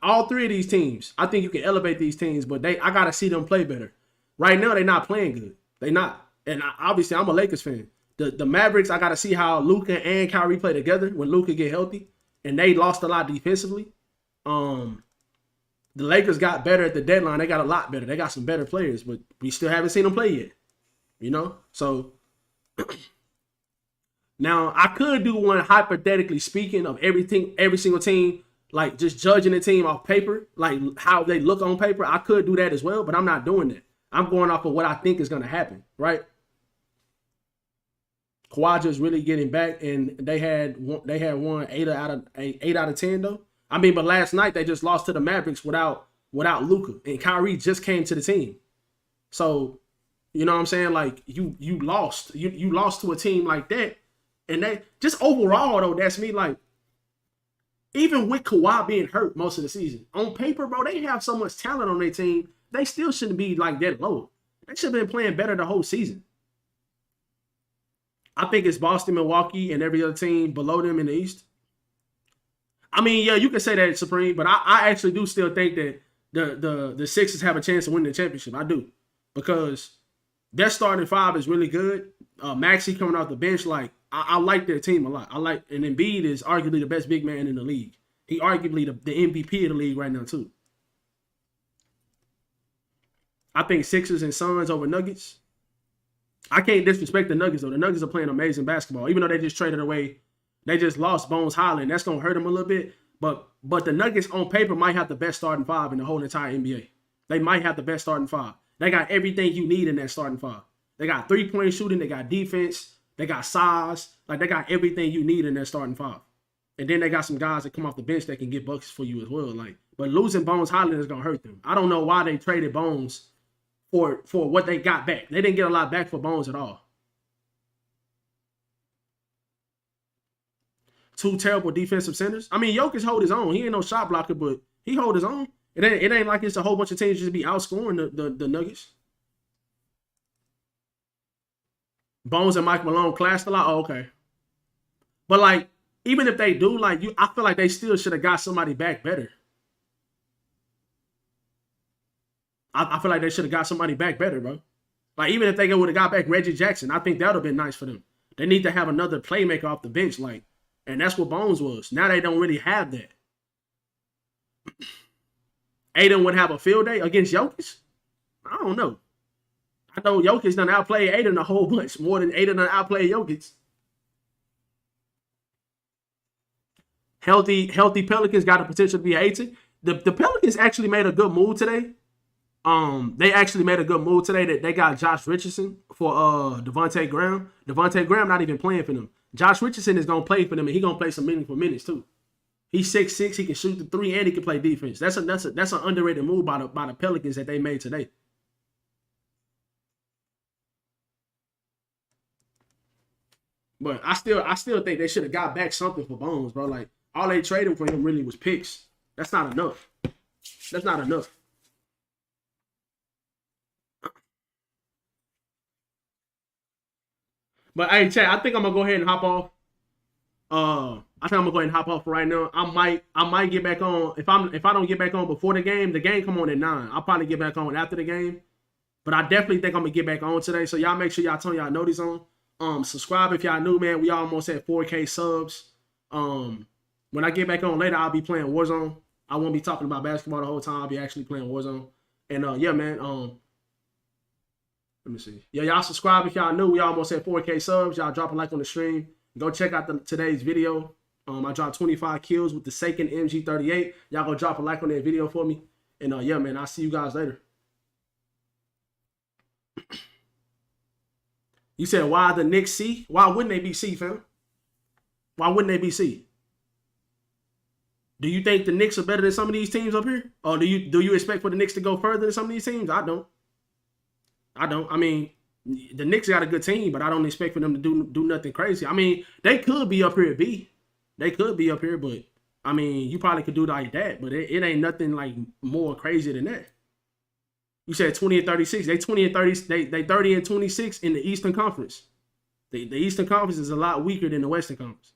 all three of these teams. I think you can elevate these teams, but I gotta see them play better. Right now, they're not playing good. They not. And obviously, I'm a Lakers fan. The Mavericks, I gotta see how Luka and Kyrie play together when Luka get healthy. And they lost a lot defensively. The Lakers got better at the deadline. They got a lot better. They got some better players, but we still haven't seen them play yet. You know? So now I could do one hypothetically speaking of every single team, like just judging the team off paper, like how they look on paper. I could do that as well, but I'm not doing that. I'm going off of what I think is going to happen, right? Kawhi just really getting back, and they had won 8 out of 10 though. I mean, but last night they just lost to the Mavericks without Luka, and Kyrie just came to the team. So, you know what I'm saying? Like you lost to a team like that, and they just overall though, that's me. Like, even with Kawhi being hurt most of the season, on paper, bro, they have so much talent on their team. They still shouldn't be like that low. They should have been playing better the whole season. I think it's Boston, Milwaukee, and every other team below them in the East. I mean, yeah, you can say that, Supreme, but I actually do still think that the Sixers have a chance to win the championship. I do, because their starting five is really good. Maxey coming off the bench, like I like their team a lot. And Embiid is arguably the best big man in the league. He arguably the MVP of the league right now too. I think Sixers and Suns over Nuggets. I can't disrespect the Nuggets though. The Nuggets are playing amazing basketball, even though they just traded away. They just lost Bones Highland. That's gonna hurt them a little bit. But the Nuggets on paper might have the best starting five in the whole entire NBA. They might have the best starting five. They got everything you need in that starting five. They got 3-point shooting. They got defense. They got size. Like, they got everything you need in that starting five. And then they got some guys that come off the bench that can get buckets for you as well. Like, but losing Bones Highland is gonna hurt them. I don't know why they traded Bones for what they got back. They didn't get a lot back for Bones at all. Two terrible defensive centers. I mean, Jokic hold his own. He ain't no shot blocker, but he hold his own. It ain't like it's a whole bunch of teams just be outscoring the Nuggets. Bones and Mike Malone clashed a lot. Oh, okay. But like, even if they do, like I feel like they still should have got somebody back better. I feel like they should have got somebody back better, bro. Like, even if they would have got back Reggie Jackson, I think that would have been nice for them. They need to have another playmaker off the bench, like, and that's what Bones was. Now they don't really have that. Aiden would have a field day against Jokic? I don't know. I know Jokic done outplayed Aiden a whole bunch more than Aiden done outplayed Jokic. Healthy Pelicans got the potential to be 18. The Pelicans actually made a good move today. They actually made a good move today that they got Josh Richardson for Devontae Graham. Devontae Graham not even playing for them. Josh Richardson is gonna play for them, and he gonna play some meaningful minutes too. He's 6'6", he can shoot the three, and he can play defense. That's an underrated move by the Pelicans that they made today. But I still think they should have got back something for Bones, bro. Like, all they traded for him really was picks. That's not enough. That's not enough. But hey, Chad, I think I'm gonna go ahead and hop off. I think I'm gonna go ahead and hop off for right now. I might get back on if I don't get back on before the game. The game come on at 9. I'll probably get back on after the game. But I definitely think I'm gonna get back on today. So y'all make sure y'all turn y'all notice on. Subscribe if y'all new, man. We almost at 4K subs. When I get back on later, I'll be playing Warzone. I won't be talking about basketball the whole time. I'll be actually playing Warzone. And yeah, man. Let me see. Yeah, y'all subscribe if y'all new. We almost at 4K subs. Y'all drop a like on the stream. Go check out today's video. I dropped 25 kills with the Seiken MG38. Y'all go drop a like on that video for me. And yeah, man, I'll see you guys later. You said, why the Knicks C? Why wouldn't they be C, fam? Why wouldn't they be C? Do you think the Knicks are better than some of these teams up here? Or do you expect for the Knicks to go further than some of these teams? I don't. I mean, the Knicks got a good team, but I don't expect for them to do nothing crazy. I mean, they could be up here at B. They could be up here, but I mean, you probably could do like that, but it ain't nothing like more crazy than that. You said 20 and 36. They 20 and 30. They 30 and 26 in the Eastern Conference. The Eastern Conference is a lot weaker than the Western Conference.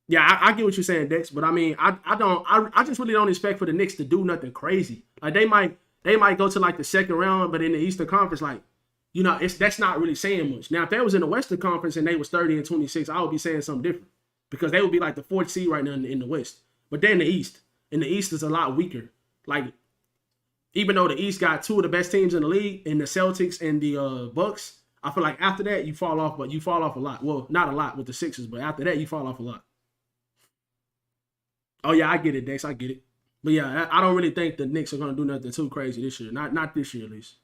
Yeah, I get what you're saying, Dex, but I mean, I just really don't expect for the Knicks to do nothing crazy. Like they might go to like the second round, but in the Eastern Conference, like, you know, that's not really saying much. Now, if they was in the Western Conference and they was 30 and 26, I would be saying something different because they would be like the 4th seed right now in the West. But then the East is a lot weaker. Like, even though the East got 2 of the best teams in the league, in the Celtics and the Bucks, I feel like after that you fall off, but you fall off a lot. Well, not a lot with the Sixers, but after that you fall off a lot. Oh yeah, I get it, Dex. I get it. But yeah, I don't really think the Knicks are gonna do nothing too crazy this year. Not this year at least.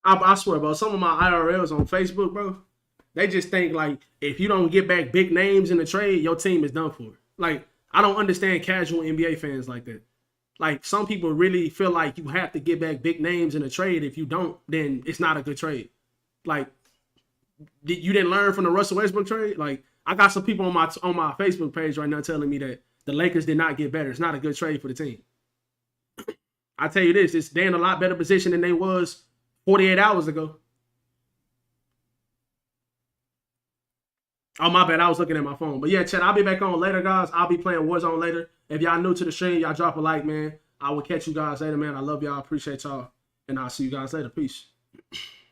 I swear, bro. Some of my IRLs on Facebook, bro, they just think like if you don't get back big names in the trade, your team is done for. Like, I don't understand casual NBA fans like that. Like, some people really feel like you have to get back big names in a trade. If you don't, then it's not a good trade. Like, you didn't learn from the Russell Westbrook trade. Like, I got some people on my Facebook page right now telling me that the Lakers did not get better. It's not a good trade for the team. I tell you this, they're in a lot better position than they was 48 hours ago. Oh, my bad. I was looking at my phone. But yeah, chat, I'll be back on later, guys. I'll be playing Warzone later. If y'all new to the stream, y'all drop a like, man. I will catch you guys later, man. I love y'all. Appreciate y'all. And I'll see you guys later. Peace.